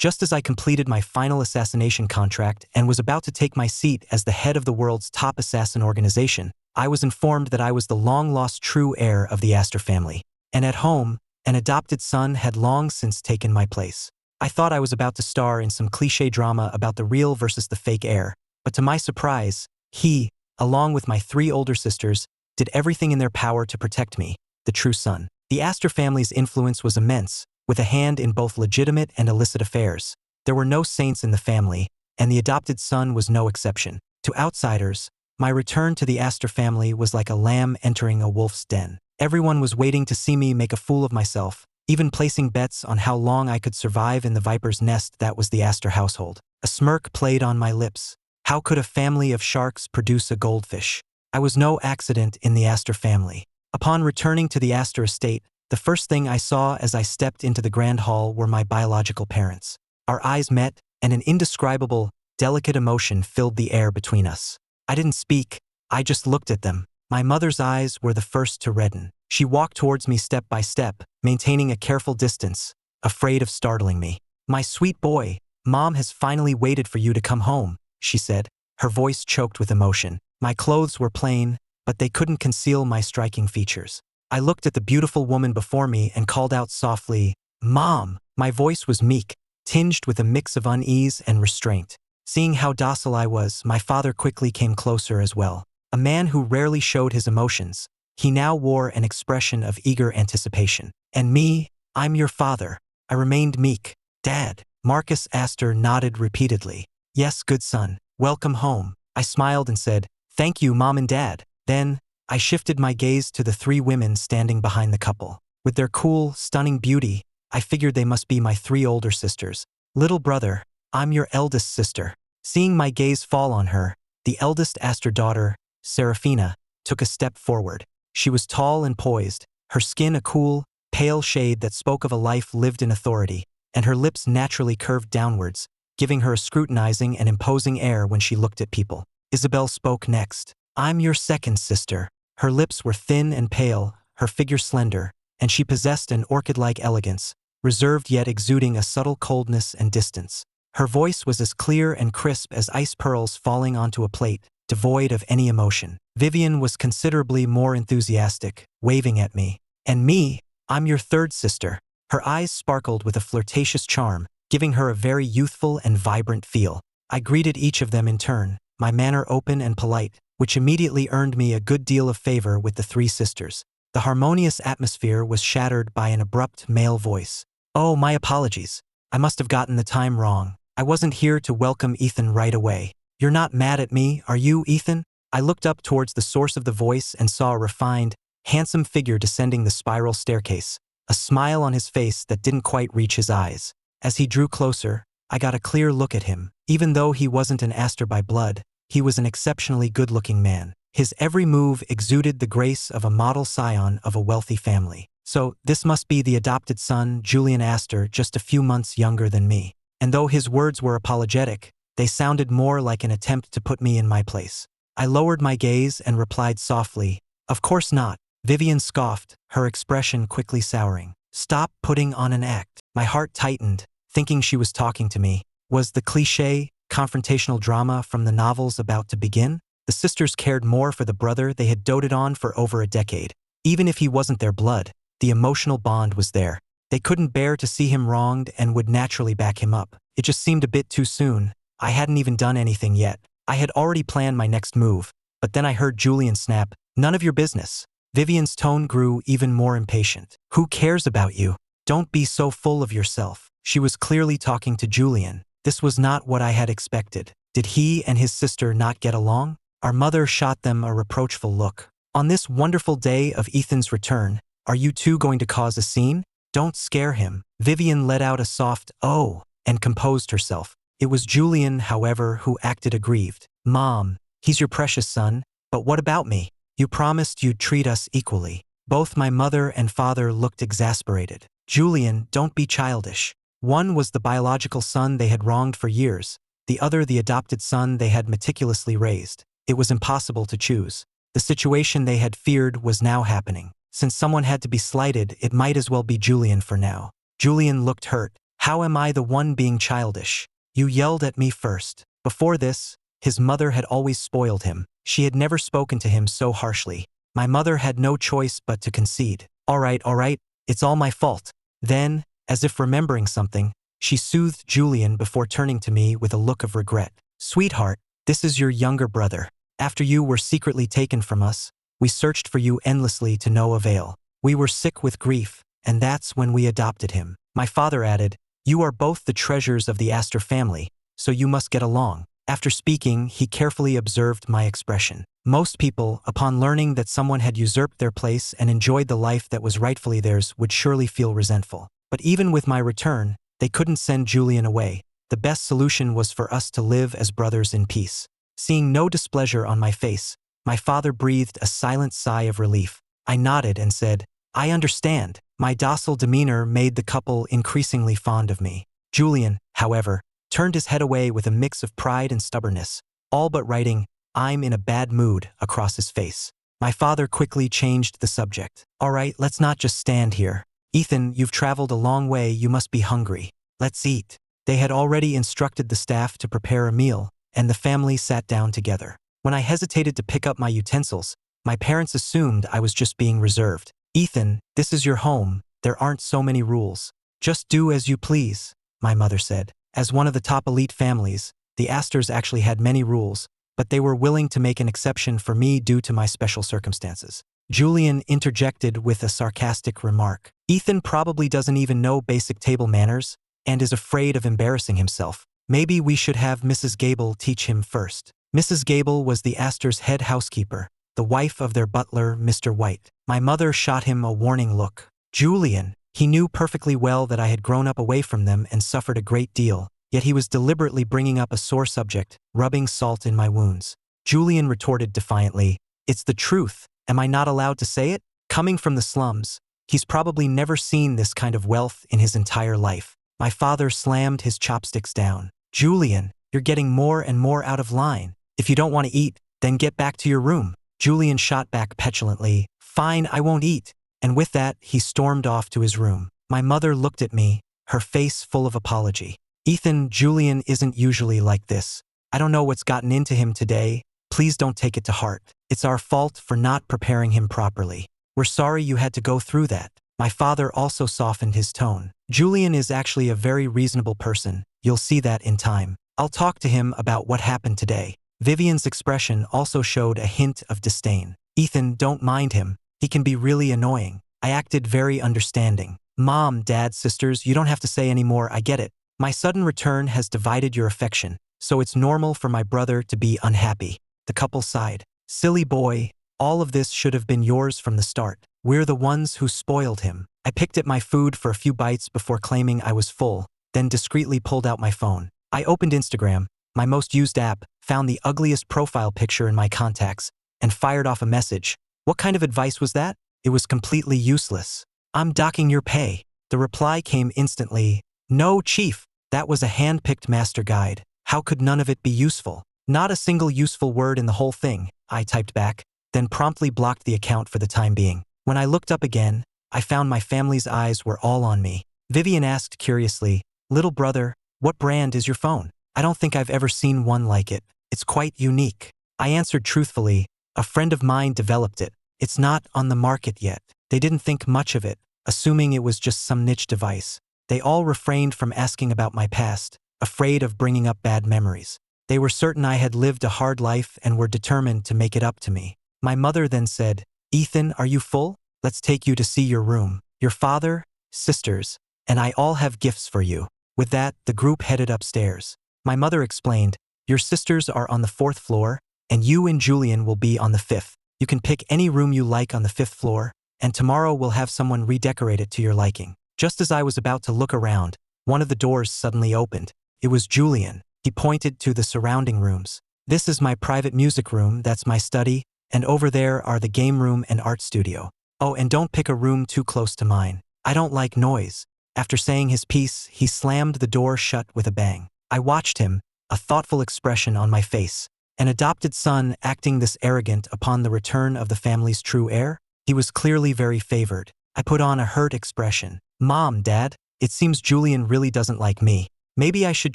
Just as I completed my final assassination contract and was about to take my seat as the head of the world's top assassin organization, I was informed that I was the long-lost true heir of the Astor family. And at home, an adopted son had long since taken my place. I thought I was about to star in some cliché drama about the real versus the fake heir, but to my surprise, he, along with my 3 older sisters, did everything in their power to protect me, the true son. The Astor family's influence was immense, with a hand in both legitimate and illicit affairs. There were no saints in the family, and the adopted son was no exception. To outsiders, my return to the Astor family was like a lamb entering a wolf's den. Everyone was waiting to see me make a fool of myself, even placing bets on how long I could survive in the viper's nest that was the Astor household. A smirk played on my lips. How could a family of sharks produce a goldfish? I was no accident in the Astor family. Upon returning to the Astor estate, the first thing I saw as I stepped into the grand hall were my biological parents. Our eyes met, and an indescribable, delicate emotion filled the air between us. I didn't speak, I just looked at them. My mother's eyes were the first to redden. She walked towards me step by step, maintaining a careful distance, afraid of startling me. "My sweet boy, Mom has finally waited for you to come home," she said, her voice choked with emotion. My clothes were plain, but they couldn't conceal my striking features. I looked at the beautiful woman before me and called out softly, "Mom!" My voice was meek, tinged with a mix of unease and restraint. Seeing how docile I was, my father quickly came closer as well. A man who rarely showed his emotions, he now wore an expression of eager anticipation. "And me, I'm your father." I remained meek. "Dad." Marcus Astor nodded repeatedly. "Yes, good son. Welcome home." I smiled and said, "Thank you, Mom and Dad." Then, I shifted my gaze to the 3 women standing behind the couple. With their cool, stunning beauty, I figured they must be my 3 older sisters. "Little brother, I'm your eldest sister." Seeing my gaze fall on her, the eldest Astor daughter, Serafina, took a step forward. She was tall and poised, her skin a cool, pale shade that spoke of a life lived in authority, and her lips naturally curved downwards, giving her a scrutinizing and imposing air when she looked at people. Isabel spoke next. "I'm your second sister." Her lips were thin and pale, her figure slender, and she possessed an orchid-like elegance, reserved yet exuding a subtle coldness and distance. Her voice was as clear and crisp as ice pearls falling onto a plate, devoid of any emotion. Vivian was considerably more enthusiastic, waving at me. "And me, I'm your third sister." Her eyes sparkled with a flirtatious charm, giving her a very youthful and vibrant feel. I greeted each of them in turn, my manner open and polite, which immediately earned me a good deal of favor with the 3 sisters. The harmonious atmosphere was shattered by an abrupt male voice. "Oh, my apologies. I must have gotten the time wrong. I wasn't here to welcome Ethan right away." "You're not mad at me, are you, Ethan?" I looked up towards the source of the voice and saw a refined, handsome figure descending the spiral staircase, a smile on his face that didn't quite reach his eyes. As he drew closer, I got a clear look at him. Even though he wasn't an Astor by blood, he was an exceptionally good-looking man. His every move exuded the grace of a model scion of a wealthy family. So, this must be the adopted son, Julian Astor, just a few months younger than me. And though his words were apologetic, they sounded more like an attempt to put me in my place. I lowered my gaze and replied softly, "Of course not." Vivian scoffed, her expression quickly souring. "Stop putting on an act." My heart tightened, thinking she was talking to me. Was the cliché, confrontational drama from the novels about to begin? The sisters cared more for the brother they had doted on for over a decade. Even if he wasn't their blood, the emotional bond was there. They couldn't bear to see him wronged and would naturally back him up. It just seemed a bit too soon. I hadn't even done anything yet. I had already planned my next move, but then I heard Julian snap, "None of your business." Vivian's tone grew even more impatient. "Who cares about you? Don't be so full of yourself." She was clearly talking to Julian. This was not what I had expected. Did he and his sister not get along? Our mother shot them a reproachful look. "On this wonderful day of Ethan's return, are you two going to cause a scene? Don't scare him." Vivian let out a soft "oh" and composed herself. It was Julian, however, who acted aggrieved. "Mom, he's your precious son, but what about me? You promised you'd treat us equally." Both my mother and father looked exasperated. "Julian, don't be childish." One was the biological son they had wronged for years, the other the adopted son they had meticulously raised. It was impossible to choose. The situation they had feared was now happening. Since someone had to be slighted, it might as well be Julian for now. Julian looked hurt. How am I the one being childish? You yelled at me first. Before this, his mother had always spoiled him. She had never spoken to him so harshly. My mother had no choice but to concede. All right, it's all my fault. Then, as if remembering something, she soothed Julian before turning to me with a look of regret. Sweetheart, this is your younger brother. After you were secretly taken from us, we searched for you endlessly to no avail. We were sick with grief, and that's when we adopted him. My father added, you are both the treasures of the Astor family, so you must get along. After speaking, he carefully observed my expression. Most people, upon learning that someone had usurped their place and enjoyed the life that was rightfully theirs, would surely feel resentful. But even with my return, they couldn't send Julian away. The best solution was for us to live as brothers in peace. Seeing no displeasure on my face, my father breathed a silent sigh of relief. I nodded and said, I understand. My docile demeanor made the couple increasingly fond of me. Julian, however, turned his head away with a mix of pride and stubbornness, all but writing, I'm in a bad mood, across his face. My father quickly changed the subject. All right, let's not just stand here. Ethan, you've traveled a long way, you must be hungry. Let's eat. They had already instructed the staff to prepare a meal, and the family sat down together. When I hesitated to pick up my utensils, my parents assumed I was just being reserved. Ethan, this is your home, there aren't so many rules. Just do as you please, my mother said. As one of the top elite families, the Astors actually had many rules, but they were willing to make an exception for me due to my special circumstances. Julian interjected with a sarcastic remark. Ethan probably doesn't even know basic table manners and is afraid of embarrassing himself. Maybe we should have Mrs. Gable teach him first. Mrs. Gable was the Astors' head housekeeper, the wife of their butler, Mr. White. My mother shot him a warning look. Julian. He knew perfectly well that I had grown up away from them and suffered a great deal, yet he was deliberately bringing up a sore subject, rubbing salt in my wounds. Julian retorted defiantly, it's the truth. Am I not allowed to say it? Coming from the slums, he's probably never seen this kind of wealth in his entire life. My father slammed his chopsticks down. Julian, you're getting more and more out of line. If you don't want to eat, then get back to your room. Julian shot back petulantly, fine, I won't eat. And with that, he stormed off to his room. My mother looked at me, her face full of apology. Ethan, Julian isn't usually like this. I don't know what's gotten into him today. Please don't take it to heart. It's our fault for not preparing him properly. We're sorry you had to go through that. My father also softened his tone. Julian is actually a very reasonable person. You'll see that in time. I'll talk to him about what happened today. Vivian's expression also showed a hint of disdain. Ethan, don't mind him. He can be really annoying. I acted very understanding. Mom, Dad, sisters, you don't have to say any more, I get it. My sudden return has divided your affection, so it's normal for my brother to be unhappy. The couple sighed. Silly boy, all of this should have been yours from the start. We're the ones who spoiled him. I picked at my food for a few bites before claiming I was full, then discreetly pulled out my phone. I opened Instagram, my most used app, found the ugliest profile picture in my contacts, and fired off a message. What kind of advice was that? It was completely useless. I'm docking your pay. The reply came instantly. No, Chief. That was a hand-picked master guide. How could none of it be useful? Not a single useful word in the whole thing, I typed back, then promptly blocked the account for the time being. When I looked up again, I found my family's eyes were all on me. Vivian asked curiously, little brother, what brand is your phone? I don't think I've ever seen one like it. It's quite unique. I answered truthfully, a friend of mine developed it. It's not on the market yet. They didn't think much of it, assuming it was just some niche device. They all refrained from asking about my past, afraid of bringing up bad memories. They were certain I had lived a hard life and were determined to make it up to me. My mother then said, Ethan, are you full? Let's take you to see your room. Your father, sisters, and I all have gifts for you. With that, the group headed upstairs. My mother explained, your sisters are on the 4th floor, and you and Julian will be on the 5th. You can pick any room you like on the 5th floor, and tomorrow we'll have someone redecorate it to your liking. Just as I was about to look around, one of the doors suddenly opened. It was Julian. He pointed to the surrounding rooms. This is my private music room, that's my study, and over there are the game room and art studio. Oh, and don't pick a room too close to mine. I don't like noise. After saying his piece, he slammed the door shut with a bang. I watched him, a thoughtful expression on my face. An adopted son acting this arrogant upon the return of the family's true heir? He was clearly very favored. I put on a hurt expression. Mom, Dad, It seems Julian really doesn't like me. Maybe I should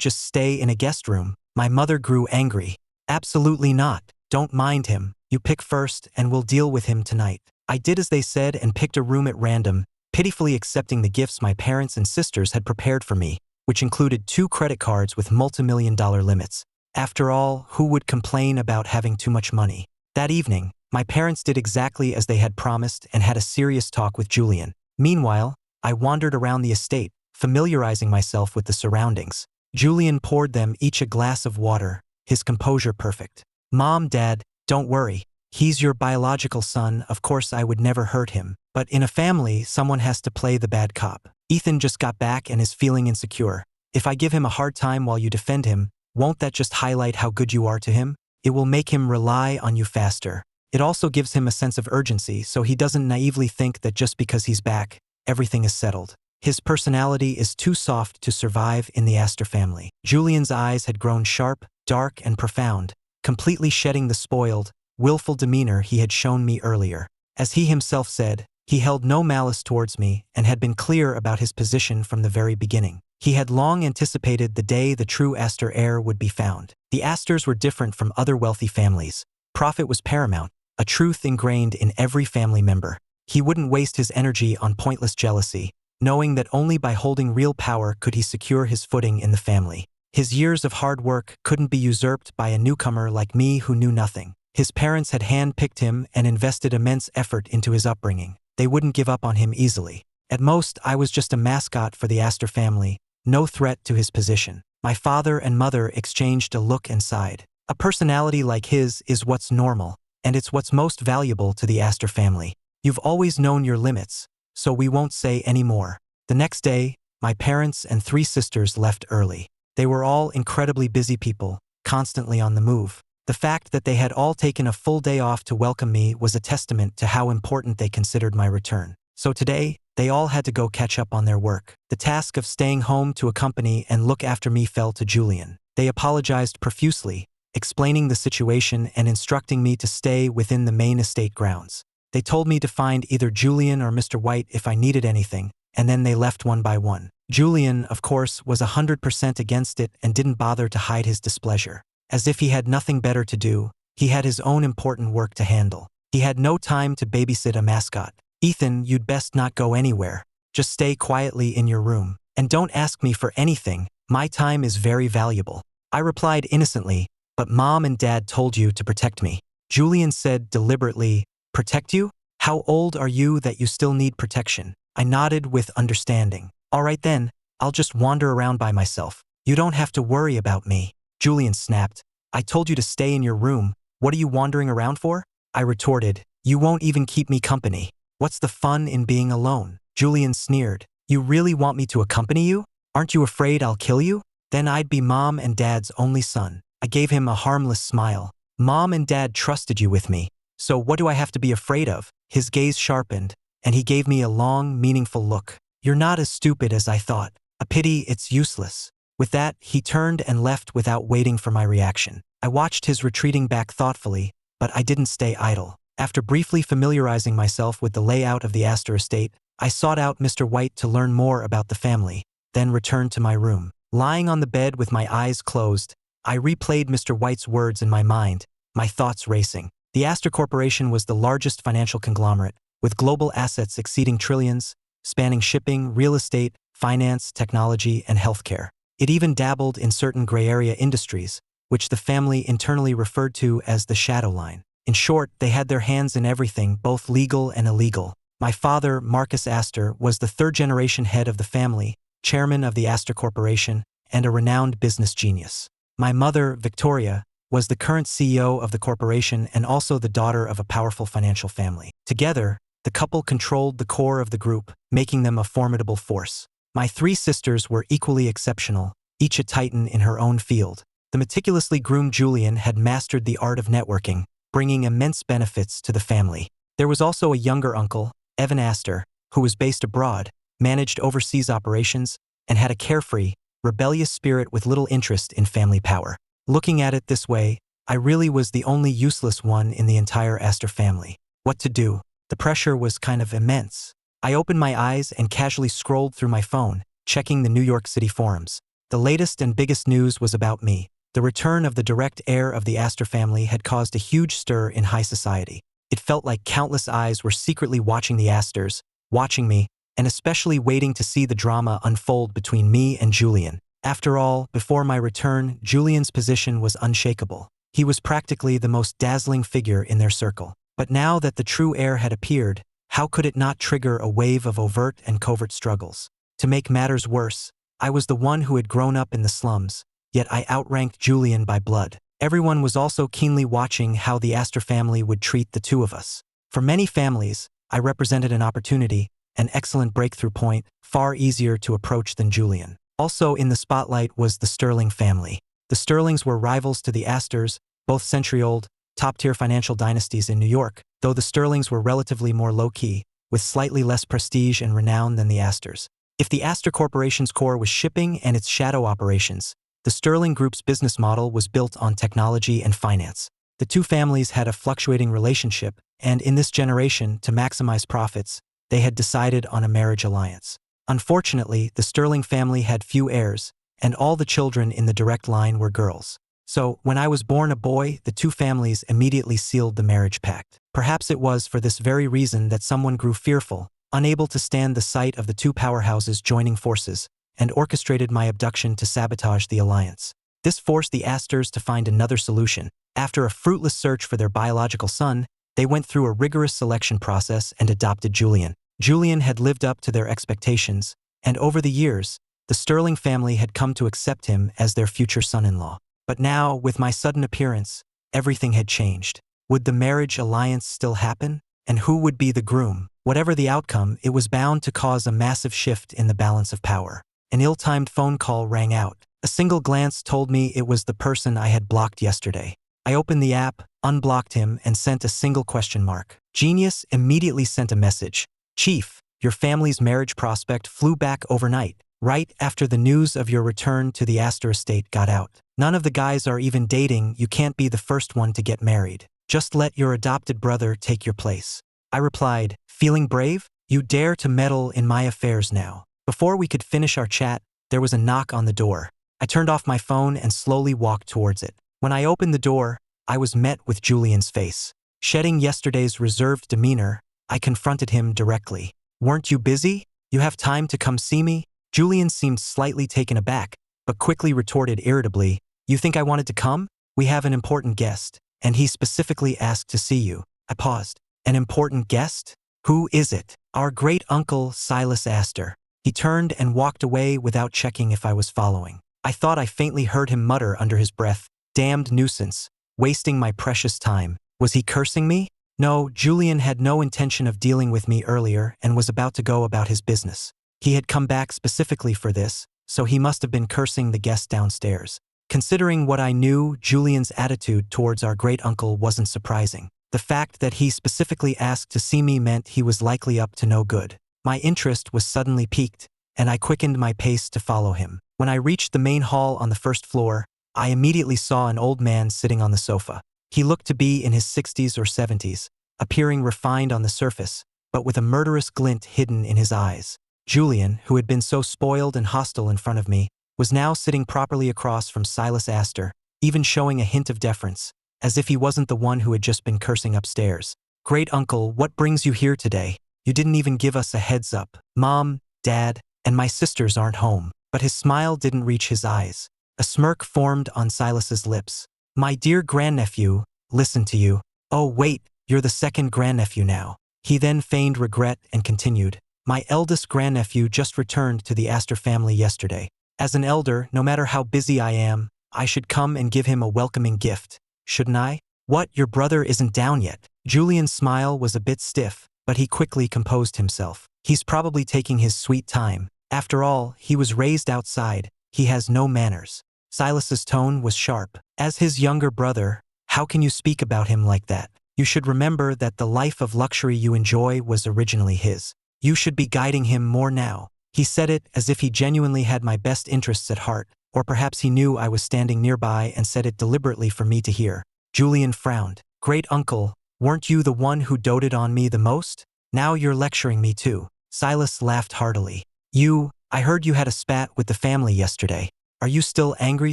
just stay in a guest room. My mother grew angry. Absolutely not. Don't mind him. You pick first and we'll deal with him tonight. I did as they said and picked a room at random, pitifully accepting the gifts my parents and sisters had prepared for me, which included 2 credit cards with multi-million-dollar limits. After all, who would complain about having too much money? That evening, my parents did exactly as they had promised and had a serious talk with Julian. Meanwhile, I wandered around the estate, familiarizing myself with the surroundings. Julian poured them each a glass of water, his composure perfect. Mom, Dad, don't worry. He's your biological son, of course I would never hurt him. But in a family, someone has to play the bad cop. Ethan just got back and is feeling insecure. If I give him a hard time while you defend him, won't that just highlight how good you are to him? It will make him rely on you faster. It also gives him a sense of urgency so he doesn't naively think that just because he's back, everything is settled. His personality is too soft to survive in the Astor family. Julian's eyes had grown sharp, dark, and profound, completely shedding the spoiled, willful demeanor he had shown me earlier. As he himself said, he held no malice towards me and had been clear about his position from the very beginning. He had long anticipated the day the true Astor heir would be found. The Astors were different from other wealthy families. Profit was paramount, a truth ingrained in every family member. He wouldn't waste his energy on pointless jealousy, knowing that only by holding real power could he secure his footing in the family. His years of hard work couldn't be usurped by a newcomer like me who knew nothing. His parents had hand-picked him and invested immense effort into his upbringing. They wouldn't give up on him easily. At most, I was just a mascot for the Astor family, no threat to his position. My father and mother exchanged a look and sighed. A personality like his is what's normal, and it's what's most valuable to the Astor family. You've always known your limits, so we won't say any more. The next day, my parents and 3 sisters left early. They were all incredibly busy people, constantly on the move. The fact that they had all taken a full day off to welcome me was a testament to how important they considered my return. So today, they all had to go catch up on their work. The task of staying home to accompany and look after me fell to Julian. They apologized profusely, explaining the situation and instructing me to stay within the main estate grounds. They told me to find either Julian or Mr. White if I needed anything, and then they left one by one. Julian, of course, was 100% against it and didn't bother to hide his displeasure. As if he had nothing better to do, he had his own important work to handle. He had no time to babysit a mascot. Ethan, you'd best not go anywhere. Just stay quietly in your room. And don't ask me for anything. My time is very valuable. I replied innocently, but Mom and Dad told you to protect me. Julian said deliberately, protect you? How old are you that you still need protection? I nodded with understanding. All right then, I'll just wander around by myself. You don't have to worry about me. Julian snapped. I told you to stay in your room. What are you wandering around for? I retorted. You won't even keep me company. What's the fun in being alone? Julian sneered. You really want me to accompany you? Aren't you afraid I'll kill you? Then I'd be Mom and Dad's only son. I gave him a harmless smile. Mom and Dad trusted you with me. So what do I have to be afraid of? His gaze sharpened, and he gave me a long, meaningful look. You're not as stupid as I thought. A pity it's useless. With that, he turned and left without waiting for my reaction. I watched his retreating back thoughtfully, but I didn't stay idle. After briefly familiarizing myself with the layout of the Astor estate, I sought out Mr. White to learn more about the family, then returned to my room. Lying on the bed with my eyes closed, I replayed Mr. White's words in my mind, my thoughts racing. The Astor Corporation was the largest financial conglomerate, with global assets exceeding trillions, spanning shipping, real estate, finance, technology, and healthcare. It even dabbled in certain gray area industries, which the family internally referred to as the shadow line. In short, they had their hands in everything, both legal and illegal. My father, Marcus Astor, was the 3rd-generation head of the family, chairman of the Astor Corporation, and a renowned business genius. My mother, Victoria, was the current CEO of the corporation and also the daughter of a powerful financial family. Together, the couple controlled the core of the group, making them a formidable force. My 3 sisters were equally exceptional, each a titan in her own field. The meticulously groomed Julian had mastered the art of networking, bringing immense benefits to the family. There was also a younger uncle, Evan Astor, who was based abroad, managed overseas operations, and had a carefree, rebellious spirit with little interest in family power. Looking at it this way, I really was the only useless one in the entire Astor family. What to do? The pressure was kind of immense. I opened my eyes and casually scrolled through my phone, checking the New York City forums. The latest and biggest news was about me. The return of the direct heir of the Astor family had caused a huge stir in high society. It felt like countless eyes were secretly watching the Astors, watching me, and especially waiting to see the drama unfold between me and Julian. After all, before my return, Julian's position was unshakable. He was practically the most dazzling figure in their circle. But now that the true heir had appeared, how could it not trigger a wave of overt and covert struggles? To make matters worse, I was the one who had grown up in the slums, yet I outranked Julian by blood. Everyone was also keenly watching how the Astor family would treat the two of us. For many families, I represented an opportunity, an excellent breakthrough point, far easier to approach than Julian. Also in the spotlight was the Sterling family. The Sterlings were rivals to the Astors, both century-old, top-tier financial dynasties in New York, though the Sterlings were relatively more low-key, with slightly less prestige and renown than the Astors. If the Astor Corporation's core was shipping and its shadow operations, the Sterling Group's business model was built on technology and finance. The two families had a fluctuating relationship, and in this generation, to maximize profits, they had decided on a marriage alliance. Unfortunately, the Sterling family had few heirs, and all the children in the direct line were girls. So, when I was born a boy, the two families immediately sealed the marriage pact. Perhaps it was for this very reason that someone grew fearful, unable to stand the sight of the two powerhouses joining forces, and orchestrated my abduction to sabotage the alliance. This forced the Astors to find another solution. After a fruitless search for their biological son, they went through a rigorous selection process and adopted Julian. Julian had lived up to their expectations, and over the years, the Sterling family had come to accept him as their future son-in-law. But now, with my sudden appearance, everything had changed. Would the marriage alliance still happen? And who would be the groom? Whatever the outcome, it was bound to cause a massive shift in the balance of power. An ill-timed phone call rang out. A single glance told me it was the person I had blocked yesterday. I opened the app, unblocked him, and sent a single question mark. Genius immediately sent a message. Chief, your family's marriage prospect flew back overnight, right after the news of your return to the Astor estate got out. None of the guys are even dating. You can't be the first one to get married. Just let your adopted brother take your place. I replied, feeling brave? You dare to meddle in my affairs now. Before we could finish our chat, there was a knock on the door. I turned off my phone and slowly walked towards it. When I opened the door, I was met with Julian's face. Shedding yesterday's reserved demeanor, I confronted him directly. Weren't you busy? You have time to come see me? Julian seemed slightly taken aback, but quickly retorted irritably, you think I wanted to come? We have an important guest, and he specifically asked to see you. I paused. An important guest? Who is it? Our great-uncle, Silas Astor. He turned and walked away without checking if I was following. I thought I faintly heard him mutter under his breath, damned nuisance, wasting my precious time. Was he cursing me? No, Julian had no intention of dealing with me earlier and was about to go about his business. He had come back specifically for this, so he must have been cursing the guest downstairs. Considering what I knew, Julian's attitude towards our great-uncle wasn't surprising. The fact that he specifically asked to see me meant he was likely up to no good. My interest was suddenly piqued, and I quickened my pace to follow him. When I reached the main hall on the first floor, I immediately saw an old man sitting on the sofa. He looked to be in his 60s or 70s, appearing refined on the surface, but with a murderous glint hidden in his eyes. Julian, who had been so spoiled and hostile in front of me, was now sitting properly across from Silas Astor, even showing a hint of deference, as if he wasn't the one who had just been cursing upstairs. Great uncle, what brings you here today? You didn't even give us a heads up. Mom, Dad, and my sisters aren't home. But his smile didn't reach his eyes. A smirk formed on Silas's lips. My dear grandnephew, listen to you. Oh wait, you're the second grandnephew now. He then feigned regret and continued. My eldest grandnephew just returned to the Astor family yesterday. As an elder, no matter how busy I am, I should come and give him a welcoming gift, shouldn't I? What, your brother isn't down yet? Julian's smile was a bit stiff, but he quickly composed himself. He's probably taking his sweet time. After all, he was raised outside. He has no manners. Silas's tone was sharp. As his younger brother, how can you speak about him like that? You should remember that the life of luxury you enjoy was originally his. You should be guiding him more now. He said it as if he genuinely had my best interests at heart, or perhaps he knew I was standing nearby and said it deliberately for me to hear. Julian frowned. Great uncle, weren't you the one who doted on me the most? Now you're lecturing me too. Silas laughed heartily. You, I heard you had a spat with the family yesterday. Are you still angry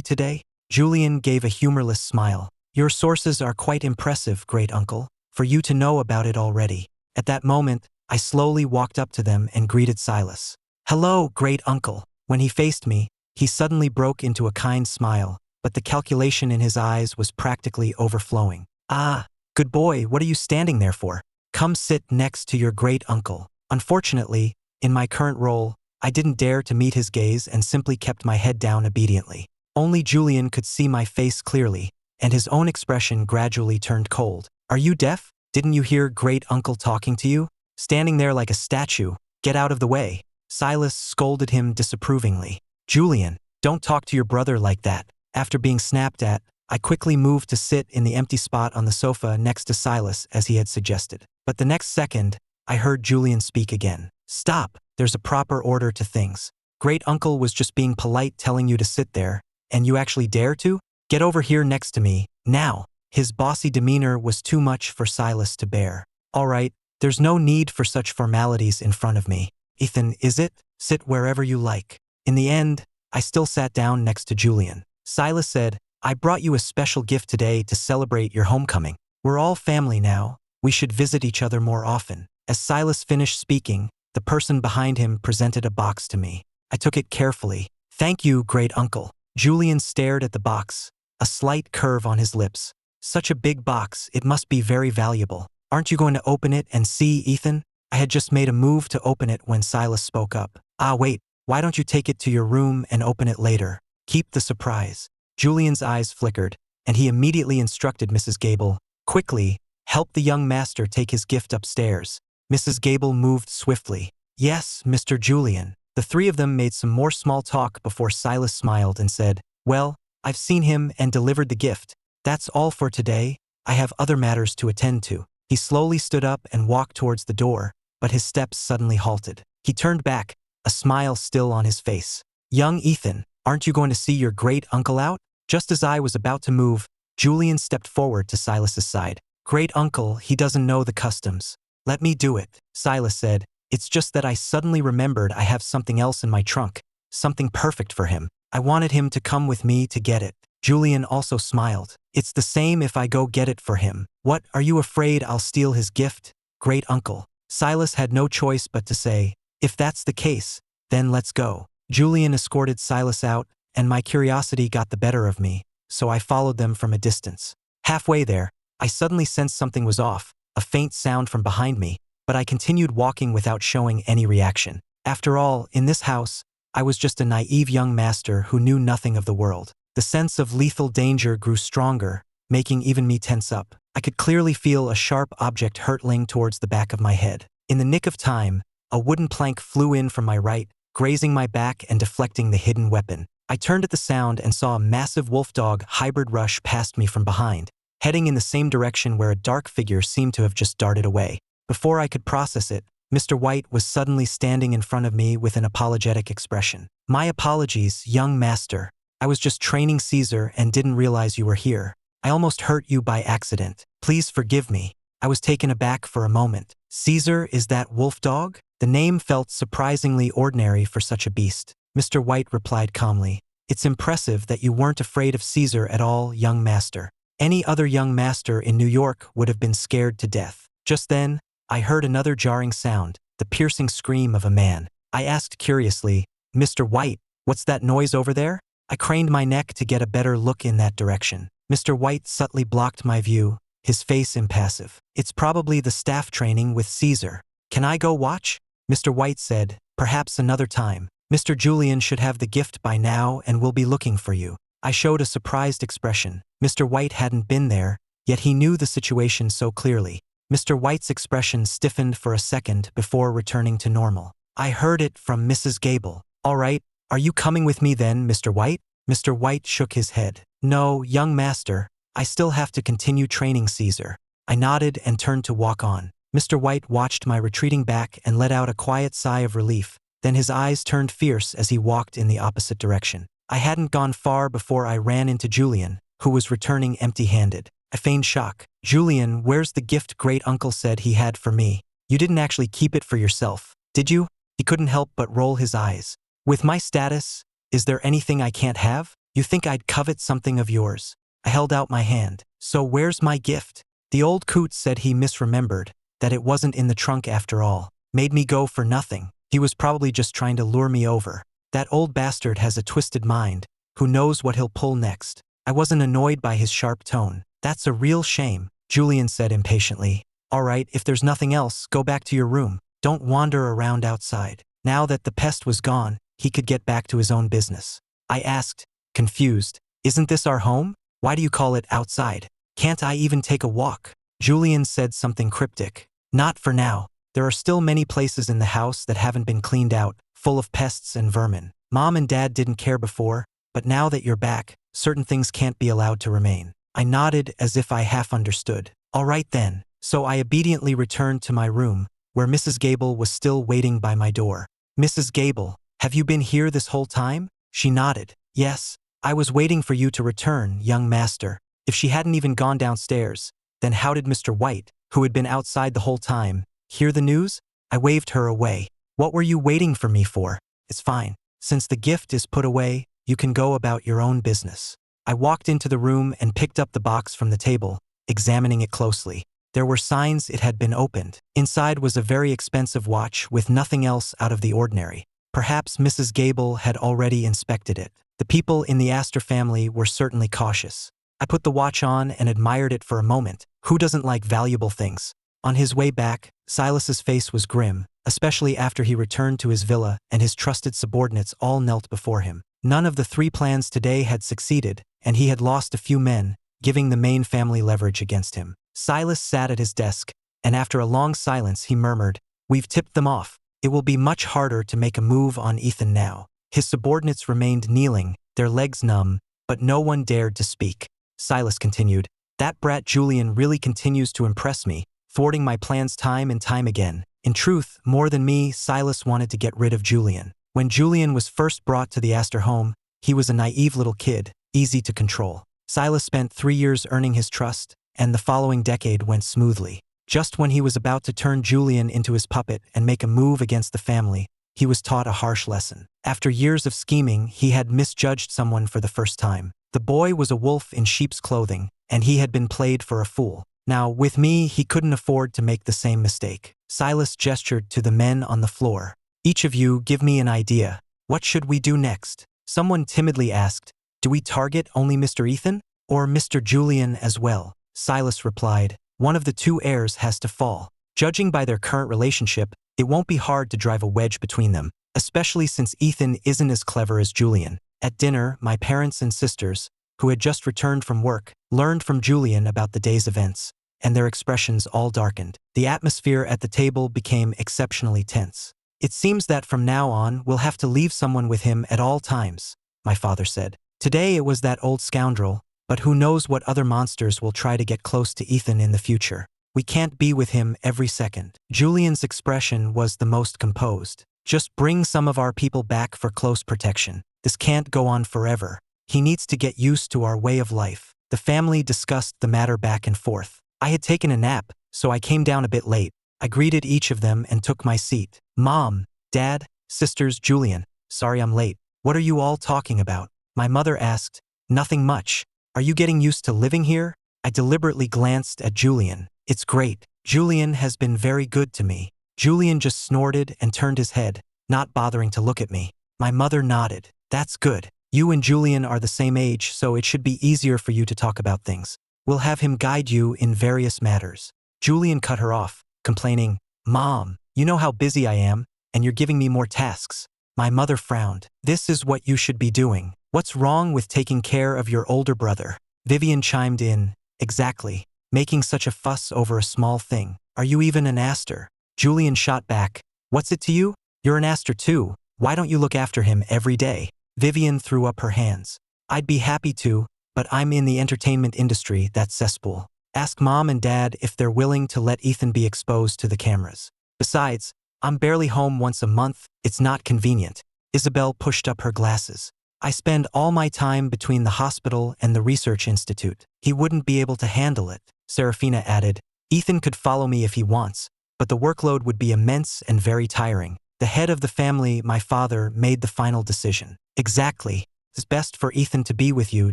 today? Julian gave a humorless smile. Your sources are quite impressive, great uncle, for you to know about it already. At that moment, I slowly walked up to them and greeted Silas. Hello, great uncle. When he faced me, he suddenly broke into a kind smile, but the calculation in his eyes was practically overflowing. Ah, good boy, what are you standing there for? Come sit next to your great uncle. Unfortunately, in my current role, I didn't dare to meet his gaze and simply kept my head down obediently. Only Julian could see my face clearly, and his own expression gradually turned cold. Are you deaf? Didn't you hear great uncle talking to you? Standing there like a statue. Get out of the way. Silas scolded him disapprovingly. Julian, don't talk to your brother like that. After being snapped at, I quickly moved to sit in the empty spot on the sofa next to Silas as he had suggested. But the next second, I heard Julian speak again. Stop, there's a proper order to things. Great uncle was just being polite telling you to sit there, and you actually dare to? Get over here next to me, now. His bossy demeanor was too much for Silas to bear. All right, there's no need for such formalities in front of me. Ethan, is it? Sit wherever you like. In the end, I still sat down next to Julian. Silas said, I brought you a special gift today to celebrate your homecoming. We're all family now. We should visit each other more often. As Silas finished speaking, the person behind him presented a box to me. I took it carefully. Thank you, great uncle. Julian stared at the box, a slight curve on his lips. Such a big box, it must be very valuable. Aren't you going to open it and see, Ethan? I had just made a move to open it when Silas spoke up. Wait, why don't you take it to your room and open it later? Keep the surprise. Julian's eyes flickered, and he immediately instructed Mrs. Gable, quickly, help the young master take his gift upstairs. Mrs. Gable moved swiftly. Yes, Mr. Julian. The three of them made some more small talk before Silas smiled and said, Well, I've seen him and delivered the gift. That's all for today. I have other matters to attend to. He slowly stood up and walked towards the door, but his steps suddenly halted. He turned back, a smile still on his face. Young Ethan, aren't you going to see your great uncle out? Just as I was about to move, Julian stepped forward to Silas's side. Great uncle, he doesn't know the customs. Let me do it, Silas said. It's just that I suddenly remembered I have something else in my trunk, something perfect for him. I wanted him to come with me to get it. Julian also smiled. It's the same if I go get it for him. What, are you afraid I'll steal his gift? Great uncle. Silas had no choice but to say, if that's the case, then let's go. Julian escorted Silas out, and my curiosity got the better of me, so I followed them from a distance. Halfway there, I suddenly sensed something was off, a faint sound from behind me, but I continued walking without showing any reaction. After all, in this house, I was just a naive young master who knew nothing of the world. The sense of lethal danger grew stronger, making even me tense up. I could clearly feel a sharp object hurtling towards the back of my head. In the nick of time, a wooden plank flew in from my right, grazing my back and deflecting the hidden weapon. I turned at the sound and saw a massive wolf-dog hybrid rush past me from behind, heading in the same direction where a dark figure seemed to have just darted away. Before I could process it, Mr. White was suddenly standing in front of me with an apologetic expression. My apologies, young master. I was just training Caesar and didn't realize you were here. I almost hurt you by accident. Please forgive me. I was taken aback for a moment. Caesar, is that wolf dog? The name felt surprisingly ordinary for such a beast. Mr. White replied calmly. It's impressive that you weren't afraid of Caesar at all, young master. Any other young master in New York would have been scared to death. Just then, I heard another jarring sound, the piercing scream of a man. I asked curiously, Mr. White, what's that noise over there? I craned my neck to get a better look in that direction. Mr. White subtly blocked my view, his face impassive. It's probably the staff training with Caesar. Can I go watch? Mr. White said, perhaps another time. Mr. Julian should have the gift by now and will be looking for you. I showed a surprised expression. Mr. White hadn't been there, yet he knew the situation so clearly. Mr. White's expression stiffened for a second before returning to normal. I heard it from Mrs. Gable. All right, are you coming with me then, Mr. White? Mr. White shook his head. No, young master, I still have to continue training Caesar. I nodded and turned to walk on. Mr. White watched my retreating back and let out a quiet sigh of relief. Then his eyes turned fierce as he walked in the opposite direction. I hadn't gone far before I ran into Julian, who was returning empty-handed. I feigned shock. Julian, where's the gift great uncle said he had for me? You didn't actually keep it for yourself, did you? He couldn't help but roll his eyes. With my status, is there anything I can't have? You think I'd covet something of yours? I held out my hand. So where's my gift? The old coot said he misremembered, that it wasn't in the trunk after all. Made me go for nothing. He was probably just trying to lure me over. That old bastard has a twisted mind. Who knows what he'll pull next? I wasn't annoyed by his sharp tone. That's a real shame, Julian said impatiently. All right, if there's nothing else, go back to your room. Don't wander around outside. Now that the pest was gone, he could get back to his own business. I asked, confused, isn't this our home? Why do you call it outside? Can't I even take a walk? Julian said something cryptic. Not for now. There are still many places in the house that haven't been cleaned out, full of pests and vermin. Mom and Dad didn't care before, but now that you're back, certain things can't be allowed to remain. I nodded as if I half understood. All right then. So I obediently returned to my room, where Mrs. Gable was still waiting by my door. Mrs. Gable, have you been here this whole time? She nodded. Yes, I was waiting for you to return, young master. If she hadn't even gone downstairs, then how did Mr. White, who had been outside the whole time, hear the news? I waved her away. What were you waiting for me for? It's fine. Since the gift is put away, you can go about your own business. I walked into the room and picked up the box from the table, examining it closely. There were signs it had been opened. Inside was a very expensive watch with nothing else out of the ordinary. Perhaps Mrs. Gable had already inspected it. The people in the Astor family were certainly cautious. I put the watch on and admired it for a moment. Who doesn't like valuable things? On his way back, Silas's face was grim, especially after he returned to his villa and his trusted subordinates all knelt before him. None of the 3 plans today had succeeded, and he had lost a few men, giving the main family leverage against him. Silas sat at his desk, and after a long silence he murmured, "We've tipped them off. It will be much harder to make a move on Ethan now." His subordinates remained kneeling, their legs numb, but no one dared to speak. Silas continued, "That brat Julian really continues to impress me, thwarting my plans time and time again. In truth, more than me, Silas wanted to get rid of Julian. When Julian was first brought to the Astor home, he was a naive little kid, easy to control. Silas spent 3 years earning his trust, and the following decade went smoothly. Just when he was about to turn Julian into his puppet and make a move against the family, he was taught a harsh lesson. After years of scheming, he had misjudged someone for the first time. The boy was a wolf in sheep's clothing, and he had been played for a fool. Now, with me, he couldn't afford to make the same mistake. Silas gestured to the men on the floor. Each of you give me an idea. What should we do next? Someone timidly asked, do we target only Mr. Ethan? Or Mr. Julian as well? Silas replied, one of the 2 heirs has to fall. Judging by their current relationship, it won't be hard to drive a wedge between them, especially since Ethan isn't as clever as Julian. At dinner, my parents and sisters, who had just returned from work, learned from Julian about the day's events, and their expressions all darkened. The atmosphere at the table became exceptionally tense. It seems that from now on, we'll have to leave someone with him at all times, my father said. Today it was that old scoundrel, but who knows what other monsters will try to get close to Ethan in the future. We can't be with him every second. Julian's expression was the most composed. Just bring some of our people back for close protection. This can't go on forever. He needs to get used to our way of life. The family discussed the matter back and forth. I had taken a nap, so I came down a bit late. I greeted each of them and took my seat. Mom, Dad, sisters, Julian. Sorry I'm late. What are you all talking about? My mother asked. Nothing much. Are you getting used to living here? I deliberately glanced at Julian. It's great. Julian has been very good to me. Julian just snorted and turned his head, not bothering to look at me. My mother nodded. That's good. You and Julian are the same age, so it should be easier for you to talk about things. We'll have him guide you in various matters. Julian cut her off, complaining, Mom, you know how busy I am, and you're giving me more tasks. My mother frowned. This is what you should be doing. What's wrong with taking care of your older brother? Vivian chimed in. Exactly. Making such a fuss over a small thing. Are you even an Astor? Julian shot back. What's it to you? You're an Astor too. Why don't you look after him every day? Vivian threw up her hands. I'd be happy to, but I'm in the entertainment industry, that cesspool. Ask Mom and Dad if they're willing to let Ethan be exposed to the cameras. Besides, I'm barely home once a month. It's not convenient. Isabel pushed up her glasses. I spend all my time between the hospital and the research institute. He wouldn't be able to handle it. Serafina added, Ethan could follow me if he wants, but the workload would be immense and very tiring. The head of the family, my father, made the final decision. Exactly. It's best for Ethan to be with you,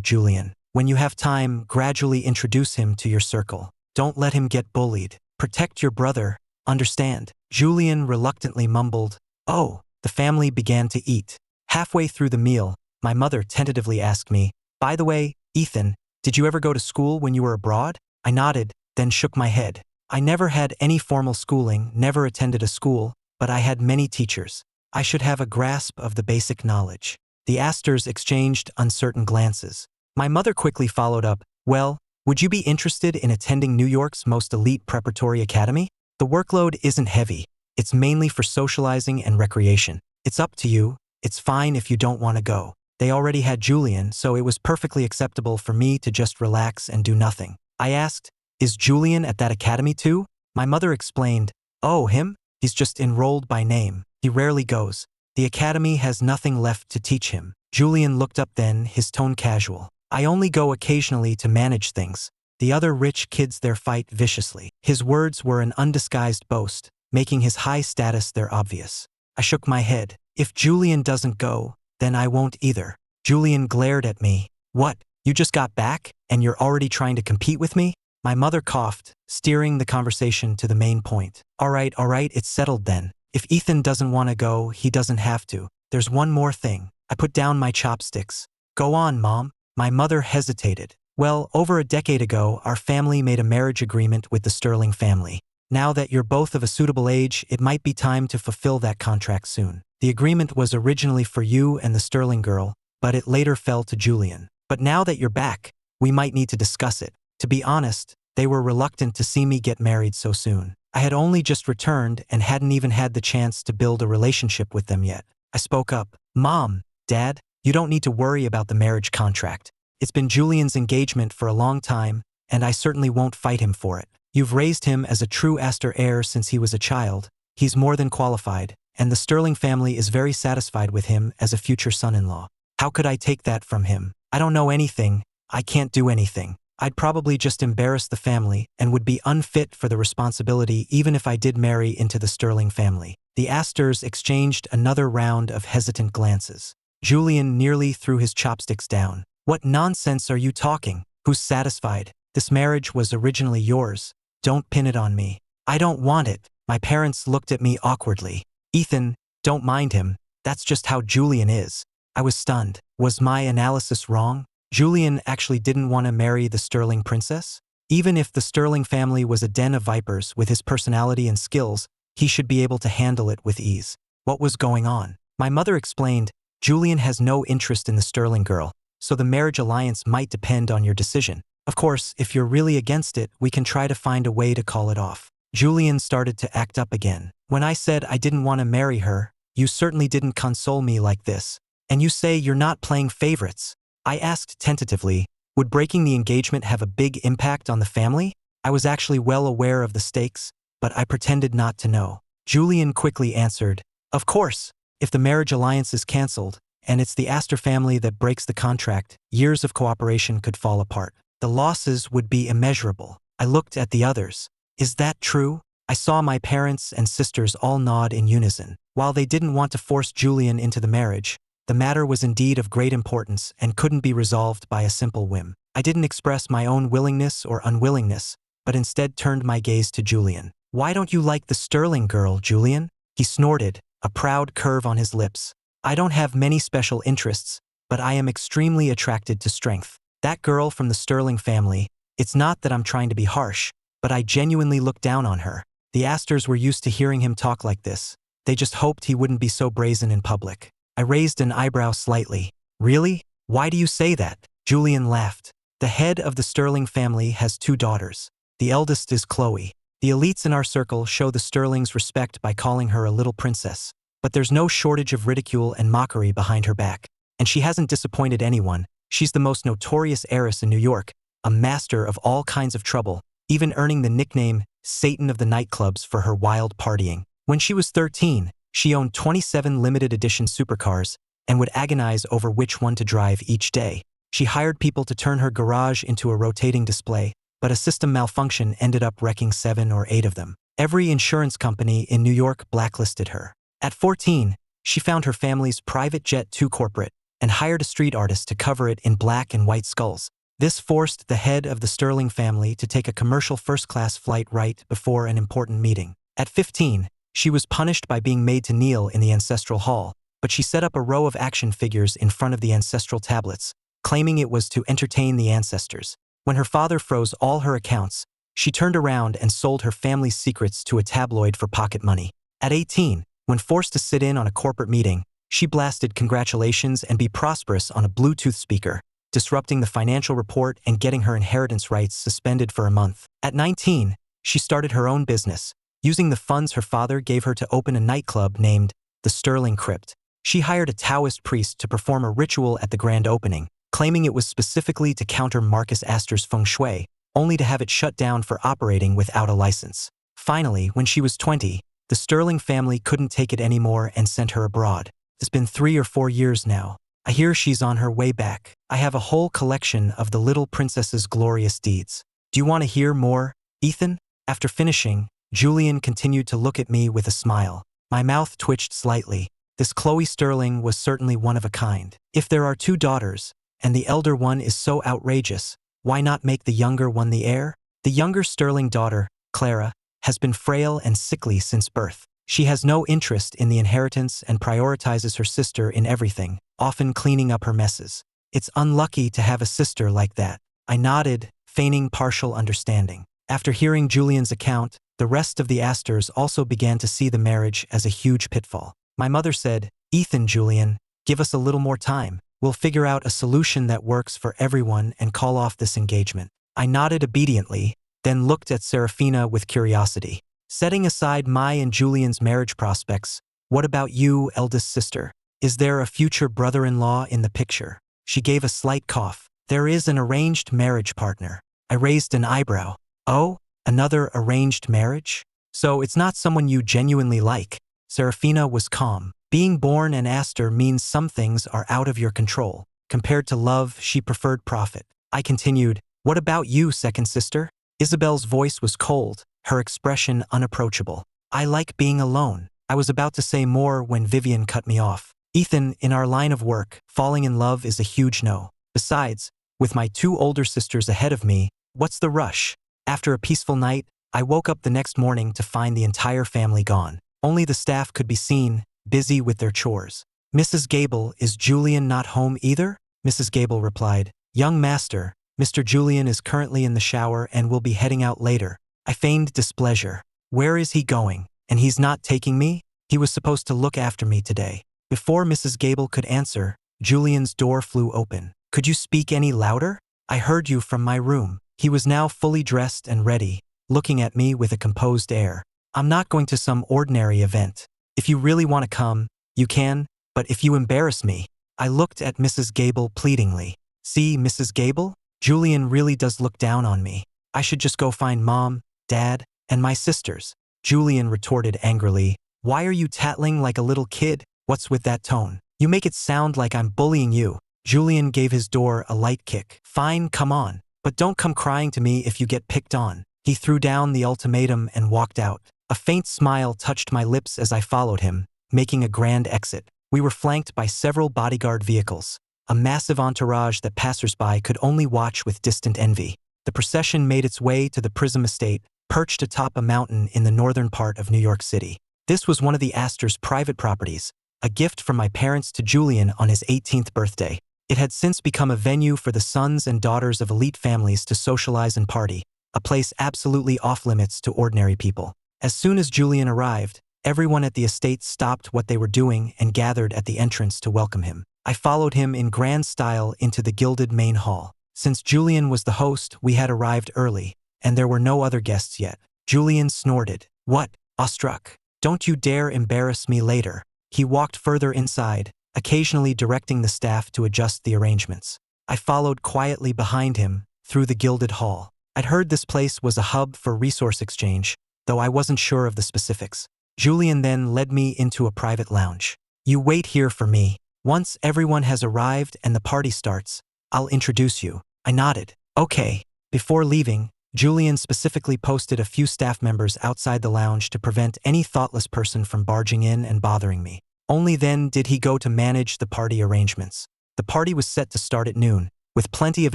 Julian. When you have time, gradually introduce him to your circle. Don't let him get bullied. Protect your brother. Understand? Julian reluctantly mumbled, "Oh." The family began to eat. Halfway through the meal, my mother tentatively asked me, "By the way, Ethan, did you ever go to school when you were abroad?" I nodded, then shook my head. I never had any formal schooling, never attended a school, but I had many teachers. I should have a grasp of the basic knowledge. The Astors exchanged uncertain glances. My mother quickly followed up, "Well, would you be interested in attending New York's most elite preparatory academy? The workload isn't heavy. It's mainly for socializing and recreation. It's up to you. It's fine if you don't want to go." They already had Julian, so it was perfectly acceptable for me to just relax and do nothing. I asked, "Is Julian at that academy too?" My mother explained, "Oh, him? He's just enrolled by name. He rarely goes. The academy has nothing left to teach him." Julian looked up then, his tone casual. "I only go occasionally to manage things. The other rich kids there fight viciously." His words were an undisguised boast, making his high status there obvious. I shook my head. "If Julian doesn't go, then I won't either." Julian glared at me. "What? You just got back, and you're already trying to compete with me?" My mother coughed, steering the conversation to the main point. All right, it's settled then. If Ethan doesn't want to go, he doesn't have to. There's one more thing." I put down my chopsticks. "Go on, Mom." My mother hesitated. "Well, over a decade ago, our family made a marriage agreement with the Sterling family. Now that you're both of a suitable age, it might be time to fulfill that contract soon. The agreement was originally for you and the Sterling girl, but it later fell to Julian. But now that you're back, we might need to discuss it." To be honest, they were reluctant to see me get married so soon. I had only just returned and hadn't even had the chance to build a relationship with them yet. I spoke up, "Mom, Dad, you don't need to worry about the marriage contract. It's been Julian's engagement for a long time, and I certainly won't fight him for it. You've raised him as a true Astor heir since he was a child. He's more than qualified, and the Sterling family is very satisfied with him as a future son-in-law. How could I take that from him? I don't know anything. I can't do anything. I'd probably just embarrass the family and would be unfit for the responsibility even if I did marry into the Sterling family." The Astors exchanged another round of hesitant glances. Julian nearly threw his chopsticks down. "What nonsense are you talking? Who's satisfied? This marriage was originally yours. Don't pin it on me." "I don't want it." My parents looked at me awkwardly. "Ethan, don't mind him. That's just how Julian is." I was stunned. Was my analysis wrong? Julian actually didn't want to marry the Sterling princess? Even if the Sterling family was a den of vipers with his personality and skills, he should be able to handle it with ease. What was going on? My mother explained, "Julian has no interest in the Sterling girl, so the marriage alliance might depend on your decision. Of course, if you're really against it, we can try to find a way to call it off." Julian started to act up again. "When I said I didn't want to marry her, you certainly didn't console me like this. And you say you're not playing favorites." I asked tentatively, would breaking the engagement have a big impact on the family? I was actually well aware of the stakes, but I pretended not to know. Julian quickly answered, "Of course, if the marriage alliance is cancelled, and it's the Astor family that breaks the contract, years of cooperation could fall apart. The losses would be immeasurable." I looked at the others. "Is that true?" I saw my parents and sisters all nod in unison. While they didn't want to force Julian into the marriage, the matter was indeed of great importance and couldn't be resolved by a simple whim. I didn't express my own willingness or unwillingness, but instead turned my gaze to Julian. "Why don't you like the Sterling girl, Julian?" He snorted, a proud curve on his lips. "I don't have many special interests, but I am extremely attracted to strength. That girl from the Sterling family, it's not that I'm trying to be harsh, but I genuinely look down on her." The Astors were used to hearing him talk like this. They just hoped he wouldn't be so brazen in public. I raised an eyebrow slightly. "Really? Why do you say that?" Julian laughed. "The head of the Sterling family has 2 daughters. The eldest is Chloe. The elites in our circle show the Sterlings respect by calling her a little princess. But there's no shortage of ridicule and mockery behind her back. And she hasn't disappointed anyone. She's the most notorious heiress in New York, a master of all kinds of trouble, even earning the nickname Satan of the nightclubs for her wild partying. When she was 13, she owned 27 limited edition supercars and would agonize over which one to drive each day. She hired people to turn her garage into a rotating display, but a system malfunction ended up wrecking 7 or 8 of them. Every insurance company in New York blacklisted her. At 14, she found her family's private jet too corporate and hired a street artist to cover it in black and white skulls. This forced the head of the Sterling family to take a commercial first-class flight right before an important meeting. At 15, she was punished by being made to kneel in the ancestral hall, but she set up a row of action figures in front of the ancestral tablets, claiming it was to entertain the ancestors. When her father froze all her accounts, she turned around and sold her family's secrets to a tabloid for pocket money. At 18, when forced to sit in on a corporate meeting, she blasted "Congratulations and be prosperous" on a Bluetooth speaker, disrupting the financial report and getting her inheritance rights suspended for a month. At 19, she started her own business, using the funds her father gave her to open a nightclub named the Sterling Crypt. She hired a Taoist priest to perform a ritual at the grand opening, claiming it was specifically to counter Marcus Astor's feng shui, only to have it shut down for operating without a license. Finally, when she was 20, the Sterling family couldn't take it anymore and sent her abroad. It's been 3 or 4 years now. I hear she's on her way back. I have a whole collection of the little princess's glorious deeds. Do you want to hear more, Ethan? After finishing, Julian continued to look at me with a smile. My mouth twitched slightly. This Chloe Sterling was certainly one of a kind. If there are 2 daughters, and the elder one is so outrageous, why not make the younger one the heir? The younger Sterling daughter, Clara, has been frail and sickly since birth. She has no interest in the inheritance and prioritizes her sister in everything, often cleaning up her messes. It's unlucky to have a sister like that. I nodded, feigning partial understanding. After hearing Julian's account, the rest of the Astors also began to see the marriage as a huge pitfall. My mother said, "Ethan, Julian, give us a little more time. We'll figure out a solution that works for everyone and call off this engagement." I nodded obediently, then looked at Serafina with curiosity. "Setting aside my and Julian's marriage prospects, what about you, eldest sister? Is there a future brother-in-law in the picture?" She gave a slight cough. "There is an arranged marriage partner." I raised an eyebrow. "Oh, another arranged marriage? So it's not someone you genuinely like?" Serafina was calm. Being born an Astor means some things are out of your control. Compared to love, she preferred profit. I continued, "What about you, second sister?" Isabel's voice was cold, her expression unapproachable. "I like being alone." I was about to say more when Vivian cut me off. "Ethan, in our line of work, falling in love is a huge no. Besides, with my 2 older sisters ahead of me, what's the rush?" After a peaceful night, I woke up the next morning to find the entire family gone. Only the staff could be seen, busy with their chores. "Mrs. Gable, is Julian not home either?" Mrs. Gable replied, "Young master, Mr. Julian is currently in the shower and will be heading out later." I feigned displeasure. "Where is he going? And he's not taking me? He was supposed to look after me today." Before Mrs. Gable could answer, Julian's door flew open. "Could you speak any louder? I heard you from my room." He was now fully dressed and ready, looking at me with a composed air. "I'm not going to some ordinary event. If you really want to come, you can, but if you embarrass me." I looked at Mrs. Gable pleadingly. "See, Mrs. Gable? Julian really does look down on me. I should just go find Mom, Dad, and my sisters." Julian retorted angrily, "Why are you tattling like a little kid? What's with that tone? You make it sound like I'm bullying you." Julian gave his door a light kick. "Fine, come on. But don't come crying to me if you get picked on." He threw down the ultimatum and walked out. A faint smile touched my lips as I followed him, making a grand exit. We were flanked by several bodyguard vehicles, a massive entourage that passers-by could only watch with distant envy. The procession made its way to the Prism Estate, perched atop a mountain in the northern part of New York City. This was one of the Astors' private properties, a gift from my parents to Julian on his 18th birthday. It had since become a venue for the sons and daughters of elite families to socialize and party, a place absolutely off-limits to ordinary people. As soon as Julian arrived, everyone at the estate stopped what they were doing and gathered at the entrance to welcome him. I followed him in grand style into the gilded main hall. Since Julian was the host, we had arrived early, and there were no other guests yet. Julian snorted. "What, awestruck? Don't you dare embarrass me later." He walked further inside, occasionally directing the staff to adjust the arrangements. I followed quietly behind him, through the gilded hall. I'd heard this place was a hub for resource exchange, though I wasn't sure of the specifics. Julian then led me into a private lounge. "You wait here for me. Once everyone has arrived and the party starts, I'll introduce you." I nodded. "Okay." Before leaving, Julian specifically posted a few staff members outside the lounge to prevent any thoughtless person from barging in and bothering me. Only then did he go to manage the party arrangements. The party was set to start at noon, with plenty of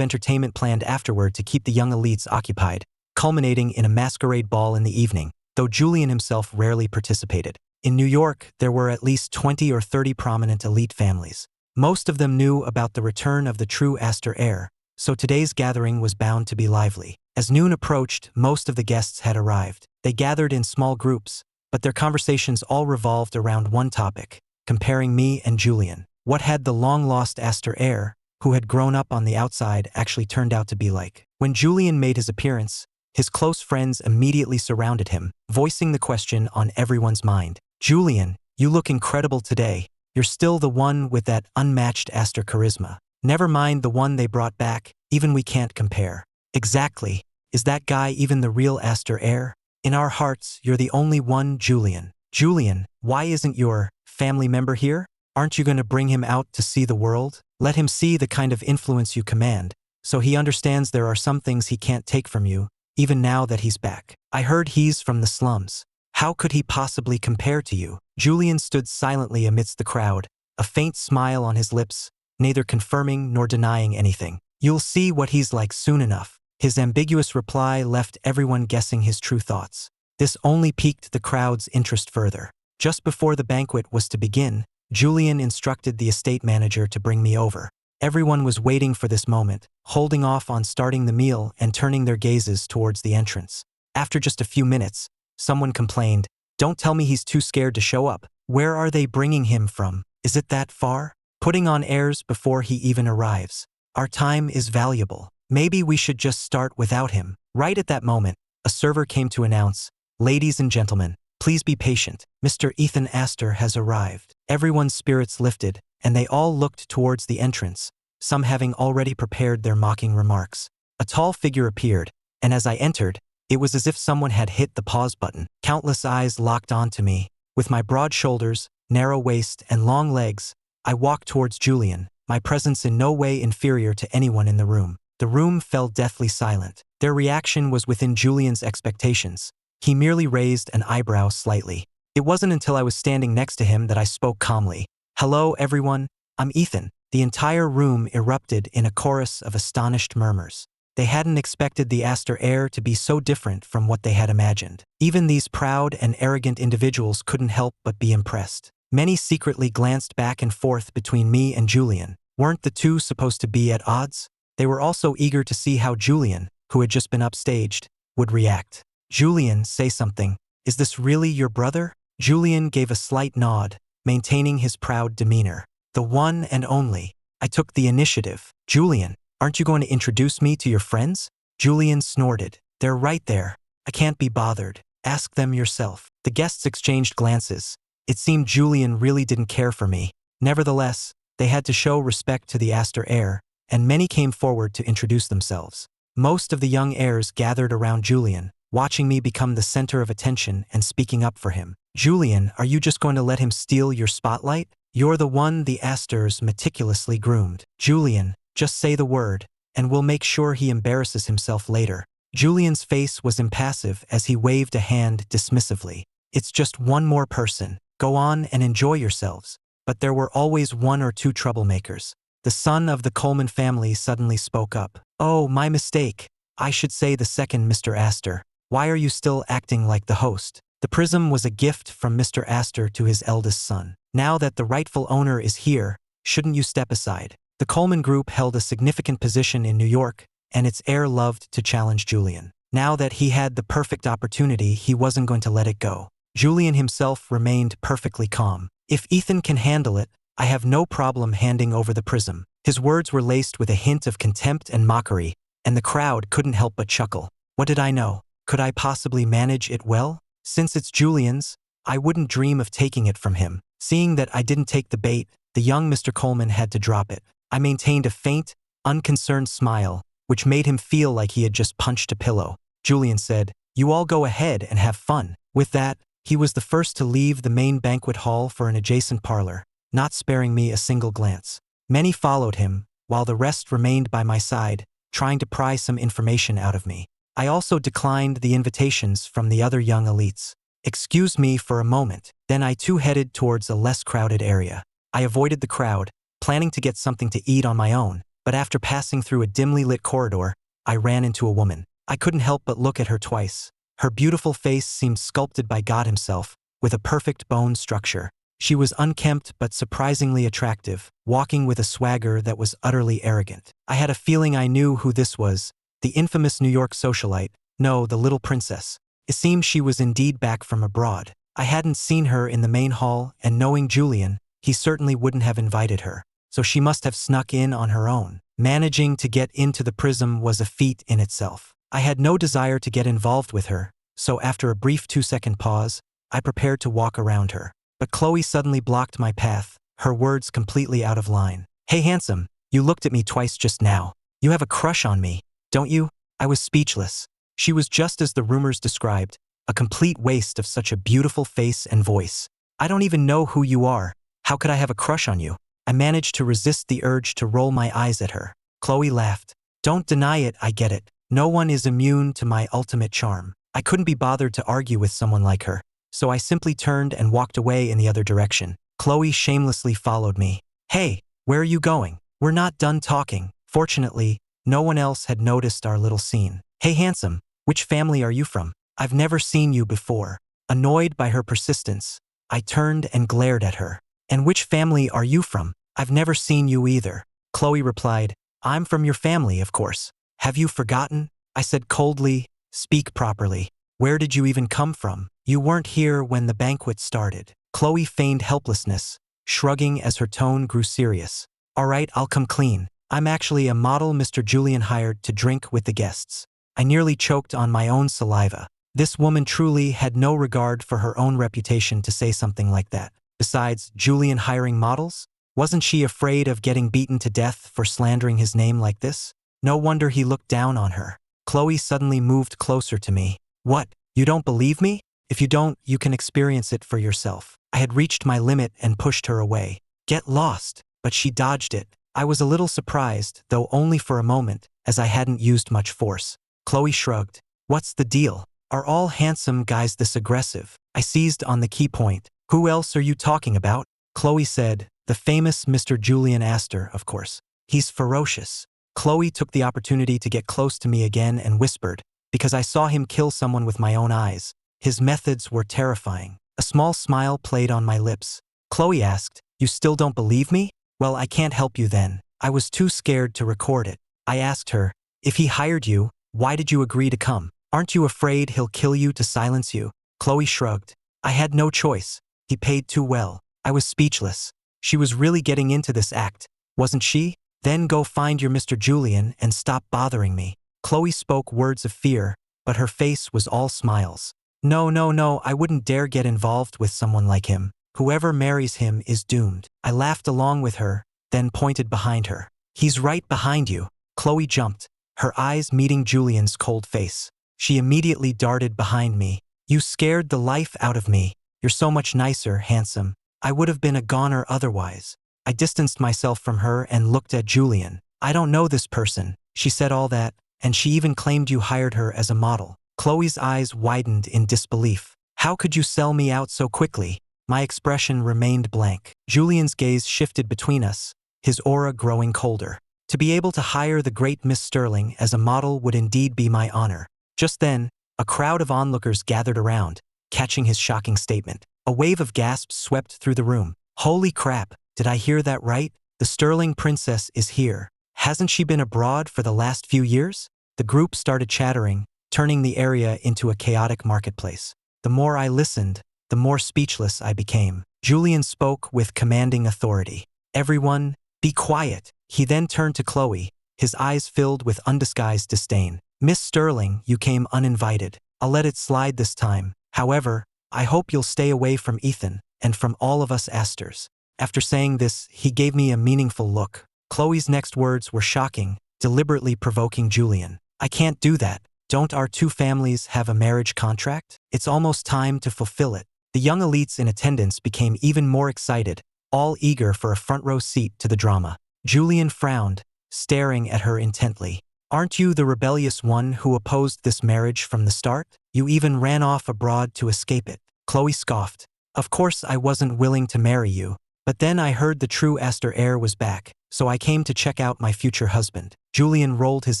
entertainment planned afterward to keep the young elites occupied, culminating in a masquerade ball in the evening, though Julian himself rarely participated. In New York, there were at least 20 or 30 prominent elite families. Most of them knew about the return of the true Heir, so today's gathering was bound to be lively. As noon approached, most of the guests had arrived. They gathered in small groups, but their conversations all revolved around one topic: comparing me and Julian. What had the long-lost Heir, who had grown up on the outside, actually turned out to be like? When Julian made his appearance, his close friends immediately surrounded him, voicing the question on everyone's mind. "Julian, you look incredible today. You're still the one with that unmatched Heir charisma. Never mind the one they brought back, even we can't compare." "Exactly. Is that guy even the real Heir? In our hearts, you're the only one, Julian." "Julian, why isn't your family member here? Aren't you going to bring him out to see the world? Let him see the kind of influence you command, so he understands there are some things he can't take from you, even now that he's back. I heard he's from the slums. How could he possibly compare to you?" Julian stood silently amidst the crowd, a faint smile on his lips, neither confirming nor denying anything. "You'll see what he's like soon enough." His ambiguous reply left everyone guessing his true thoughts. This only piqued the crowd's interest further. Just before the banquet was to begin, Julian instructed the estate manager to bring me over. Everyone was waiting for this moment, holding off on starting the meal and turning their gazes towards the entrance. After just a few minutes, someone complained, "Don't tell me he's too scared to show up. Where are they bringing him from? Is it that far? Putting on airs before he even arrives. Our time is valuable. Maybe we should just start without him." Right at that moment, a server came to announce, "Ladies and gentlemen, please be patient. Mr. Ethan Astor has arrived." Everyone's spirits lifted, and they all looked towards the entrance, some having already prepared their mocking remarks. A tall figure appeared, and as I entered, it was as if someone had hit the pause button. Countless eyes locked onto me. With my broad shoulders, narrow waist, and long legs, I walked towards Julian, my presence in no way inferior to anyone in the room. The room fell deathly silent. Their reaction was within Julian's expectations. He merely raised an eyebrow slightly. It wasn't until I was standing next to him that I spoke calmly. "Hello, everyone. I'm Ethan." The entire room erupted in a chorus of astonished murmurs. They hadn't expected the Heir to be so different from what they had imagined. Even these proud and arrogant individuals couldn't help but be impressed. Many secretly glanced back and forth between me and Julian. Weren't the two supposed to be at odds? They were also eager to see how Julian, who had just been upstaged, would react. "Julian, say something. Is this really your brother?" Julian gave a slight nod, maintaining his proud demeanor. "The one and only." I took the initiative. "Julian, aren't you going to introduce me to your friends?" Julian snorted. "They're right there. I can't be bothered. Ask them yourself." The guests exchanged glances. It seemed Julian really didn't care for me. Nevertheless, they had to show respect to the Heir, and many came forward to introduce themselves. Most of the young heirs gathered around Julian, watching me become the center of attention and speaking up for him. "Julian, are you just going to let him steal your spotlight? You're the one the Astors meticulously groomed. Julian, just say the word, and we'll make sure he embarrasses himself later." Julian's face was impassive as he waved a hand dismissively. "It's just one more person. Go on and enjoy yourselves." But there were always one or two troublemakers. The son of the Coleman family suddenly spoke up. "Oh, my mistake. I should say the second Mr. Astor. Why are you still acting like the host? The prism was a gift from Mr. Astor to his eldest son. Now that the rightful owner is here, shouldn't you step aside?" The Coleman Group held a significant position in New York, and its heir loved to challenge Julian. Now that he had the perfect opportunity, he wasn't going to let it go. Julian himself remained perfectly calm. "If Ethan can handle it, I have no problem handing over the prism." His words were laced with a hint of contempt and mockery, and the crowd couldn't help but chuckle. What did I know? Could I possibly manage it well? Since it's Julian's, I wouldn't dream of taking it from him. Seeing that I didn't take the bait, the young Mr. Coleman had to drop it. I maintained a faint, unconcerned smile, which made him feel like he had just punched a pillow. Julian said, "You all go ahead and have fun." With that, he was the first to leave the main banquet hall for an adjacent parlor, not sparing me a single glance. Many followed him, while the rest remained by my side, trying to pry some information out of me. I also declined the invitations from the other young elites. Excuse me for a moment, then I too headed towards a less crowded area. I avoided the crowd, planning to get something to eat on my own, but after passing through a dimly lit corridor, I ran into a woman. I couldn't help but look at her twice. Her beautiful face seemed sculpted by God himself, with a perfect bone structure. She was unkempt but surprisingly attractive, walking with a swagger that was utterly arrogant. I had a feeling I knew who this was, the infamous New York socialite, no, the little princess. It seemed she was indeed back from abroad. I hadn't seen her in the main hall, and knowing Julian, he certainly wouldn't have invited her, so she must have snuck in on her own. Managing to get into the prism was a feat in itself. I had no desire to get involved with her, so after a brief 2-second pause, I prepared to walk around her. But Chloe suddenly blocked my path, her words completely out of line. "Hey handsome, you looked at me twice just now. You have a crush on me, don't you?" I was speechless. She was just as the rumors described, a complete waste of such a beautiful face and voice. "I don't even know who you are. How could I have a crush on you?" I managed to resist the urge to roll my eyes at her. Chloe laughed. "Don't deny it, I get it. No one is immune to my ultimate charm." I couldn't be bothered to argue with someone like her, so I simply turned and walked away in the other direction. Chloe shamelessly followed me. "Hey, where are you going? We're not done talking." Fortunately, no one else had noticed our little scene. "Hey handsome, which family are you from? I've never seen you before." Annoyed by her persistence, I turned and glared at her. "And which family are you from? I've never seen you either." Chloe replied, "I'm from your family, of course. Have you forgotten?" I said coldly, "Speak properly. Where did you even come from? You weren't here when the banquet started." Chloe feigned helplessness, shrugging as her tone grew serious. "All right, I'll come clean. I'm actually a model Mr. Julian hired to drink with the guests." I nearly choked on my own saliva. This woman truly had no regard for her own reputation to say something like that. Besides, Julian hiring models? Wasn't she afraid of getting beaten to death for slandering his name like this? No wonder he looked down on her. Chloe suddenly moved closer to me. "What? You don't believe me? If you don't, you can experience it for yourself." I had reached my limit and pushed her away. "Get lost." But she dodged it. I was a little surprised, though only for a moment, as I hadn't used much force. Chloe shrugged. "What's the deal? Are all handsome guys this aggressive?" I seized on the key point. "Who else are you talking about?" Chloe said, "The famous Mr. Julian Astor, of course. He's ferocious." Chloe took the opportunity to get close to me again and whispered, "Because I saw him kill someone with my own eyes. His methods were terrifying." A small smile played on my lips. Chloe asked, "You still don't believe me?" "Well, I can't help you then." I was too scared to record it. I asked her, "If he hired you, why did you agree to come? Aren't you afraid he'll kill you to silence you?" Chloe shrugged. "I had no choice. He paid too well." I was speechless. She was really getting into this act, wasn't she? "Then go find your Mr. Julian and stop bothering me." Chloe spoke words of fear, but her face was all smiles. No, I wouldn't dare get involved with someone like him. Whoever marries him is doomed." I laughed along with her, then pointed behind her. "He's right behind you." Chloe jumped, her eyes meeting Julian's cold face. She immediately darted behind me. "You scared the life out of me. You're so much nicer, handsome. I would have been a goner otherwise." I distanced myself from her and looked at Julian. "I don't know this person. She said all that, and she even claimed you hired her as a model." Chloe's eyes widened in disbelief. "How could you sell me out so quickly?" My expression remained blank. Julian's gaze shifted between us, his aura growing colder. To be able to hire the great Miss Sterling as a model would indeed be my honor. Just then, a crowd of onlookers gathered around, catching his shocking statement. A wave of gasps swept through the room. "Holy crap, did I hear that right? The Sterling princess is here. Hasn't she been abroad for the last few years?" The group started chattering, turning the area into a chaotic marketplace. The more I listened, the more speechless I became. Julian spoke with commanding authority. "Everyone, be quiet." He then turned to Chloe, his eyes filled with undisguised disdain. "Miss Sterling, you came uninvited. I'll let it slide this time. However, I hope you'll stay away from Ethan, and from all of us Astors." After saying this, he gave me a meaningful look. Chloe's next words were shocking, deliberately provoking Julian. "I can't do that. Don't our two families have a marriage contract? It's almost time to fulfill it." The young elites in attendance became even more excited, all eager for a front row seat to the drama. Julian frowned, staring at her intently. Aren't you the rebellious one who opposed this marriage from the start? You even ran off abroad to escape it." Chloe scoffed. "Of course I wasn't willing to marry you, but then I heard the true Heir was back, so I came to check out my future husband." Julian rolled his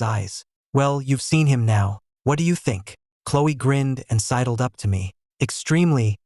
eyes. "Well, you've seen him now. What do you think?" Chloe grinned and sidled up to me. Extremely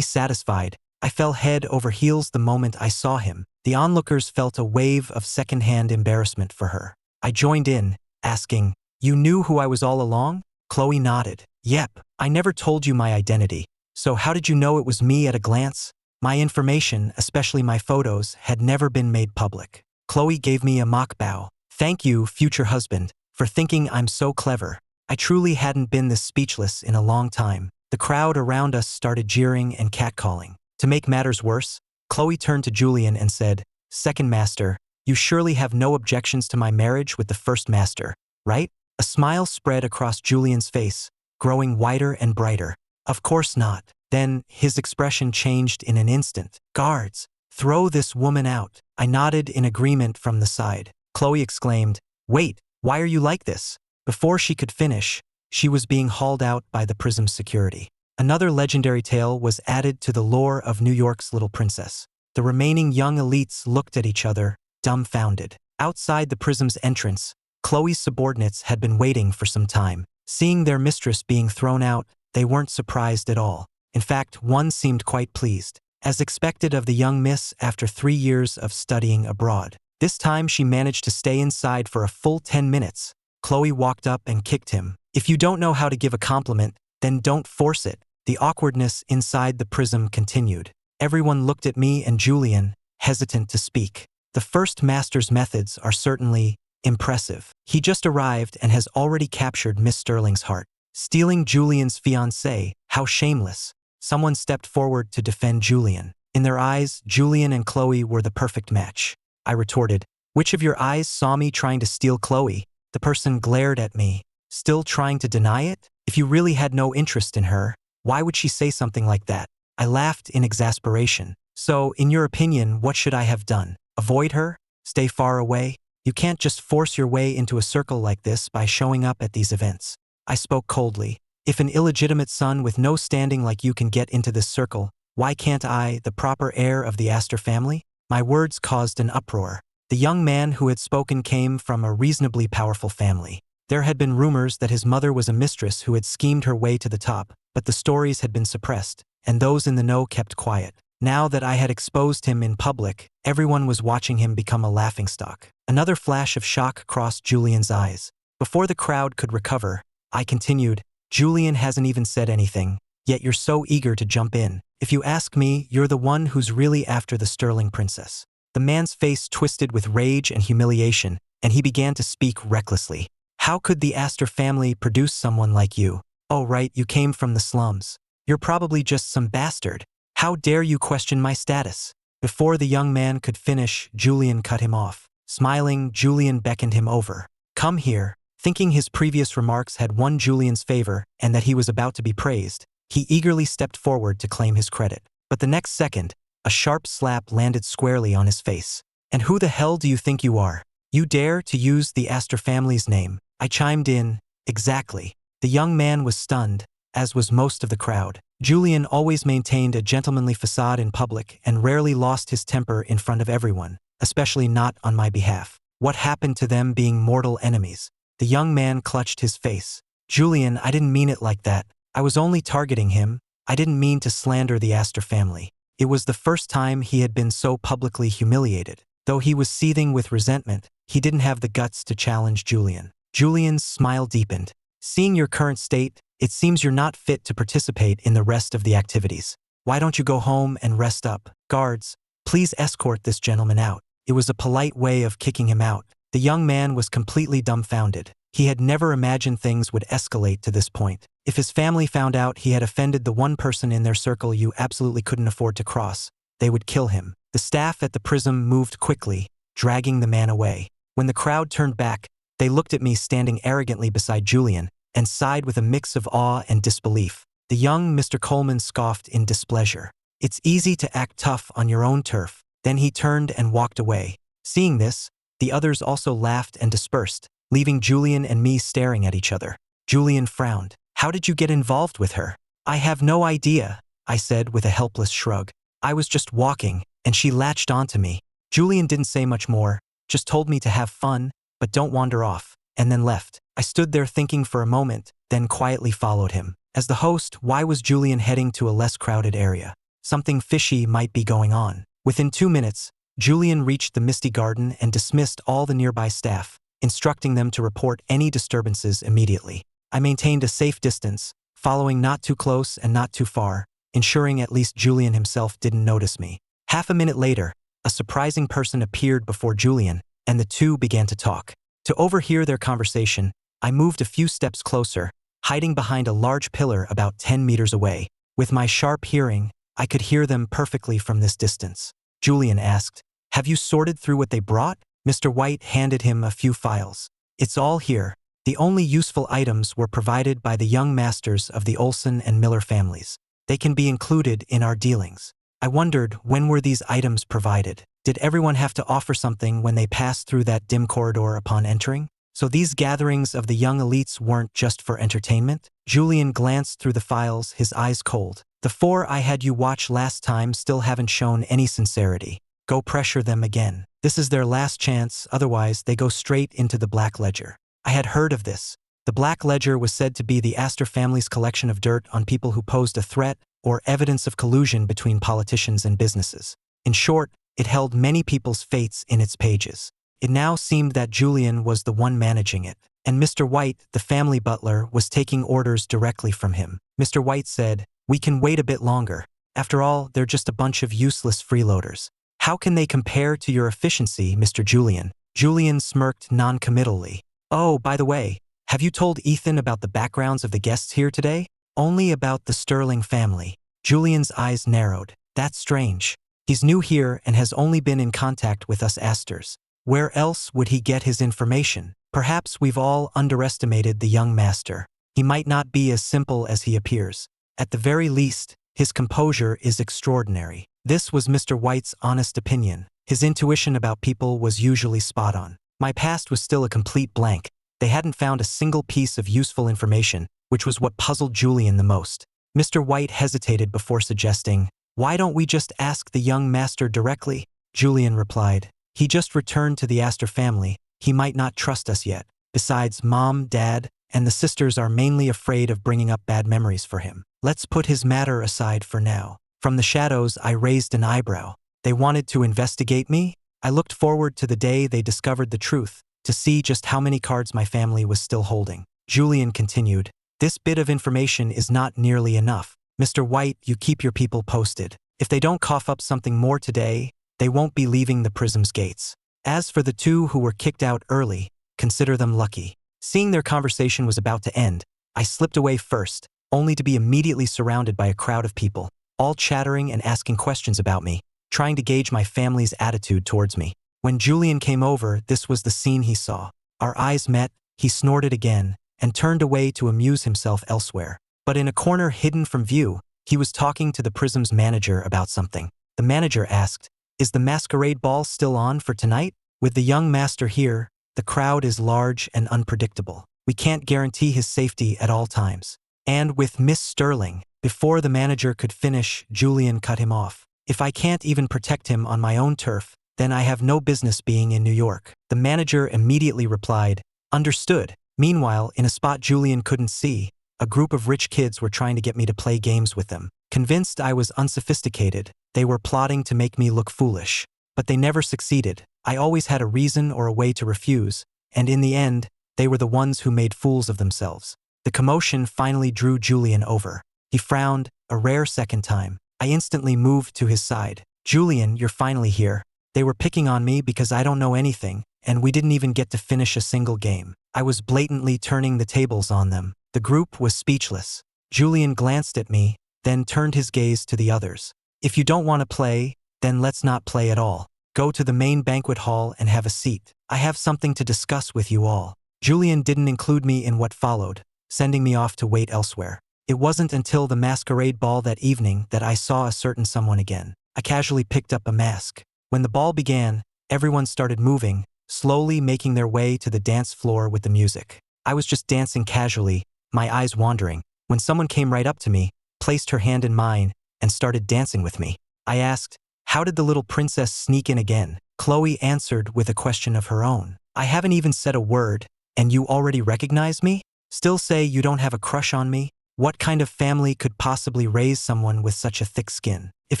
satisfied. I fell head over heels the moment I saw him. The onlookers felt a wave of second-hand embarrassment for her. I joined in, asking, "You knew who I was all along?" Chloe nodded. "Yep, I never told you my identity. So how did you know it was me at a glance?" "My information, especially my photos, had never been made public." Chloe gave me a mock bow. "Thank you, future husband, for thinking I'm so clever." I truly hadn't been this speechless in a long time. The crowd around us started jeering and catcalling. To make matters worse, Chloe turned to Julian and said, "Second master, you surely have no objections to my marriage with the first master, right?" A smile spread across Julian's face, growing wider and brighter. "Of course not." Then his expression changed in an instant. "Guards, throw this woman out." I nodded in agreement from the side. Chloe exclaimed, "Wait, why are you like this?" Before she could finish, she was being hauled out by the prism's security. Another legendary tale was added to the lore of New York's Little Princess. The remaining young elites looked at each other, dumbfounded. Outside the prism's entrance, Chloe's subordinates had been waiting for some time. Seeing their mistress being thrown out, they weren't surprised at all. In fact, one seemed quite pleased, as expected of the young miss after 3 years of studying abroad. This time she managed to stay inside for a full 10 minutes. Chloe walked up and kicked him. "If you don't know how to give a compliment, then don't force it." The awkwardness inside the prism continued. Everyone looked at me and Julian, hesitant to speak. The first master's methods are certainly impressive. He just arrived and has already captured Miss Sterling's heart. Stealing Julian's fiancée, how shameless. Someone stepped forward to defend Julian. In their eyes, Julian and Chloe were the perfect match. I retorted, "Which of your eyes saw me trying to steal Chloe?" The person glared at me. "Still trying to deny it? If you really had no interest in her, why would she say something like that?" I laughed in exasperation. "So, in your opinion, what should I have done? Avoid her? Stay far away? You can't just force your way into a circle like this by showing up at these events." I spoke coldly. "If an illegitimate son with no standing like you can get into this circle, why can't I, the proper heir of the Astor family?" My words caused an uproar. The young man who had spoken came from a reasonably powerful family. There had been rumors that his mother was a mistress who had schemed her way to the top, but the stories had been suppressed, and those in the know kept quiet. Now that I had exposed him in public, everyone was watching him become a laughingstock. Another flash of shock crossed Julian's eyes. Before the crowd could recover, I continued, "Julian hasn't even said anything, yet you're so eager to jump in. If you ask me, you're the one who's really after the Sterling princess." The man's face twisted with rage and humiliation, and he began to speak recklessly. "How could the Astor family produce someone like you? Oh right, you came from the slums. You're probably just some bastard. How dare you question my status?" Before the young man could finish, Julian cut him off. Smiling, Julian beckoned him over. "Come here." Thinking his previous remarks had won Julian's favor and that he was about to be praised, he eagerly stepped forward to claim his credit. But the next second, a sharp slap landed squarely on his face. "And who the hell do you think you are? You dare to use the Astor family's name?" I chimed in, "Exactly." The young man was stunned, as was most of the crowd. Julian always maintained a gentlemanly facade in public and rarely lost his temper in front of everyone, especially not on my behalf. What happened to them being mortal enemies? The young man clutched his face. "Julian, I didn't mean it like that. I was only targeting him. I didn't mean to slander the Astor family." It was the first time he had been so publicly humiliated. Though he was seething with resentment, he didn't have the guts to challenge Julian. Julian's smile deepened. "Seeing your current state, it seems you're not fit to participate in the rest of the activities. Why don't you go home and rest up? Guards, please escort this gentleman out." It was a polite way of kicking him out. The young man was completely dumbfounded. He had never imagined things would escalate to this point. If his family found out he had offended the one person in their circle you absolutely couldn't afford to cross, they would kill him. The staff at the prism moved quickly, dragging the man away. When the crowd turned back, they looked at me standing arrogantly beside Julian, and sighed with a mix of awe and disbelief. The young Mr. Coleman scoffed in displeasure. "It's easy to act tough on your own turf." Then he turned and walked away. Seeing this, the others also laughed and dispersed. leaving Julian and me staring at each other. Julian frowned. How did you get involved with her? I have no idea, I said with a helpless shrug. I was just walking, and she latched onto me. Julian didn't say much more, just told me to have fun, but don't wander off, and then left. I stood there thinking for a moment, then quietly followed him. As the host, why was Julian heading to a less crowded area? Something fishy might be going on. Within 2 minutes, Julian reached the Misty Garden and dismissed all the nearby staff, instructing them to report any disturbances immediately. I maintained a safe distance, following not too close and not too far, ensuring at least Julian himself didn't notice me. Half a minute later, a surprising person appeared before Julian, and the two began to talk. To overhear their conversation, I moved a few steps closer, hiding behind a large pillar about 10 meters away. With my sharp hearing, I could hear them perfectly from this distance. Julian asked, "Have you sorted through what they brought?" Mr. White handed him a few files. "It's all here." The only useful items were provided by the young masters of the Olson and Miller families. They can be included in our dealings. I wondered, when were these items provided? Did everyone have to offer something when they passed through that dim corridor upon entering? So these gatherings of the young elites weren't just for entertainment? Julian glanced through the files, his eyes cold. "The 4 I had you watch last time still haven't shown any sincerity. Go pressure them again. This is their last chance, otherwise they go straight into the Black Ledger." I had heard of this. The Black Ledger was said to be the Astor family's collection of dirt on people who posed a threat or evidence of collusion between politicians and businesses. In short, it held many people's fates in its pages. It now seemed that Julian was the one managing it, and Mr. White, the family butler, was taking orders directly from him. Mr. White said, "We can wait a bit longer. After all, they're just a bunch of useless freeloaders." "How can they compare to your efficiency, Mr. Julian?" Julian smirked non-committally. "Oh, by the way, have you told Ethan about the backgrounds of the guests here today?" "Only about the Sterling family." Julian's eyes narrowed. "That's strange. He's new here and has only been in contact with us Astors. Where else would he get his information? Perhaps we've all underestimated the young master. He might not be as simple as he appears. At the very least, his composure is extraordinary." This was Mr. White's honest opinion. His intuition about people was usually spot on. My past was still a complete blank. They hadn't found a single piece of useful information, which was what puzzled Julian the most. Mr. White hesitated before suggesting, "Why don't we just ask the young master directly?" Julian replied, "He just returned to the Astor family. He might not trust us yet. Besides, Mom, Dad, and the sisters are mainly afraid of bringing up bad memories for him. Let's put his matter aside for now." From the shadows, I raised an eyebrow. They wanted to investigate me? I looked forward to the day they discovered the truth, to see just how many cards my family was still holding. Julian continued, "This bit of information is not nearly enough. Mr. White, you keep your people posted. If they don't cough up something more today, they won't be leaving the prism's gates. As for the 2 who were kicked out early, consider them lucky." Seeing their conversation was about to end, I slipped away first, only to be immediately surrounded by a crowd of people, all chattering and asking questions about me, trying to gauge my family's attitude towards me. When Julian came over, this was the scene he saw. Our eyes met, he snorted again, and turned away to amuse himself elsewhere. But in a corner hidden from view, he was talking to the Prism's manager about something. The manager asked, "Is the Masquerade ball still on for tonight? With the young master here, the crowd is large and unpredictable. We can't guarantee his safety at all times." And with Miss Sterling, before the manager could finish, Julian cut him off. "If I can't even protect him on my own turf, then I have no business being in New York." The manager immediately replied, "Understood." Meanwhile, in a spot Julian couldn't see, a group of rich kids were trying to get me to play games with them. Convinced I was unsophisticated, they were plotting to make me look foolish. But they never succeeded. I always had a reason or a way to refuse, and in the end, they were the ones who made fools of themselves. The commotion finally drew Julian over. He frowned, a rare second time. I instantly moved to his side. "Julian, you're finally here. They were picking on me because I don't know anything, and we didn't even get to finish a single game." I was blatantly turning the tables on them. The group was speechless. Julian glanced at me, then turned his gaze to the others. "If you don't want to play, then let's not play at all. Go to the main banquet hall and have a seat. I have something to discuss with you all." Julian didn't include me in what followed, sending me off to wait elsewhere. It wasn't until the masquerade ball that evening that I saw a certain someone again. I casually picked up a mask. When the ball began, everyone started moving, slowly making their way to the dance floor with the music. I was just dancing casually, my eyes wandering, when someone came right up to me, placed her hand in mine, and started dancing with me. I asked, "How did the little princess sneak in again?" Chloe answered with a question of her own. "I haven't even said a word, and you already recognize me? Still say you don't have a crush on me? What kind of family could possibly raise someone with such a thick skin? If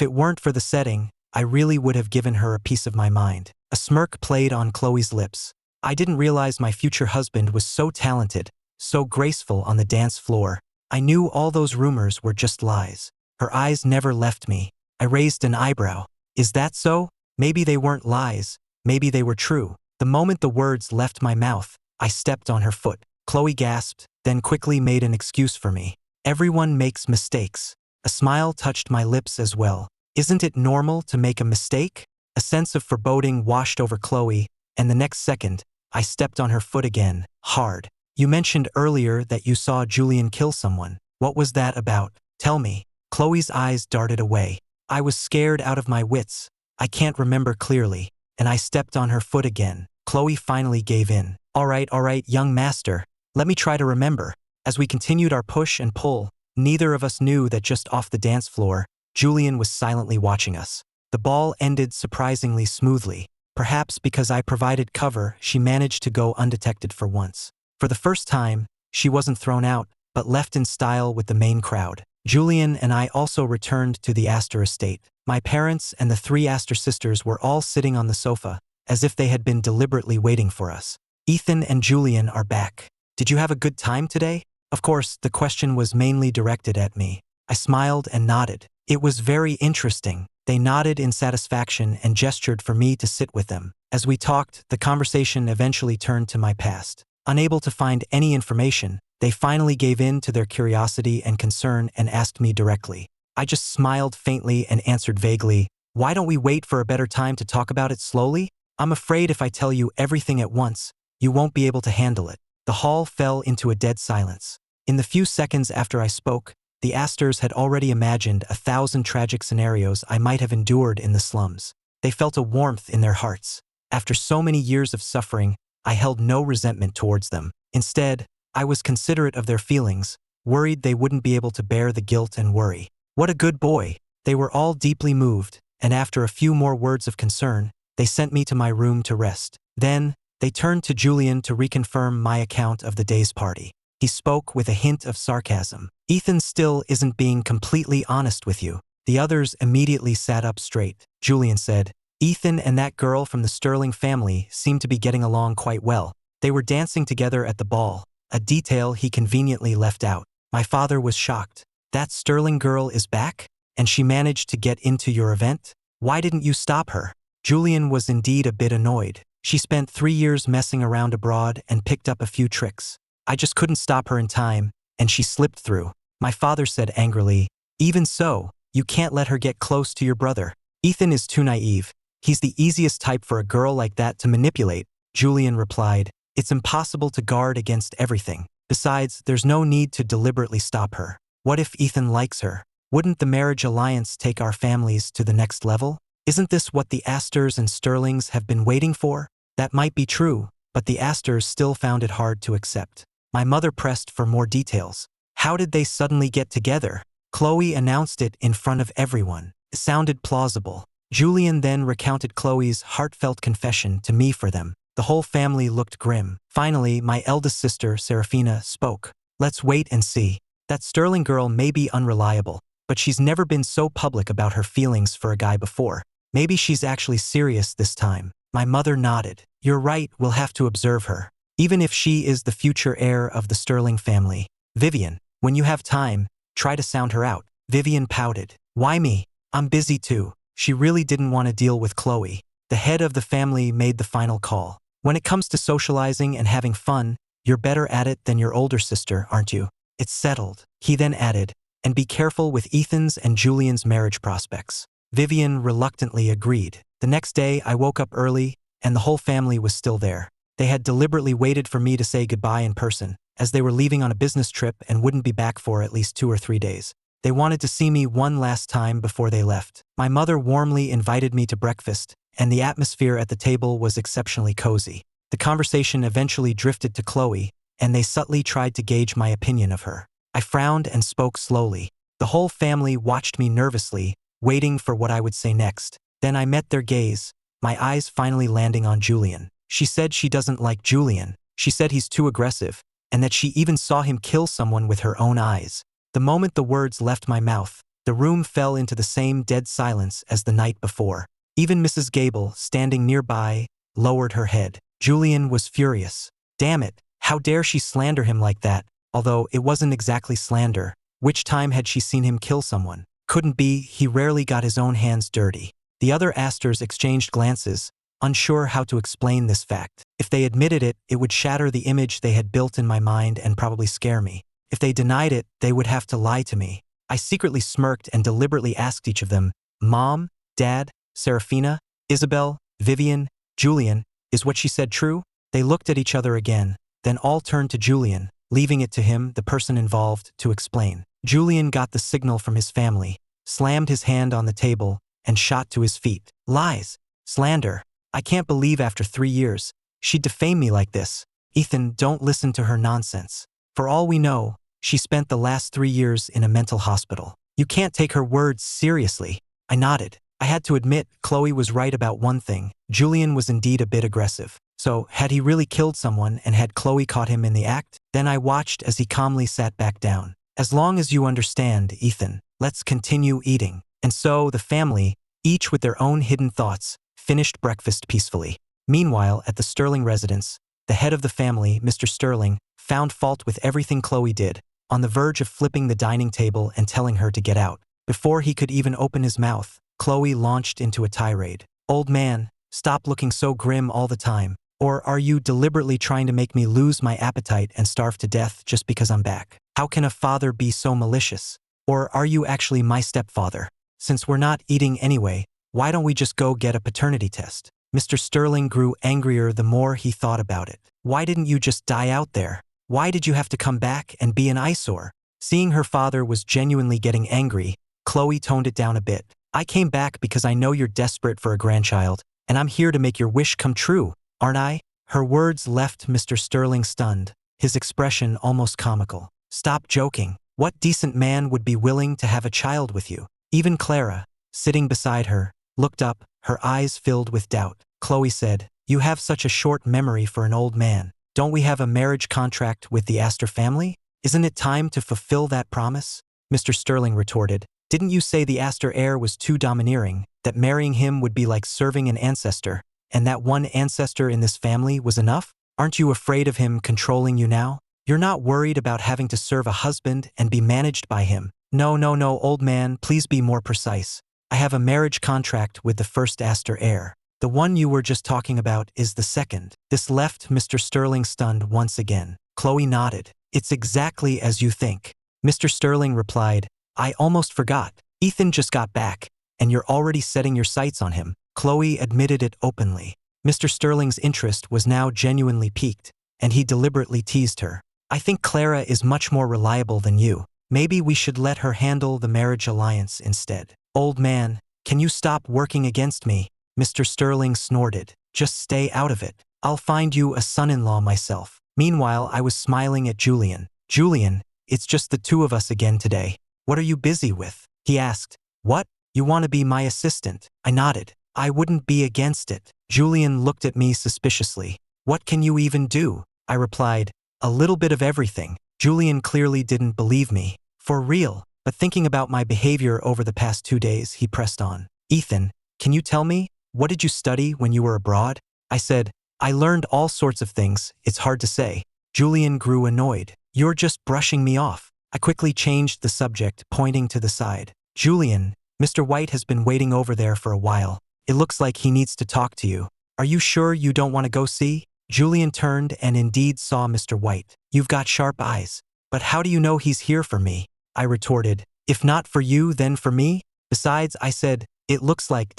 it weren't for the setting, I really would have given her a piece of my mind." A smirk played on Chloe's lips. I didn't realize my future husband was so talented, so graceful on the dance floor. I knew all those rumors were just lies. Her eyes never left me. I raised an eyebrow. Is that so? Maybe they weren't lies. Maybe they were true. The moment the words left my mouth, I stepped on her foot. Chloe gasped, then quickly made an excuse for me. "Everyone makes mistakes." A smile touched my lips as well. "Isn't it normal to make a mistake?" A sense of foreboding washed over Chloe, and the next second, I stepped on her foot again, hard. "You mentioned earlier that you saw Julian kill someone. What was that about? Tell me." Chloe's eyes darted away. I was scared out of my wits. "I can't remember clearly," and I stepped on her foot again. Chloe finally gave in. All right, young master. Let me try to remember." As we continued our push and pull, neither of us knew that just off the dance floor, Julian was silently watching us. The ball ended surprisingly smoothly. Perhaps because I provided cover, she managed to go undetected for once. For the first time, she wasn't thrown out, but left in style with the main crowd. Julian and I also returned to the Astor estate. My parents and the 3 Astor sisters were all sitting on the sofa, as if they had been deliberately waiting for us. "Ethan and Julian are back. Did you have a good time today?" Of course, the question was mainly directed at me. I smiled and nodded. "It was very interesting." They nodded in satisfaction and gestured for me to sit with them. As we talked, the conversation eventually turned to my past. Unable to find any information, they finally gave in to their curiosity and concern and asked me directly. I just smiled faintly and answered vaguely, "Why don't we wait for a better time to talk about it slowly? I'm afraid if I tell you everything at once, you won't be able to handle it." The hall fell into a dead silence. In the few seconds after I spoke, the Astors had already imagined 1,000 tragic scenarios I might have endured in the slums. They felt a warmth in their hearts. After so many years of suffering, I held no resentment towards them. Instead, I was considerate of their feelings, worried they wouldn't be able to bear the guilt and worry. What a good boy! They were all deeply moved, and after a few more words of concern, they sent me to my room to rest. Then, they turned to Julian to reconfirm my account of the day's party. He spoke with a hint of sarcasm. "Ethan still isn't being completely honest with you." The others immediately sat up straight. Julian said, "Ethan and that girl from the Sterling family seem to be getting along quite well. They were dancing together at the ball, a detail he conveniently left out." My father was shocked. "That Sterling girl is back? And she managed to get into your event? Why didn't you stop her?" Julian was indeed a bit annoyed. "She spent 3 years messing around abroad and picked up a few tricks. I just couldn't stop her in time, and she slipped through." My father said angrily, "Even so, you can't let her get close to your brother. Ethan is too naive. He's the easiest type for a girl like that to manipulate." Julian replied, "It's impossible to guard against everything. Besides, there's no need to deliberately stop her. What if Ethan likes her? Wouldn't the marriage alliance take our families to the next level? Isn't this what the Astors and Sterlings have been waiting for?" That might be true, but the Astors still found it hard to accept. My mother pressed for more details. "How did they suddenly get together?" Chloe announced it in front of everyone. It sounded plausible. Julian then recounted Chloe's heartfelt confession to me for them. The whole family looked grim. Finally, my eldest sister, Serafina, spoke. "Let's wait and see. That Sterling girl may be unreliable, but she's never been so public about her feelings for a guy before. Maybe she's actually serious this time." My mother nodded. "You're right, we'll have to observe her. Even if she is the future heir of the Sterling family. Vivian, when you have time, try to sound her out." Vivian pouted. "Why me? I'm busy too." She really didn't want to deal with Chloe. The head of the family made the final call. "When it comes to socializing and having fun, you're better at it than your older sister, aren't you?" "It's settled." He then added, "And be careful with Ethan's and Julian's marriage prospects." Vivian reluctantly agreed. The next day, I woke up early, and the whole family was still there. They had deliberately waited for me to say goodbye in person, as they were leaving on a business trip and wouldn't be back for at least 2 or 3 days. They wanted to see me one last time before they left. My mother warmly invited me to breakfast, and the atmosphere at the table was exceptionally cozy. The conversation eventually drifted to Chloe, and they subtly tried to gauge my opinion of her. I frowned and spoke slowly. The whole family watched me nervously, waiting for what I would say next. Then I met their gaze, my eyes finally landing on Julian. She said she doesn't like Julian. She said he's too aggressive, and that she even saw him kill someone with her own eyes. The moment the words left my mouth, the room fell into the same dead silence as the night before. Even Mrs. Gable, standing nearby, lowered her head. Julian was furious. Damn it, how dare she slander him like that? Although it wasn't exactly slander. Which time had she seen him kill someone? Couldn't be, he rarely got his own hands dirty. The other Astors exchanged glances, unsure how to explain this fact. If they admitted it, it would shatter the image they had built in my mind and probably scare me. If they denied it, they would have to lie to me. I secretly smirked and deliberately asked each of them, Mom, Dad, Serafina, Isabel, Vivian, Julian, is what she said true? They looked at each other again, then all turned to Julian, leaving it to him, the person involved, to explain. Julian got the signal from his family, slammed his hand on the table, and shot to his feet. Lies. Slander. I can't believe after 3 years, she'd defame me like this. Ethan, don't listen to her nonsense. For all we know, she spent the last 3 years in a mental hospital. You can't take her words seriously. I nodded. I had to admit, Chloe was right about one thing. Julian was indeed a bit aggressive. So, had he really killed someone and had Chloe caught him in the act? Then I watched as he calmly sat back down. As long as you understand, Ethan, let's continue eating. And so, the family, each with their own hidden thoughts, finished breakfast peacefully. Meanwhile, at the Sterling residence, the head of the family, Mr. Sterling, found fault with everything Chloe did, on the verge of flipping the dining table and telling her to get out. Before he could even open his mouth, Chloe launched into a tirade. Old man, stop looking so grim all the time. Or are you deliberately trying to make me lose my appetite and starve to death just because I'm back? How can a father be so malicious? Or are you actually my stepfather? Since we're not eating anyway, why don't we just go get a paternity test? Mr. Sterling grew angrier the more he thought about it. Why didn't you just die out there? Why did you have to come back and be an eyesore? Seeing her father was genuinely getting angry, Chloe toned it down a bit. I came back because I know you're desperate for a grandchild, and I'm here to make your wish come true, aren't I? Her words left Mr. Sterling stunned, his expression almost comical. Stop joking. What decent man would be willing to have a child with you? Even Clara, sitting beside her, looked up, her eyes filled with doubt. Chloe said, You have such a short memory for an old man. Don't we have a marriage contract with the Astor family? Isn't it time to fulfill that promise? Mr. Sterling retorted, Didn't you say the Astor heir was too domineering, that marrying him would be like serving an ancestor, and that one ancestor in this family was enough? Aren't you afraid of him controlling you now? You're not worried about having to serve a husband and be managed by him. No, old man, please be more precise. I have a marriage contract with the first Astor heir. The one you were just talking about is the second. This left Mr. Sterling stunned once again. Chloe nodded. It's exactly as you think. Mr. Sterling replied, I almost forgot. Ethan just got back, and you're already setting your sights on him. Chloe admitted it openly. Mr. Sterling's interest was now genuinely piqued, and he deliberately teased her. I think Clara is much more reliable than you. Maybe we should let her handle the marriage alliance instead. Old man, can you stop working against me? Mr. Sterling snorted. Just stay out of it. I'll find you a son-in-law myself. Meanwhile, I was smiling at Julian. Julian, it's just the two of us again today. What are you busy with? He asked. What? You want to be my assistant? I nodded. I wouldn't be against it. Julian looked at me suspiciously. What can you even do? I replied. A little bit of everything. Julian clearly didn't believe me. For real. But thinking about my behavior over the past 2 days, he pressed on. Ethan, can you tell me, what did you study when you were abroad? I said, I learned all sorts of things, it's hard to say. Julian grew annoyed. You're just brushing me off. I quickly changed the subject, pointing to the side. Julian, Mr. White has been waiting over there for a while. It looks like he needs to talk to you. Are you sure you don't want to go see? Julian turned and indeed saw Mr. White. You've got sharp eyes. But how do you know he's here for me? I retorted. If not for you, then for me? Besides, I said, it looks like ...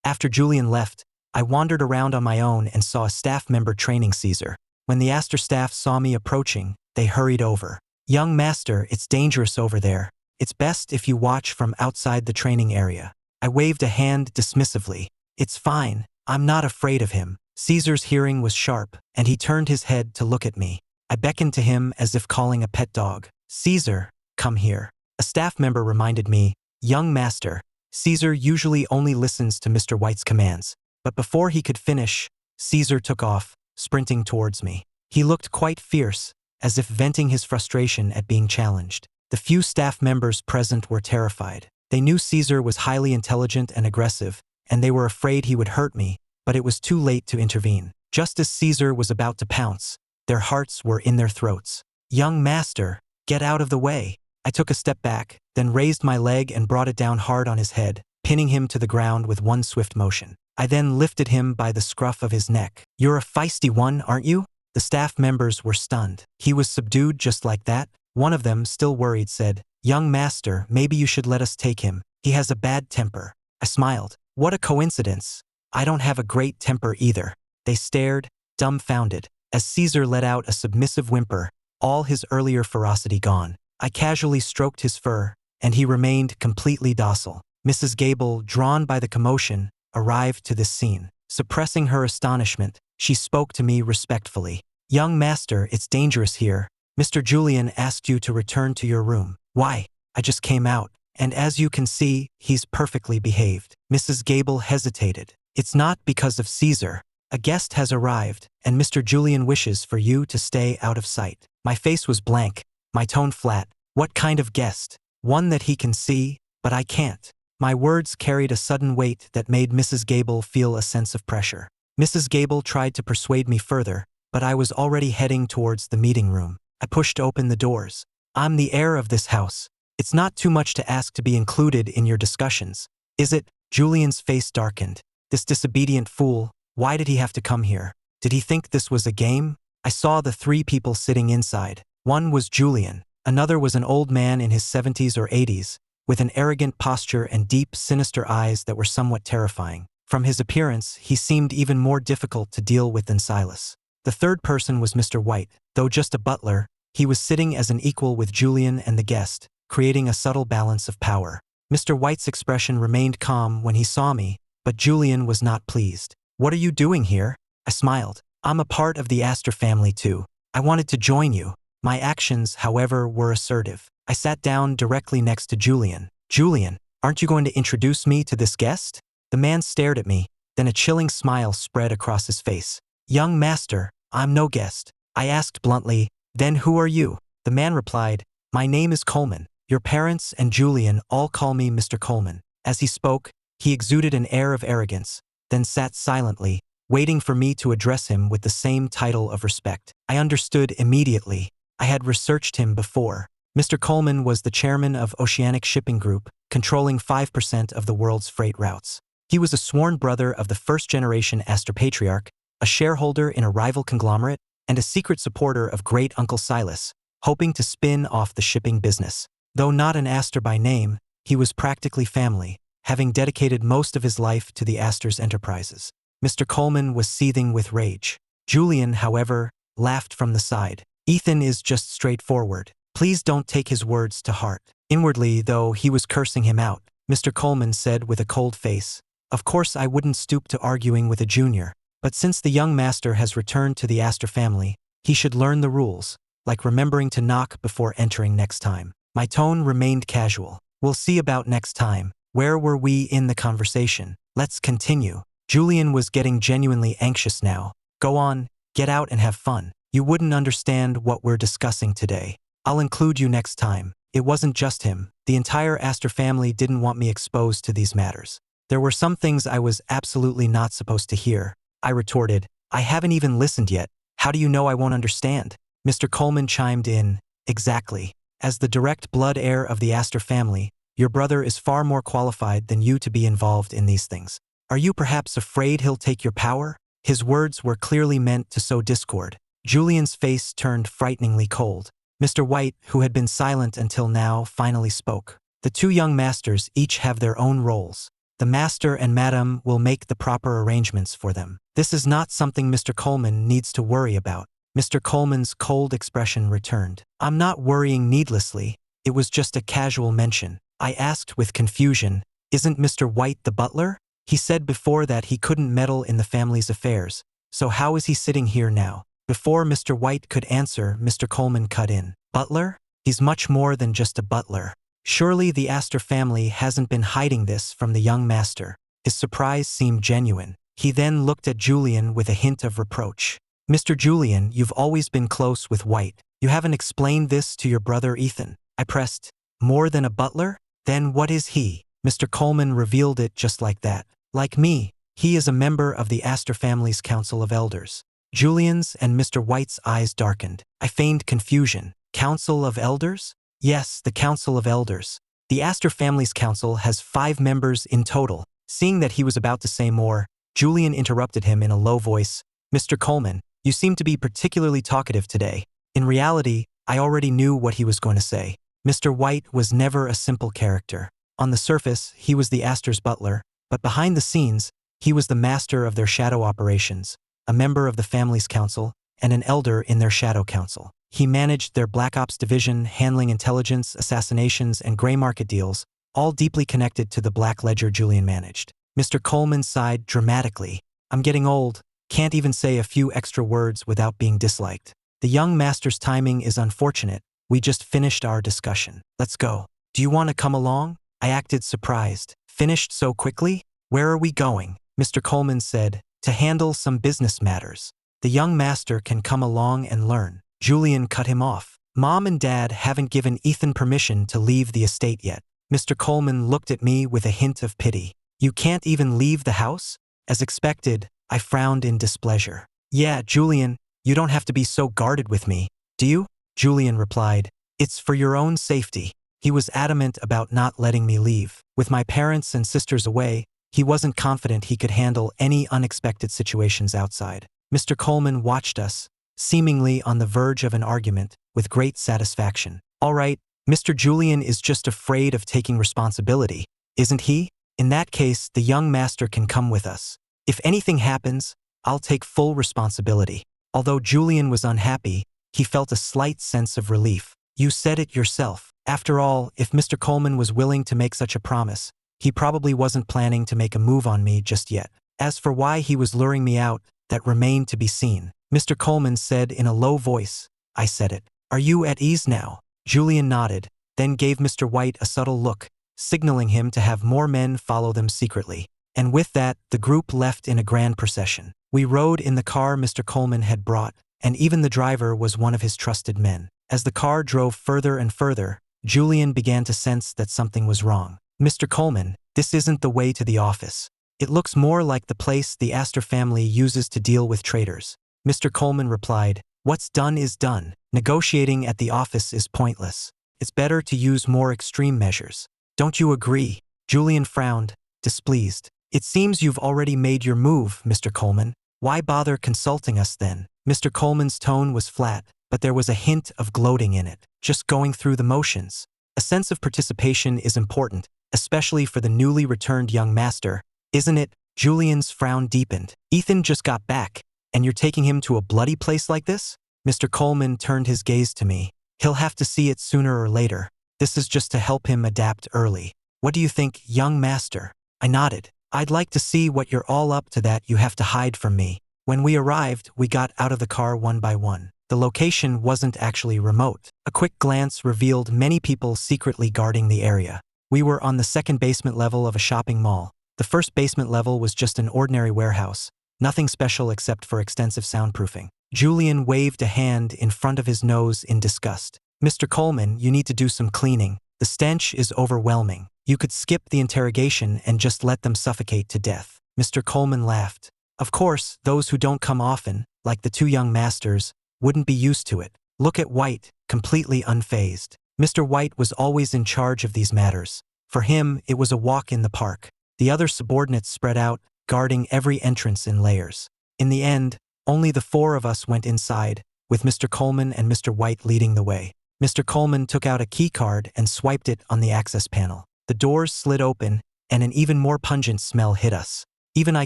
After Julian left, I wandered around on my own and saw a staff member training Caesar. When the Astor staff saw me approaching, they hurried over. Young master, it's dangerous over there. It's best if you watch from outside the training area. I waved a hand dismissively. It's fine, I'm not afraid of him. Caesar's hearing was sharp, and he turned his head to look at me. I beckoned to him as if calling a pet dog. Caesar, come here. A staff member reminded me, young master. Caesar usually only listens to Mr. White's commands. But before he could finish, Caesar took off, sprinting towards me. He looked quite fierce, as if venting his frustration at being challenged. The few staff members present were terrified. They knew Caesar was highly intelligent and aggressive, and they were afraid he would hurt me, but it was too late to intervene. Just as Caesar was about to pounce, their hearts were in their throats. Young master, get out of the way. I took a step back, then raised my leg and brought it down hard on his head, pinning him to the ground with one swift motion. I then lifted him by the scruff of his neck. You're a feisty one, aren't you? The staff members were stunned. He was subdued just like that? One of them, still worried, said, young master, maybe you should let us take him. He has a bad temper. I smiled. What a coincidence. I don't have a great temper either. They stared, dumbfounded, as Caesar let out a submissive whimper, all his earlier ferocity gone. I casually stroked his fur, and he remained completely docile. Mrs. Gable, drawn by the commotion, arrived to this scene. Suppressing her astonishment, she spoke to me respectfully. Young master, it's dangerous here. Mr. Julian asked you to return to your room. Why? I just came out, and as you can see, he's perfectly behaved. Mrs. Gable hesitated. It's not because of Caesar. A guest has arrived, and Mr. Julian wishes for you to stay out of sight. My face was blank, my tone flat. What kind of guest? One that he can see, but I can't. My words carried a sudden weight that made Mrs. Gable feel a sense of pressure. Mrs. Gable tried to persuade me further, but I was already heading towards the meeting room. I pushed open the doors. I'm the heir of this house. It's not too much to ask to be included in your discussions, is it? Julian's face darkened. This disobedient fool, why did he have to come here? Did he think this was a game? I saw the three people sitting inside. One was Julian. Another was an old man in his 70s or 80s, with an arrogant posture and deep, sinister eyes that were somewhat terrifying. From his appearance, he seemed even more difficult to deal with than Silas. The third person was Mr. White. Though just a butler, he was sitting as an equal with Julian and the guest, creating a subtle balance of power. Mr. White's expression remained calm when he saw me, but Julian was not pleased. What are you doing here? I smiled. I'm a part of the Astor family too. I wanted to join you. My actions, however, were assertive. I sat down directly next to Julian. Julian, aren't you going to introduce me to this guest? The man stared at me, then a chilling smile spread across his face. Young master, I'm no guest. I asked bluntly, then who are you? The man replied, my name is Coleman. Your parents and Julian all call me Mr. Coleman. As he spoke, he exuded an air of arrogance, then sat silently, waiting for me to address him with the same title of respect. I understood immediately. I had researched him before. Mr. Coleman was the chairman of Oceanic Shipping Group, controlling 5% of the world's freight routes. He was a sworn brother of the first-generation Astor patriarch, a shareholder in a rival conglomerate, and a secret supporter of great Uncle Silas, hoping to spin off the shipping business. Though not an Astor by name, he was practically family, having dedicated most of his life to the Astor's enterprises. Mr. Coleman was seething with rage. Julian, however, laughed from the side. Ethan is just straightforward. Please don't take his words to heart. Inwardly, though, he was cursing him out. Mr. Coleman said with a cold face, of course I wouldn't stoop to arguing with a junior, but since the young master has returned to the Astor family, he should learn the rules, like remembering to knock before entering next time. My tone remained casual. We'll see about next time. Where were we in the conversation? Let's continue. Julian was getting genuinely anxious now. Go on, get out and have fun. You wouldn't understand what we're discussing today. I'll include you next time. It wasn't just him. The entire Astor family didn't want me exposed to these matters. There were some things I was absolutely not supposed to hear. I retorted, I haven't even listened yet. How do you know I won't understand? Mr. Coleman chimed in, exactly. As the direct blood heir of the Astor family, your brother is far more qualified than you to be involved in these things. Are you perhaps afraid he'll take your power? His words were clearly meant to sow discord. Julian's face turned frighteningly cold. Mr. White, who had been silent until now, finally spoke. The two young masters each have their own roles. The master and madam will make the proper arrangements for them. This is not something Mr. Coleman needs to worry about. Mr. Coleman's cold expression returned. I'm not worrying needlessly. It was just a casual mention. I asked with confusion, isn't Mr. White the butler? He said before that he couldn't meddle in the family's affairs, so how is he sitting here now? Before Mr. White could answer, Mr. Coleman cut in. Butler? He's much more than just a butler. Surely the Astor family hasn't been hiding this from the young master. His surprise seemed genuine. He then looked at Julian with a hint of reproach. Mr. Julian, you've always been close with White. You haven't explained this to your brother Ethan. I pressed. More than a butler? Then what is he? Mr. Coleman revealed it just like that. Like me, he is a member of the Astor family's Council of Elders. Julian's and Mr. White's eyes darkened. I feigned confusion. Council of Elders? Yes, the Council of Elders. The Astor family's council has 5 members in total. Seeing that he was about to say more, Julian interrupted him in a low voice. Mr. Coleman, you seem to be particularly talkative today. In reality, I already knew what he was going to say. Mr. White was never a simple character. On the surface, he was the Astor's butler, but behind the scenes, he was the master of their shadow operations, a member of the family's council, and an elder in their shadow council. He managed their Black Ops division, handling intelligence, assassinations, and gray market deals, all deeply connected to the Black Ledger Julian managed. Mr. Coleman sighed dramatically. I'm getting old, can't even say a few extra words without being disliked. The young master's timing is unfortunate. We just finished our discussion. Let's go. Do you want to come along? I acted surprised. Finished so quickly? Where are we going? Mr. Coleman said, to handle some business matters. The young master can come along and learn. Julian cut him off. Mom and Dad haven't given Ethan permission to leave the estate yet. Mr. Coleman looked at me with a hint of pity. You can't even leave the house? As expected, I frowned in displeasure. Yeah, Julian, you don't have to be so guarded with me, do you? Julian replied, it's for your own safety. He was adamant about not letting me leave. With my parents and sisters away, he wasn't confident he could handle any unexpected situations outside. Mr. Coleman watched us, seemingly on the verge of an argument, with great satisfaction. All right, Mr. Julian is just afraid of taking responsibility, isn't he? In that case, the young master can come with us. If anything happens, I'll take full responsibility. Although Julian was unhappy, he felt a slight sense of relief. You said it yourself. After all, if Mr. Coleman was willing to make such a promise, he probably wasn't planning to make a move on me just yet. As for why he was luring me out, that remained to be seen. Mr. Coleman said in a low voice, I said it. Are you at ease now? Julian nodded, then gave Mr. White a subtle look, signaling him to have more men follow them secretly. And with that, the group left in a grand procession. We rode in the car Mr. Coleman had brought, and even the driver was one of his trusted men. As the car drove further and further, Julian began to sense that something was wrong. Mr. Coleman, this isn't the way to the office. It looks more like the place the Astor family uses to deal with traitors. Mr. Coleman replied, what's done is done. Negotiating at the office is pointless. It's better to use more extreme measures. Don't you agree? Julian frowned, displeased. It seems you've already made your move, Mr. Coleman. Why bother consulting us then? Mr. Coleman's tone was flat, but there was a hint of gloating in it. Just going through the motions. A sense of participation is important, especially for the newly returned young master, isn't it? Julian's frown deepened. Ethan just got back, and you're taking him to a bloody place like this? Mr. Coleman turned his gaze to me. He'll have to see it sooner or later. This is just to help him adapt early. What do you think, young master? I nodded. I'd like to see what you're all up to that you have to hide from me. When we arrived, we got out of the car one by one. The location wasn't actually remote. A quick glance revealed many people secretly guarding the area. We were on the second basement level of a shopping mall. The first basement level was just an ordinary warehouse, nothing special except for extensive soundproofing. Julian waved a hand in front of his nose in disgust. Mr. Coleman, you need to do some cleaning. The stench is overwhelming. You could skip the interrogation and just let them suffocate to death. Mr. Coleman laughed. Of course, those who don't come often, like the two young masters, wouldn't be used to it. Look at White, completely unfazed. Mr. White was always in charge of these matters. For him, it was a walk in the park. The other subordinates spread out, guarding every entrance in layers. In the end, only the 4 of us went inside, with Mr. Coleman and Mr. White leading the way. Mr. Coleman took out a key card and swiped it on the access panel. The doors slid open, and an even more pungent smell hit us. Even I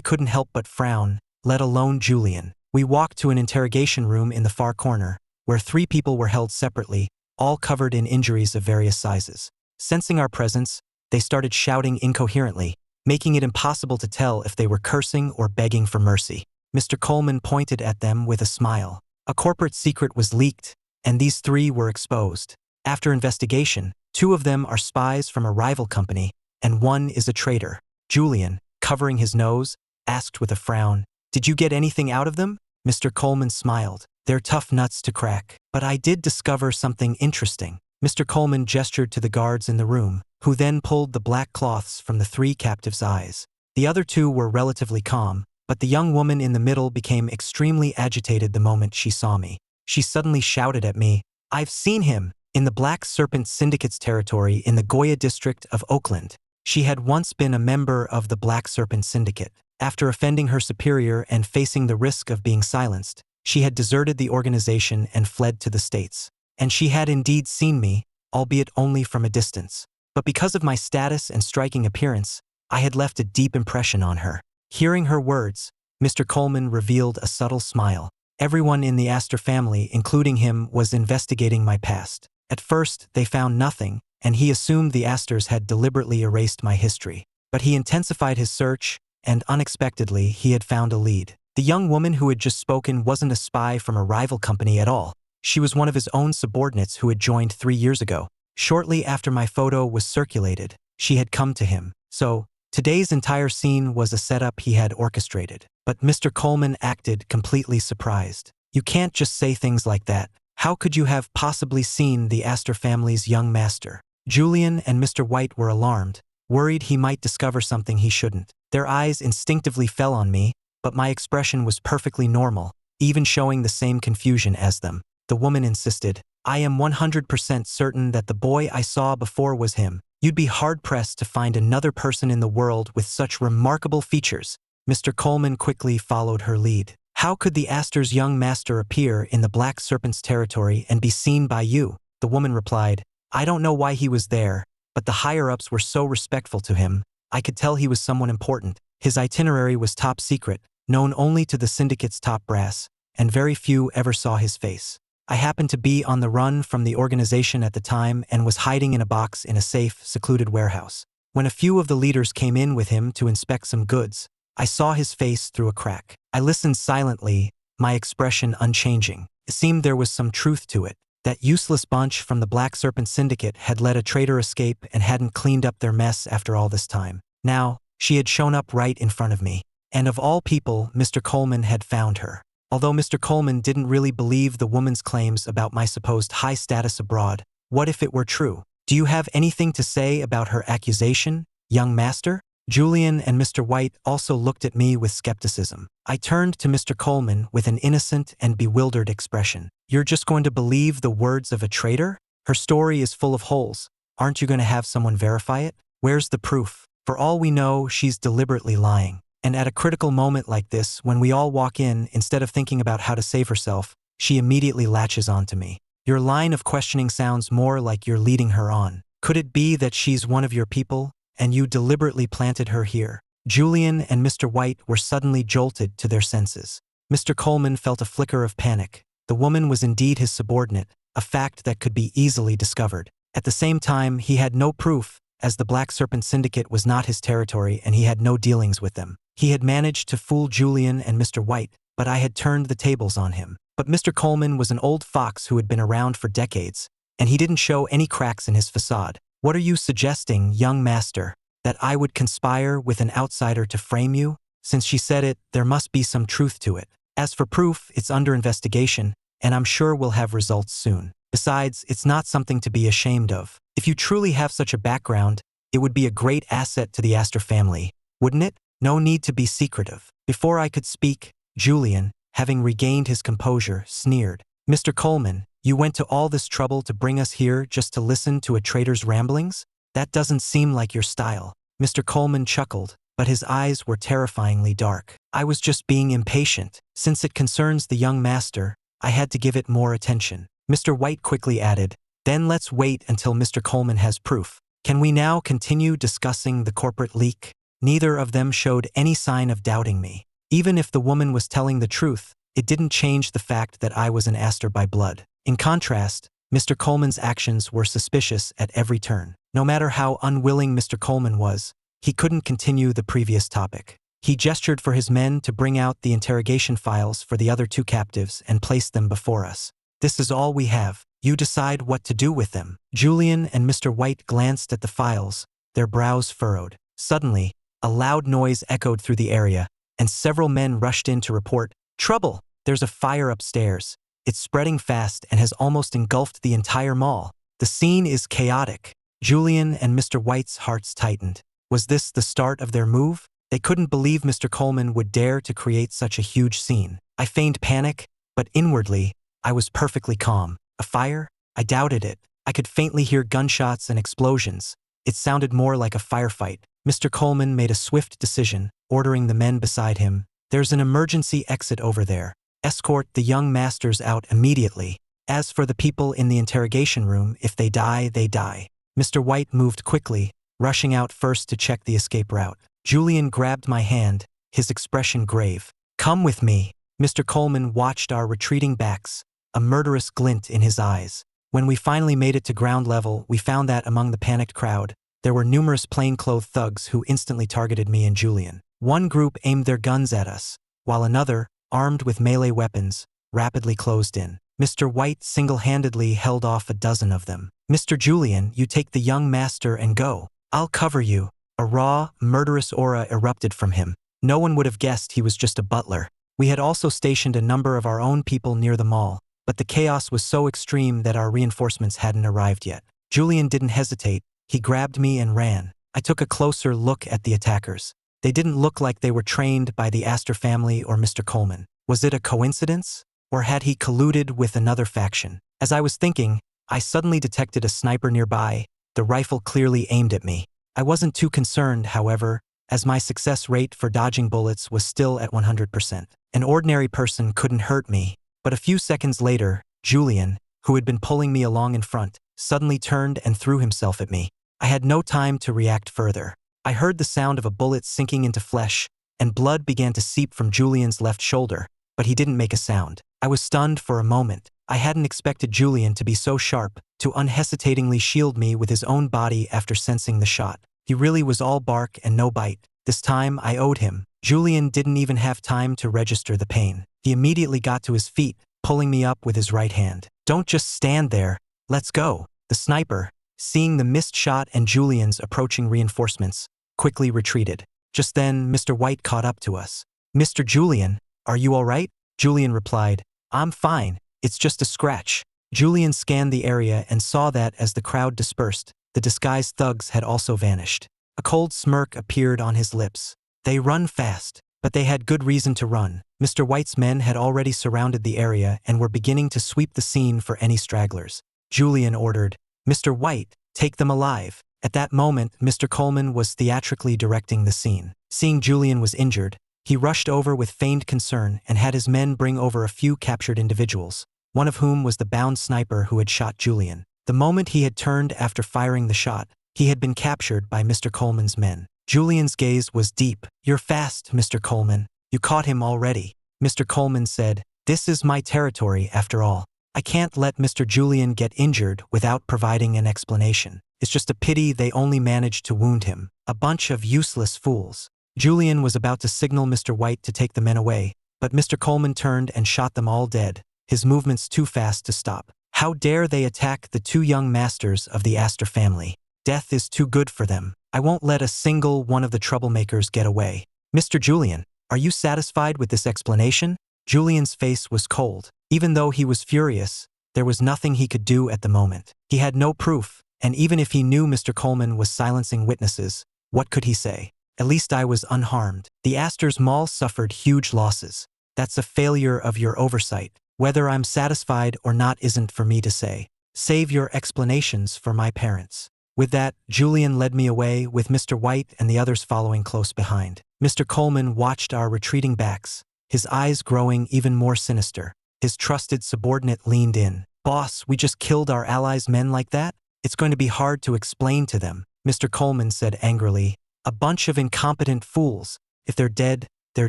couldn't help but frown, let alone Julian. We walked to an interrogation room in the far corner, where 3 people were held separately, all covered in injuries of various sizes. Sensing our presence, they started shouting incoherently. making it impossible to tell if they were cursing or begging for mercy. Mr. Coleman pointed at them with a smile. A corporate secret was leaked, and these three were exposed. After investigation, 2 of them are spies from a rival company, and 1 is a traitor. Julian, covering his nose, asked with a frown, "Did you get anything out of them?" Mr. Coleman smiled. "They're tough nuts to crack. But I did discover something interesting." Mr. Coleman gestured to the guards in the room, who then pulled the black cloths from the 3 captives' eyes. The other 2 were relatively calm, but the young woman in the middle became extremely agitated the moment she saw me. She suddenly shouted at me, "I've seen him! In the Black Serpent Syndicate's territory in the Goya district of Oakland." She had once been a member of the Black Serpent Syndicate. After offending her superior and facing the risk of being silenced, she had deserted the organization and fled to the States. And she had indeed seen me, albeit only from a distance. But because of my status and striking appearance, I had left a deep impression on her. Hearing her words, Mr. Coleman revealed a subtle smile. Everyone in the Astor family, including him, was investigating my past. At first, they found nothing, and he assumed the Astors had deliberately erased my history. But he intensified his search, and unexpectedly, he had found a lead. The young woman who had just spoken wasn't a spy from a rival company at all. She was one of his own subordinates who had joined 3 years ago. Shortly after my photo was circulated, she had come to him. So, today's entire scene was a setup he had orchestrated. But Mr. Coleman acted completely surprised. "You can't just say things like that. How could you have possibly seen the Astor family's young master?" Julian and Mr. White were alarmed, worried he might discover something he shouldn't. Their eyes instinctively fell on me, but my expression was perfectly normal, even showing the same confusion as them. The woman insisted, "I am 100% certain that the boy I saw before was him. You'd be hard-pressed to find another person in the world with such remarkable features." Mr. Coleman quickly followed her lead. "How could the Astor's young master appear in the Black Serpent's territory and be seen by you?" The woman replied, "I don't know why he was there, but the higher-ups were so respectful to him. I could tell he was someone important. His itinerary was top secret, known only to the syndicate's top brass, and very few ever saw his face. I happened to be on the run from the organization at the time and was hiding in a box in a safe, secluded warehouse. When a few of the leaders came in with him to inspect some goods, I saw his face through a crack. I listened silently, my expression unchanging. It seemed there was some truth to it. That useless bunch from the Black Serpent Syndicate had let a traitor escape and hadn't cleaned up their mess after all this time. Now, she had shown up right in front of me. And of all people, Mr. Coleman had found her. Although Mr. Coleman didn't really believe the woman's claims about my supposed high status abroad, what if it were true? "Do you have anything to say about her accusation, young master?" Julian and Mr. White also looked at me with skepticism. I turned to Mr. Coleman with an innocent and bewildered expression. "You're just going to believe the words of a traitor? Her story is full of holes. Aren't you going to have someone verify it? Where's the proof? For all we know, she's deliberately lying. And at a critical moment like this, when we all walk in, instead of thinking about how to save herself, she immediately latches onto me. Your line of questioning sounds more like you're leading her on. Could it be that she's one of your people, and you deliberately planted her here?" Julian and Mr. White were suddenly jolted to their senses. Mr. Coleman felt a flicker of panic. The woman was indeed his subordinate, a fact that could be easily discovered. At the same time, he had no proof, as the Black Serpent Syndicate was not his territory and he had no dealings with them. He had managed to fool Julian and Mr. White, but I had turned the tables on him. But Mr. Coleman was an old fox who had been around for decades, and he didn't show any cracks in his facade. "What are you suggesting, young master? That I would conspire with an outsider to frame you? Since she said it, there must be some truth to it. As for proof, it's under investigation, and I'm sure we'll have results soon. Besides, it's not something to be ashamed of. If you truly have such a background, it would be a great asset to the Astor family, wouldn't it? No need to be secretive." Before I could speak, Julian, having regained his composure, sneered. "Mr. Coleman, you went to all this trouble to bring us here just to listen to a traitor's ramblings? That doesn't seem like your style." Mr. Coleman chuckled, but his eyes were terrifyingly dark. "I was just being impatient. Since it concerns the young master, I had to give it more attention." Mr. White quickly added, "Then let's wait until Mr. Coleman has proof. Can we now continue discussing the corporate leak?" Neither of them showed any sign of doubting me. Even if the woman was telling the truth, it didn't change the fact that I was an Astor by blood. In contrast, Mr. Coleman's actions were suspicious at every turn. No matter how unwilling Mr. Coleman was, he couldn't continue the previous topic. He gestured for his men to bring out the interrogation files for the other 2 captives and place them before us. This is all we have. You decide what to do with them. Julian and Mr. White glanced at the files, their brows furrowed. Suddenly, a loud noise echoed through the area, and several men rushed in to report, "Trouble! There's a fire upstairs. It's spreading fast and has almost engulfed the entire mall. The scene is chaotic." Julian and Mr. White's hearts tightened. Was this the start of their move? They couldn't believe Mr. Coleman would dare to create such a huge scene. I feigned panic, but inwardly, I was perfectly calm. A fire? I doubted it. I could faintly hear gunshots and explosions. It sounded more like a firefight. Mr. Coleman made a swift decision, ordering the men beside him. "There's an emergency exit over there. Escort the young masters out immediately. As for the people in the interrogation room, if they die, they die." Mr. White moved quickly, rushing out first to check the escape route. Julian grabbed my hand, his expression grave. "Come with me." Mr. Coleman watched our retreating backs, a murderous glint in his eyes. When we finally made it to ground level, we found that among the panicked crowd, there were numerous plainclothes thugs who instantly targeted me and Julian. One group aimed their guns at us, while another, armed with melee weapons, rapidly closed in. Mr. White single-handedly held off a dozen of them. "Mr. Julian, you take the young master and go. I'll cover you." A raw, murderous aura erupted from him. No one would have guessed he was just a butler. We had also stationed a number of our own people near the mall, but the chaos was so extreme that our reinforcements hadn't arrived yet. Julian didn't hesitate. He grabbed me and ran. I took a closer look at the attackers. They didn't look like they were trained by the Astor family or Mr. Coleman. Was it a coincidence? Or had he colluded with another faction? As I was thinking, I suddenly detected a sniper nearby, the rifle clearly aimed at me. I wasn't too concerned, however, as my success rate for dodging bullets was still at 100%. An ordinary person couldn't hurt me, but a few seconds later, Julian, who had been pulling me along in front, suddenly turned and threw himself at me. I had no time to react further. I heard the sound of a bullet sinking into flesh, and blood began to seep from Julian's left shoulder, but he didn't make a sound. I was stunned for a moment. I hadn't expected Julian to be so sharp, to unhesitatingly shield me with his own body after sensing the shot. He really was all bark and no bite. This time I owed him. Julian didn't even have time to register the pain. He immediately got to his feet, pulling me up with his right hand. "Don't just stand there. Let's go." The sniper, seeing the missed shot and Julian's approaching reinforcements, quickly retreated. Just then, Mr. White caught up to us. "Mr. Julian, are you all right?" Julian replied, "I'm fine. It's just a scratch." Julian scanned the area and saw that as the crowd dispersed, the disguised thugs had also vanished. A cold smirk appeared on his lips. They run fast, but they had good reason to run. Mr. White's men had already surrounded the area and were beginning to sweep the scene for any stragglers. Julian ordered, "Mr. White, take them alive." At that moment, Mr. Coleman was theatrically directing the scene. Seeing Julian was injured, he rushed over with feigned concern and had his men bring over a few captured individuals, one of whom was the bound sniper who had shot Julian. The moment he had turned after firing the shot, he had been captured by Mr. Coleman's men. Julian's gaze was deep. "You're fast, Mr. Coleman. You caught him already." Mr. Coleman said, "This is my territory after all. I can't let Mr. Julian get injured without providing an explanation. It's just a pity they only managed to wound him. A bunch of useless fools." Julian was about to signal Mr. White to take the men away, but Mr. Coleman turned and shot them all dead, his movements too fast to stop. How dare they attack the 2 young masters of the Astor family? Death is too good for them. I won't let a single one of the troublemakers get away. "Mr. Julian, are you satisfied with this explanation?" Julian's face was cold. Even though he was furious, there was nothing he could do at the moment. He had no proof, and even if he knew Mr. Coleman was silencing witnesses, what could he say? At least I was unharmed. The Astor's mall suffered huge losses. That's a failure of your oversight. Whether I'm satisfied or not isn't for me to say. Save your explanations for my parents. With that, Julian led me away, with Mr. White and the others following close behind. Mr. Coleman watched our retreating backs, his eyes growing even more sinister. His trusted subordinate leaned in. "Boss, we just killed our allies' men like that? It's going to be hard to explain to them," Mr. Coleman said angrily. "A bunch of incompetent fools. If they're dead, they're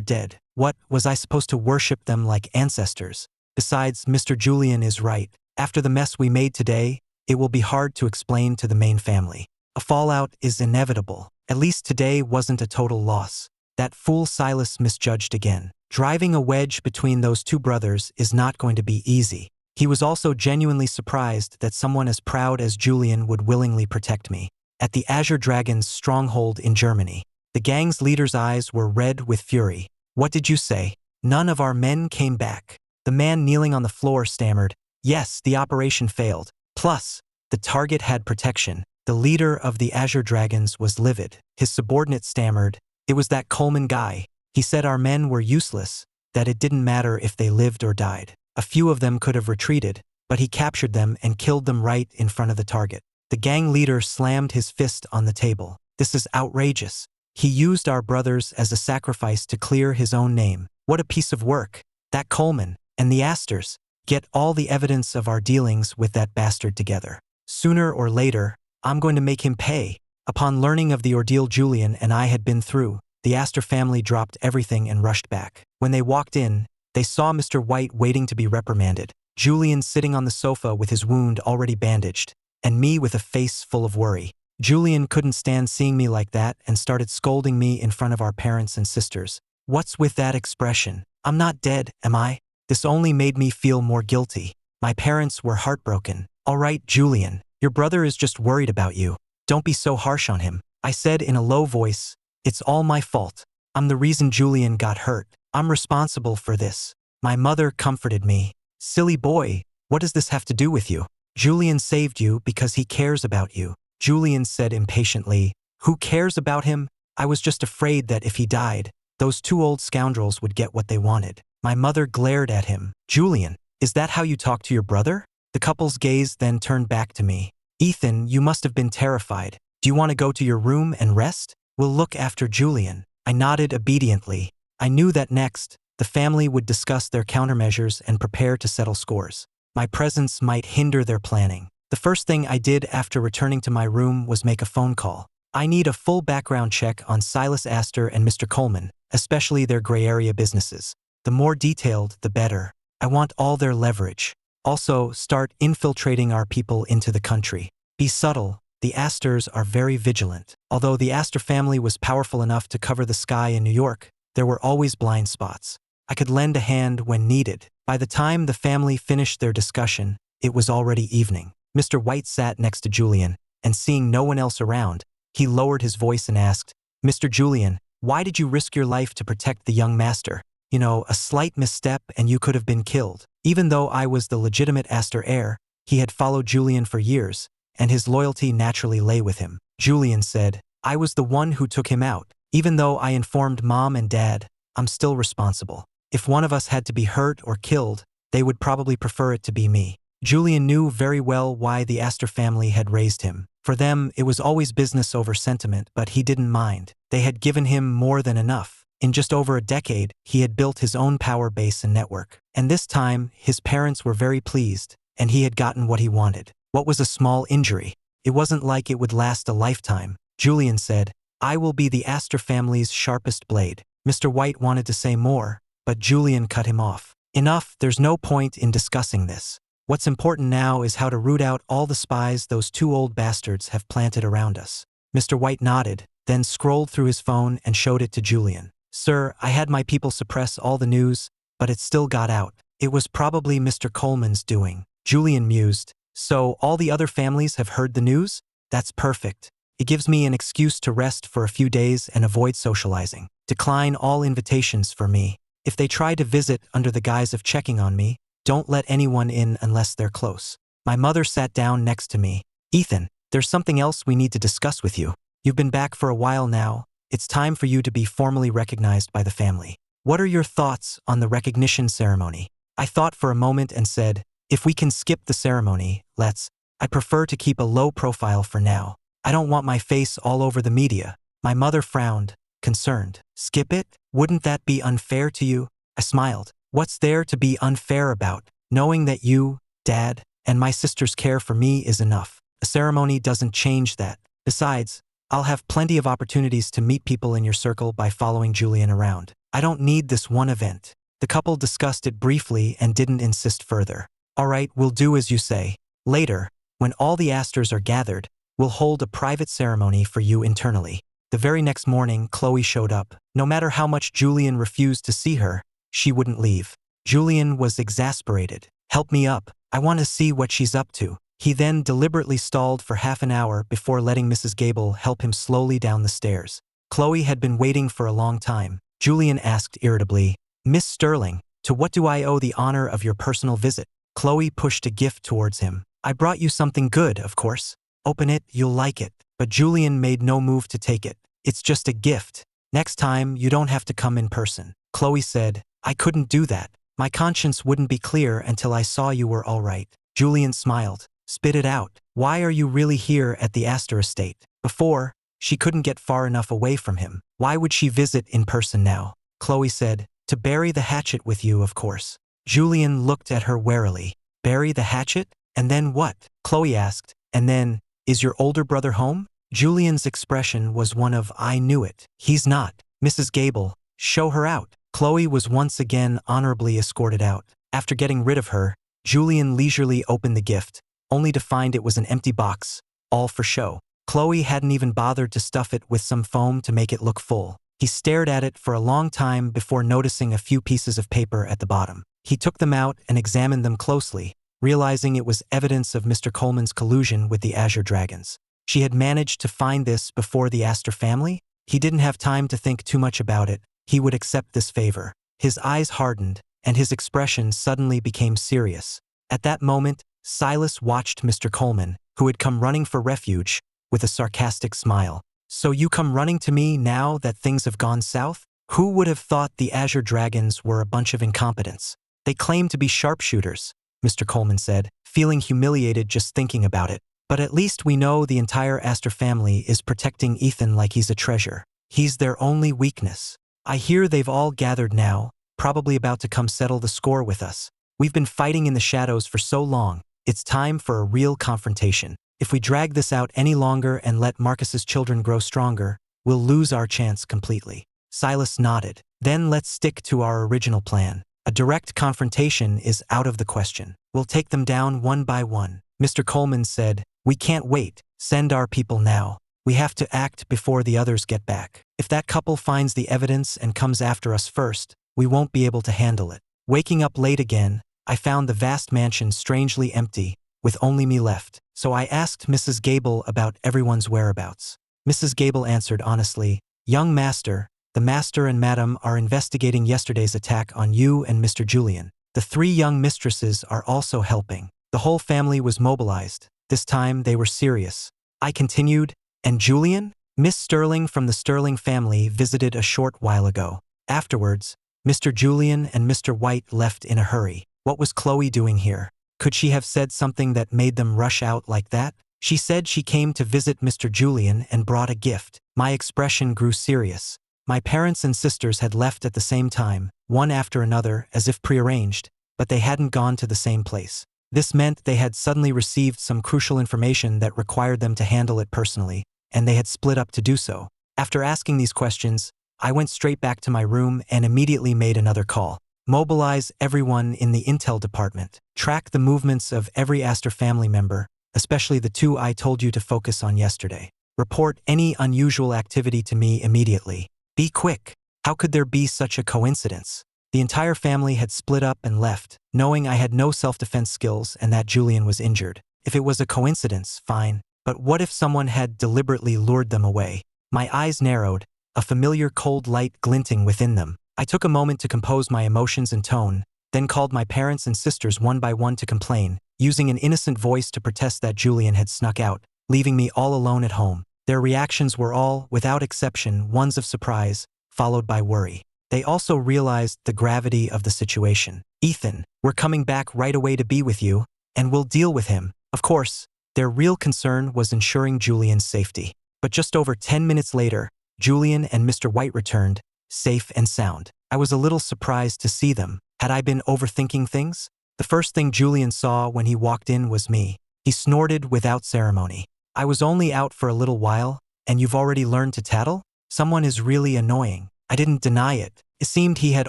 dead. What, was I supposed to worship them like ancestors? Besides, Mr. Julian is right. After the mess we made today, it will be hard to explain to the main family. A fallout is inevitable. At least today wasn't a total loss. That fool Silas misjudged again. Driving a wedge between those two brothers is not going to be easy. He was also genuinely surprised that someone as proud as Julian would willingly protect me. At the Azure Dragon's stronghold in Germany, the gang's leader's eyes were red with fury. "What did you say? None of our men came back." The man kneeling on the floor stammered, "Yes, the operation failed. Plus, the target had protection." The leader of the Azure Dragons was livid. His subordinate stammered, "It was that Coleman guy. He said our men were useless, that it didn't matter if they lived or died. A few of them could have retreated, but he captured them and killed them right in front of the target." The gang leader slammed his fist on the table. "This is outrageous. He used our brothers as a sacrifice to clear his own name. What a piece of work. That Coleman and the Asters. Get all the evidence of our dealings with that bastard together. Sooner or later, I'm going to make him pay." Upon learning of the ordeal Julian and I had been through, the Astor family dropped everything and rushed back. When they walked in, they saw Mr. White waiting to be reprimanded, Julian sitting on the sofa with his wound already bandaged, and me with a face full of worry. Julian couldn't stand seeing me like that and started scolding me in front of our parents and sisters. "What's with that expression? I'm not dead, am I?" This only made me feel more guilty. My parents were heartbroken. "All right, Julian, your brother is just worried about you. Don't be so harsh on him," I said in a low voice. "It's all my fault. I'm the reason Julian got hurt. I'm responsible for this." My mother comforted me. "Silly boy, what does this have to do with you? Julian saved you because he cares about you." Julian said impatiently, "Who cares about him? I was just afraid that if he died, those two old scoundrels would get what they wanted." My mother glared at him. "Julian, is that how you talk to your brother?" The couple's gaze then turned back to me. "Ethan, you must have been terrified. Do you want to go to your room and rest? We'll look after Julian." I nodded obediently. I knew that next, the family would discuss their countermeasures and prepare to settle scores. My presence might hinder their planning. The first thing I did after returning to my room was make a phone call. I need a full background check on Silas Astor and Mr. Coleman, especially their gray area businesses. The more detailed, the better. I want all their leverage. Also, start infiltrating our people into the country. Be subtle. The Astors are very vigilant. Although the Astor family was powerful enough to cover the sky in New York, there were always blind spots. I could lend a hand when needed. By the time the family finished their discussion, it was already evening. Mr. White sat next to Julian, and seeing no one else around, he lowered his voice and asked, "Mr. Julian, why did you risk your life to protect the young master? You know, a slight misstep and you could have been killed." Even though I was the legitimate Astor heir, he had followed Julian for years, and his loyalty naturally lay with him. Julian said, "I was the one who took him out. Even though I informed Mom and Dad, I'm still responsible. If one of us had to be hurt or killed, they would probably prefer it to be me." Julian knew very well why the Astor family had raised him. For them, it was always business over sentiment, but he didn't mind. They had given him more than enough. In just over a decade, he had built his own power base and network. And this time, his parents were very pleased, and he had gotten what he wanted. What was a small injury? It wasn't like it would last a lifetime. Julian said, "I will be the Astor family's sharpest blade." Mr. White wanted to say more, but Julian cut him off. "Enough, there's no point in discussing this. What's important now is how to root out all the spies those two old bastards have planted around us." Mr. White nodded, then scrolled through his phone and showed it to Julian. "Sir, I had my people suppress all the news, but it still got out. It was probably Mr. Coleman's doing." Julian mused, "So all the other families have heard the news? That's perfect. It gives me an excuse to rest for a few days and avoid socializing. Decline all invitations for me. If they try to visit under the guise of checking on me, don't let anyone in unless they're close." My mother sat down next to me. "Ethan, there's something else we need to discuss with you. You've been back for a while now. It's time for you to be formally recognized by the family. What are your thoughts on the recognition ceremony?" I thought for a moment and said, "If we can skip the ceremony, let's. I prefer to keep a low profile for now. I don't want my face all over the media." My mother frowned, concerned. "Skip it? Wouldn't that be unfair to you?" I smiled. "What's there to be unfair about? Knowing that you, Dad, and my sisters care for me is enough. A ceremony doesn't change that. Besides, I'll have plenty of opportunities to meet people in your circle by following Julian around. I don't need this one event." The couple discussed it briefly and didn't insist further. "All right, we'll do as you say. Later, when all the Astors are gathered, we'll hold a private ceremony for you internally. The very next morning, Chloe showed up. No matter how much Julian refused to see her, she wouldn't leave. Julian was exasperated. "Help me up. I want to see what she's up to." He then deliberately stalled for half an hour before letting Mrs. Gable help him slowly down the stairs. Chloe had been waiting for a long time. Julian asked irritably, "Miss Sterling, to what do I owe the honor of your personal visit?" Chloe pushed a gift towards him. "I brought you something good, of course. Open it, you'll like it." But Julian made no move to take it. "It's just a gift. Next time, you don't have to come in person." Chloe said, "I couldn't do that. My conscience wouldn't be clear until I saw you were all right." Julian smiled. "Spit it out. Why are you really here at the Astor estate?" Before, she couldn't get far enough away from him. Why would she visit in person now? Chloe said, "To bury the hatchet with you, of course." Julian looked at her warily. "Bury the hatchet? And then what?" Chloe asked. "And then, is your older brother home?" Julian's expression was one of "I knew it." "He's not." "Mrs. Gable, show her out." Chloe was once again honorably escorted out. After getting rid of her, Julian leisurely opened the gift, only to find it was an empty box, all for show. Chloe hadn't even bothered to stuff it with some foam to make it look full. He stared at it for a long time before noticing a few pieces of paper at the bottom. He took them out and examined them closely, realizing it was evidence of Mr. Coleman's collusion with the Azure Dragons. She had managed to find this before the Astor family? He didn't have time to think too much about it. He would accept this favor. His eyes hardened, and his expression suddenly became serious. At that moment, Silas watched Mr. Coleman, who had come running for refuge, with a sarcastic smile. "So you come running to me now that things have gone south? Who would have thought the Azure Dragons were a bunch of incompetents? They claim to be sharpshooters," Mr. Coleman said, feeling humiliated just thinking about it. "But at least we know the entire Astor family is protecting Ethan like he's a treasure. He's their only weakness. I hear they've all gathered now, probably about to come settle the score with us. We've been fighting in the shadows for so long. It's time for a real confrontation. If we drag this out any longer and let Marcus's children grow stronger, we'll lose our chance completely." Silas nodded. "Then let's stick to our original plan. A direct confrontation is out of the question. We'll take them down one by one." Mr. Coleman said, "We can't wait. Send our people now. We have to act before the others get back. If that couple finds the evidence and comes after us first, we won't be able to handle it." Waking up late again, I found the vast mansion strangely empty, with only me left. So I asked Mrs. Gable about everyone's whereabouts. Mrs. Gable answered honestly, "Young master, the master and madam are investigating yesterday's attack on you and Mr. Julian. The 3 young mistresses are also helping." The whole family was mobilized. This time they were serious. I continued, "And Julian? Miss Sterling from the Sterling family visited a short while ago. Afterwards, Mr. Julian and Mr. White left in a hurry. What was Chloe doing here? Could she have said something that made them rush out like that? She said she came to visit Mr. Julian and brought a gift." My expression grew serious. My parents and sisters had left at the same time, one after another as if prearranged, but they hadn't gone to the same place. This meant they had suddenly received some crucial information that required them to handle it personally, and they had split up to do so. After asking these questions, I went straight back to my room and immediately made another call. Mobilize everyone in the intel department. Track the movements of every Astor family member, especially the 2 I told you to focus on yesterday. Report any unusual activity to me immediately. Be quick. How could there be such a coincidence? The entire family had split up and left, knowing I had no self-defense skills and that Julian was injured. If it was a coincidence, fine. But what if someone had deliberately lured them away? My eyes narrowed, a familiar cold light glinting within them. I took a moment to compose my emotions and tone, then called my parents and sisters one by one to complain, using an innocent voice to protest that Julian had snuck out, leaving me all alone at home. Their reactions were all, without exception, ones of surprise, followed by worry. They also realized the gravity of the situation. "Ethan, we're coming back right away to be with you, and we'll deal with him." Of course, their real concern was ensuring Julian's safety. But just over 10 minutes later, Julian and Mr. White returned, safe and sound. I was a little surprised to see them. Had I been overthinking things? The first thing Julian saw when he walked in was me. He snorted without ceremony. "I was only out for a little while, and you've already learned to tattle? Someone is really annoying." I didn't deny it. It seemed he had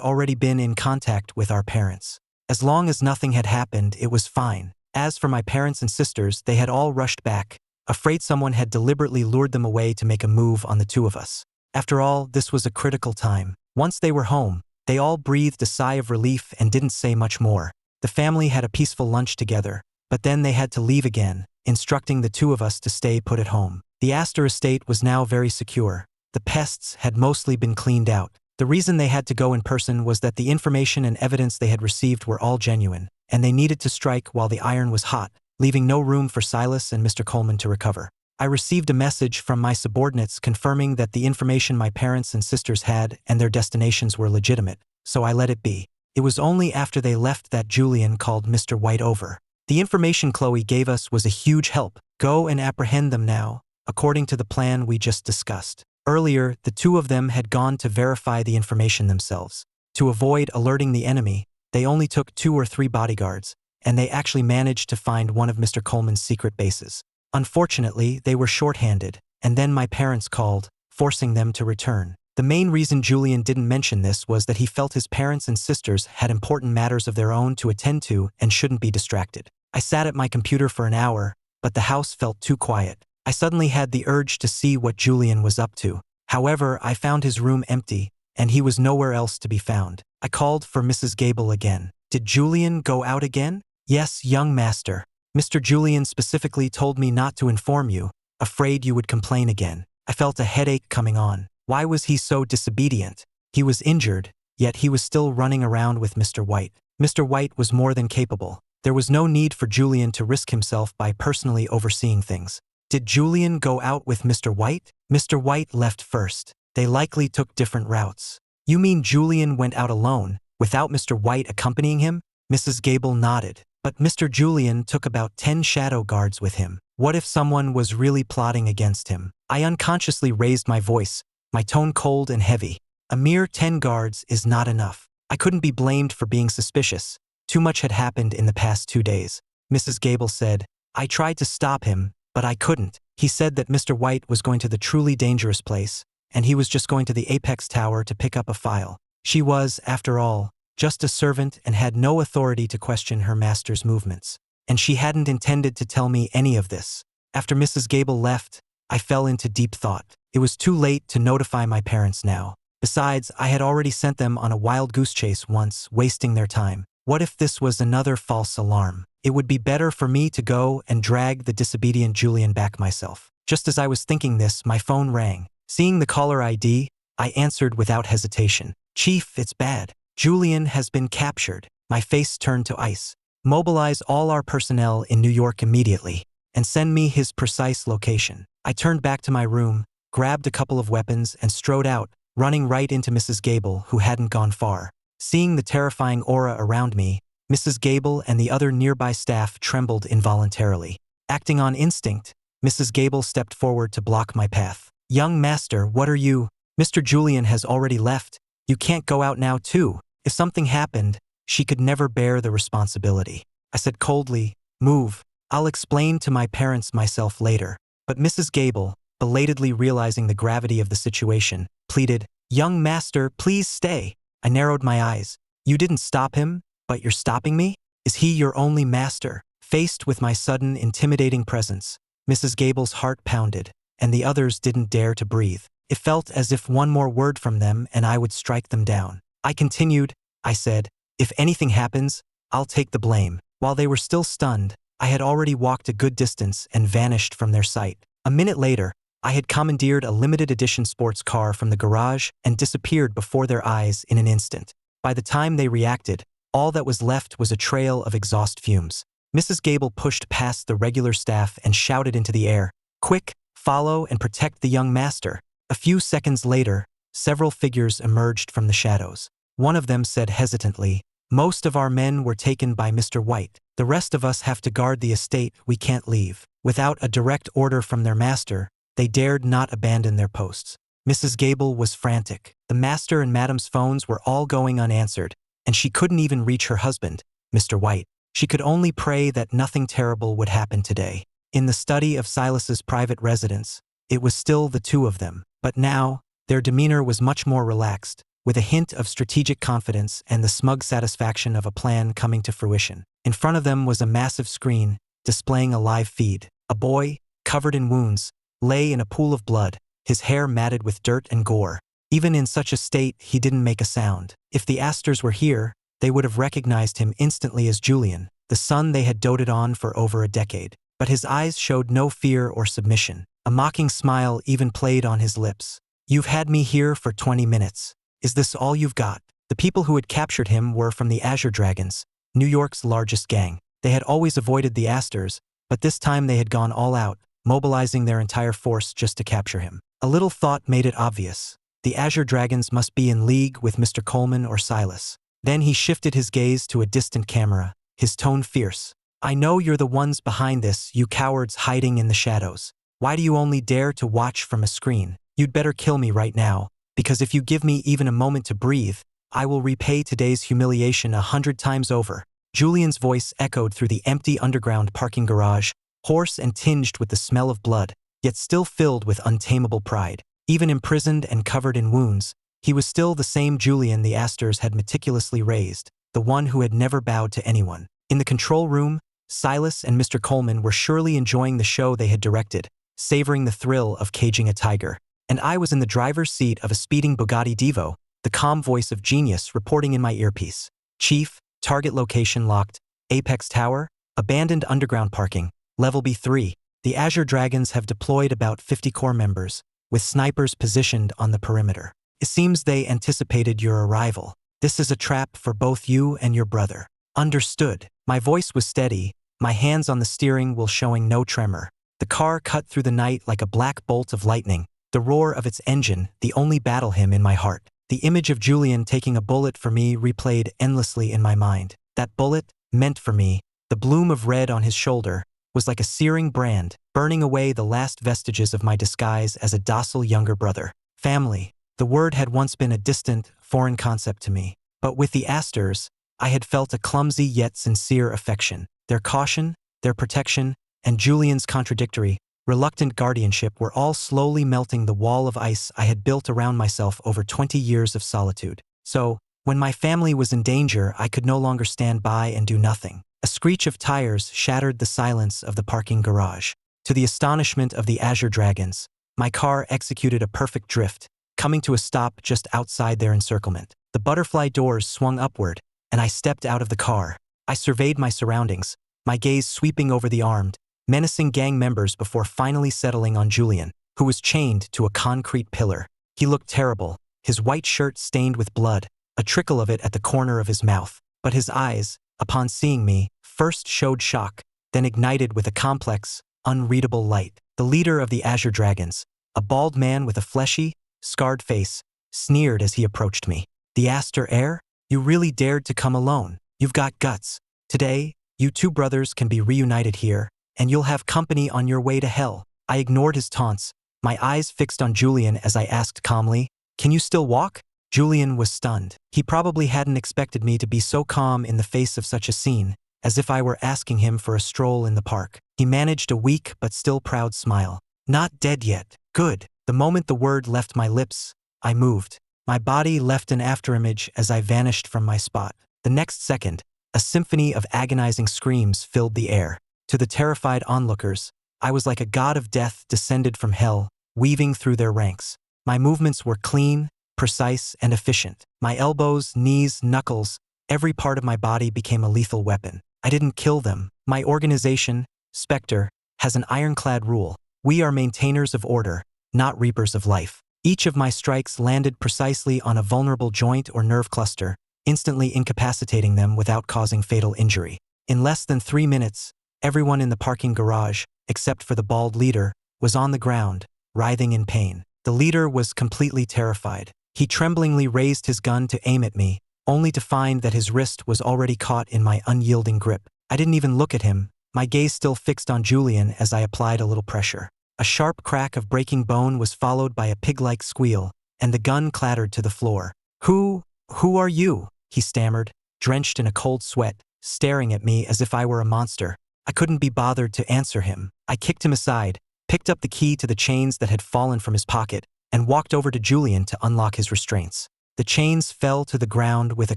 already been in contact with our parents. As long as nothing had happened, it was fine. As for my parents and sisters, they had all rushed back, afraid someone had deliberately lured them away to make a move on the two of us. After all, this was a critical time. Once they were home, they all breathed a sigh of relief and didn't say much more. The family had a peaceful lunch together, but then they had to leave again, instructing the two of us to stay put at home. The Astor estate was now very secure. The pests had mostly been cleaned out. The reason they had to go in person was that the information and evidence they had received were all genuine, and they needed to strike while the iron was hot, leaving no room for Silas and Mr. Coleman to recover. I received a message from my subordinates confirming that the information my parents and sisters had and their destinations were legitimate, so I let it be. It was only after they left that Julian called Mr. White over. The information Chloe gave us was a huge help. Go and apprehend them now, according to the plan we just discussed. Earlier, the two of them had gone to verify the information themselves. To avoid alerting the enemy, they only took 2 or 3 bodyguards, and they actually managed to find one of Mr. Coleman's secret bases. Unfortunately, they were short-handed, and then my parents called, forcing them to return. The main reason Julian didn't mention this was that he felt his parents and sisters had important matters of their own to attend to and shouldn't be distracted. I sat at my computer for an hour, but the house felt too quiet. I suddenly had the urge to see what Julian was up to. However, I found his room empty, and he was nowhere else to be found. I called for Mrs. Gable again. Did Julian go out again? Yes, young master. Mr. Julian specifically told me not to inform you, afraid you would complain again. I felt a headache coming on. Why was he so disobedient? He was injured, yet he was still running around with Mr. White. Mr. White was more than capable. There was no need for Julian to risk himself by personally overseeing things. Did Julian go out with Mr. White? Mr. White left first. They likely took different routes. You mean Julian went out alone, without Mr. White accompanying him? Mrs. Gable nodded. But Mr. Julian took about 10 shadow guards with him. What if someone was really plotting against him? I unconsciously raised my voice, my tone cold and heavy. A mere 10 guards is not enough. I couldn't be blamed for being suspicious. Too much had happened in the past 2 days. Mrs. Gable said, I tried to stop him, but I couldn't. He said that Mr. White was going to the truly dangerous place, and he was just going to the Apex Tower to pick up a file. She was, after all, just a servant and had no authority to question her master's movements. And she hadn't intended to tell me any of this. After Mrs. Gable left, I fell into deep thought. It was too late to notify my parents now. Besides, I had already sent them on a wild goose chase once, wasting their time. What if this was another false alarm? It would be better for me to go and drag the disobedient Julian back myself. Just as I was thinking this, my phone rang. Seeing the caller ID, I answered without hesitation. Chief, it's bad. Julian has been captured. My face turned to ice. Mobilize all our personnel in New York immediately, and send me his precise location. I turned back to my room, grabbed a couple of weapons, and strode out, running right into Mrs. Gable, who hadn't gone far. Seeing the terrifying aura around me, Mrs. Gable and the other nearby staff trembled involuntarily. Acting on instinct, Mrs. Gable stepped forward to block my path. Young master, what are you? Mr. Julian has already left. You can't go out now too. If something happened, she could never bear the responsibility. I said coldly, move. I'll explain to my parents myself later. But Mrs. Gable, belatedly realizing the gravity of the situation, pleaded, young master, please stay. I narrowed my eyes. You didn't stop him, but you're stopping me? Is he your only master? Faced with my sudden, intimidating presence, Mrs. Gable's heart pounded, and the others didn't dare to breathe. It felt as if one more word from them and I would strike them down. I continued, I said, if anything happens, I'll take the blame. While they were still stunned, I had already walked a good distance and vanished from their sight. A minute later, I had commandeered a limited edition sports car from the garage and disappeared before their eyes in an instant. By the time they reacted, all that was left was a trail of exhaust fumes. Mrs. Gable pushed past the regular staff and shouted into the air, quick, follow and protect the young master. A few seconds later, several figures emerged from the shadows. One of them said hesitantly, most of our men were taken by Mr. White. The rest of us have to guard the estate. We can't leave. Without a direct order from their master, they dared not abandon their posts. Mrs. Gable was frantic. The master and madam's phones were all going unanswered, and she couldn't even reach her husband, Mr. White. She could only pray that nothing terrible would happen today. In the study of Silas's private residence, it was still the two of them, but now, their demeanor was much more relaxed, with a hint of strategic confidence and the smug satisfaction of a plan coming to fruition. In front of them was a massive screen, displaying a live feed. A boy, covered in wounds, lay in a pool of blood, his hair matted with dirt and gore. Even in such a state, he didn't make a sound. If the Asters were here, they would have recognized him instantly as Julian, the son they had doted on for over a decade. But his eyes showed no fear or submission. A mocking smile even played on his lips. "You've had me here for 20 minutes. Is this all you've got?" The people who had captured him were from the Azure Dragons, New York's largest gang. They had always avoided the Asters, but this time they had gone all out, mobilizing their entire force just to capture him. A little thought made it obvious. The Azure Dragons must be in league with Mr. Coleman or Silas. Then he shifted his gaze to a distant camera, his tone fierce. "I know you're the ones behind this, you cowards hiding in the shadows. Why do you only dare to watch from a screen? You'd better kill me right now, because if you give me even a moment to breathe, I will repay today's humiliation 100 times over." Julian's voice echoed through the empty underground parking garage, hoarse and tinged with the smell of blood, yet still filled with untamable pride. Even imprisoned and covered in wounds, he was still the same Julian the Asters had meticulously raised, the one who had never bowed to anyone. In the control room, Silas and Mr. Coleman were surely enjoying the show they had directed, savoring the thrill of caging a tiger. And I was in the driver's seat of a speeding Bugatti Divo, the calm voice of genius reporting in my earpiece. "Chief, target location locked. Apex Tower, abandoned underground parking, level B3. The Azure Dragons have deployed about 50 core members, with snipers positioned on the perimeter. It seems they anticipated your arrival. This is a trap for both you and your brother." "Understood." My voice was steady, my hands on the steering wheel showing no tremor. The car cut through the night like a black bolt of lightning, the roar of its engine the only battle hymn in my heart. The image of Julian taking a bullet for me replayed endlessly in my mind. That bullet, meant for me, the bloom of red on his shoulder, was like a searing brand, burning away the last vestiges of my disguise as a docile younger brother. Family. The word had once been a distant, foreign concept to me. But with the Asters, I had felt a clumsy yet sincere affection. Their caution, their protection, and Julian's contradictory, reluctant guardianship were all slowly melting the wall of ice I had built around myself over 20 years of solitude. So, when my family was in danger, I could no longer stand by and do nothing. A screech of tires shattered the silence of the parking garage. To the astonishment of the Azure Dragons, my car executed a perfect drift, coming to a stop just outside their encirclement. The butterfly doors swung upward, and I stepped out of the car. I surveyed my surroundings, my gaze sweeping over the armed, menacing gang members before finally settling on Julian, who was chained to a concrete pillar. He looked terrible, his white shirt stained with blood, a trickle of it at the corner of his mouth. But his eyes, upon seeing me, first showed shock, then ignited with a complex, unreadable light. The leader of the Azure Dragons, a bald man with a fleshy, scarred face, sneered as he approached me. "The Heir? You really dared to come alone. You've got guts. Today, you two brothers can be reunited here, and you'll have company on your way to hell." I ignored his taunts, my eyes fixed on Julian as I asked calmly, "Can you still walk?" Julian was stunned. He probably hadn't expected me to be so calm in the face of such a scene, as if I were asking him for a stroll in the park. He managed a weak but still proud smile. "Not dead yet. Good." The moment the word left my lips, I moved. My body left an afterimage as I vanished from my spot. The next second, a symphony of agonizing screams filled the air. To the terrified onlookers, I was like a god of death descended from hell, weaving through their ranks. My movements were clean, precise, and efficient. My elbows, knees, knuckles, every part of my body became a lethal weapon. I didn't kill them. My organization, Spectre, has an ironclad rule. We are maintainers of order, not reapers of life. Each of my strikes landed precisely on a vulnerable joint or nerve cluster, instantly incapacitating them without causing fatal injury. In less than 3 minutes, everyone in the parking garage, except for the bald leader, was on the ground, writhing in pain. The leader was completely terrified. He tremblingly raised his gun to aim at me, only to find that his wrist was already caught in my unyielding grip. I didn't even look at him, my gaze still fixed on Julian as I applied a little pressure. A sharp crack of breaking bone was followed by a pig-like squeal, and the gun clattered to the floor. Who are you?" he stammered, drenched in a cold sweat, staring at me as if I were a monster. I couldn't be bothered to answer him. I kicked him aside, picked up the key to the chains that had fallen from his pocket, and walked over to Julian to unlock his restraints. The chains fell to the ground with a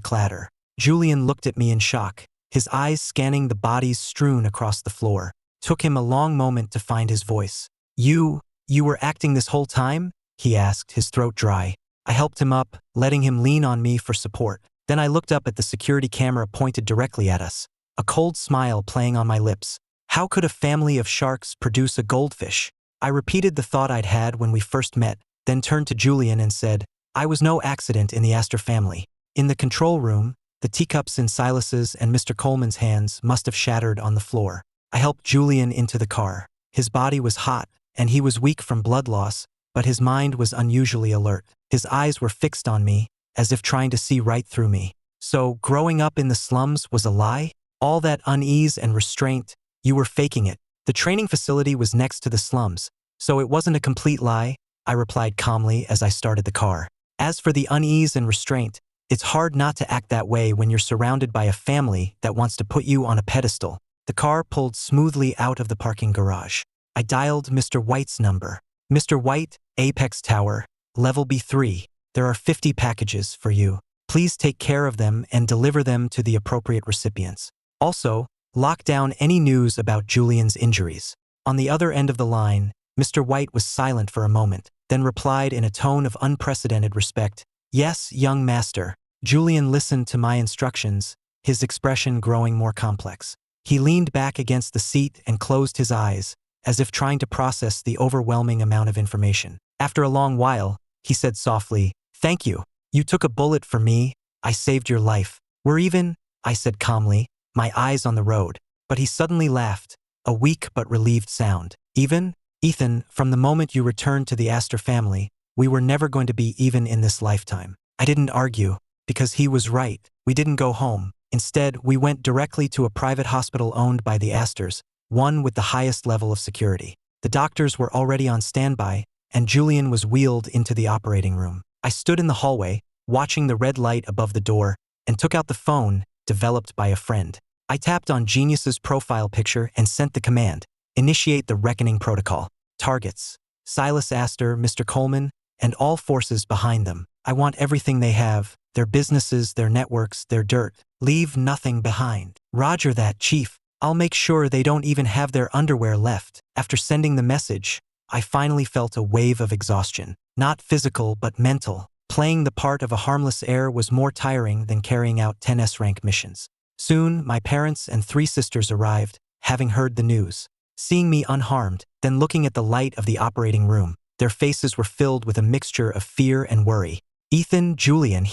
clatter. Julian looked at me in shock, his eyes scanning the bodies strewn across the floor. took him a long moment to find his voice. You were acting this whole time? He asked, his throat dry. I helped him up, letting him lean on me for support. Then I looked up at the security camera pointed directly at us, a cold smile playing on my lips. How could a family of sharks produce a goldfish? I repeated the thought I'd had when we first met, then turned to Julian and said, I was no accident in the Astor family. In the control room, the teacups in Silas's and Mr. Coleman's hands must have shattered on the floor. I helped Julian into the car. His body was hot, and he was weak from blood loss, but his mind was unusually alert. His eyes were fixed on me, as if trying to see right through me. So, growing up in the slums was a lie? All that unease and restraint, you were faking it. The training facility was next to the slums, so it wasn't a complete lie, I replied calmly as I started the car. As for the unease and restraint, it's hard not to act that way when you're surrounded by a family that wants to put you on a pedestal. The car pulled smoothly out of the parking garage. I dialed Mr. White's number. Mr. White, Apex Tower, Level B3. There are 50 packages for you. Please take care of them and deliver them to the appropriate recipients. Also, lock down any news about Julian's injuries. On the other end of the line, Mr. White was silent for a moment, then replied in a tone of unprecedented respect, Yes, young master. Julian listened to my instructions, his expression growing more complex. He leaned back against the seat and closed his eyes, as if trying to process the overwhelming amount of information. After a long while, he said softly, Thank you. You took a bullet for me. I saved your life. We're even, I said calmly, my eyes on the road. But he suddenly laughed, a weak but relieved sound. Even? Ethan, from the moment you returned to the Astor family, we were never going to be even in this lifetime. I didn't argue, because he was right. We didn't go home. Instead, we went directly to a private hospital owned by the Astors, one with the highest level of security. The doctors were already on standby, and Julian was wheeled into the operating room. I stood in the hallway, watching the red light above the door, and took out the phone, developed by a friend. I tapped on Genius's profile picture and sent the command, Initiate the reckoning protocol. Targets: Silas Astor, Mr. Coleman, and all forces behind them. I want everything they have, their businesses, their networks, their dirt. Leave nothing behind. Roger that, Chief. I'll make sure they don't even have their underwear left. After sending the message, I finally felt a wave of exhaustion. Not physical, but mental. Playing the part of a harmless heir was more tiring than carrying out 10 S-rank missions. Soon, my parents and 3 sisters arrived, having heard the news. Seeing me unharmed, then looking at the light of the operating room, their faces were filled with a mixture of fear and worry. Ethan, Julian,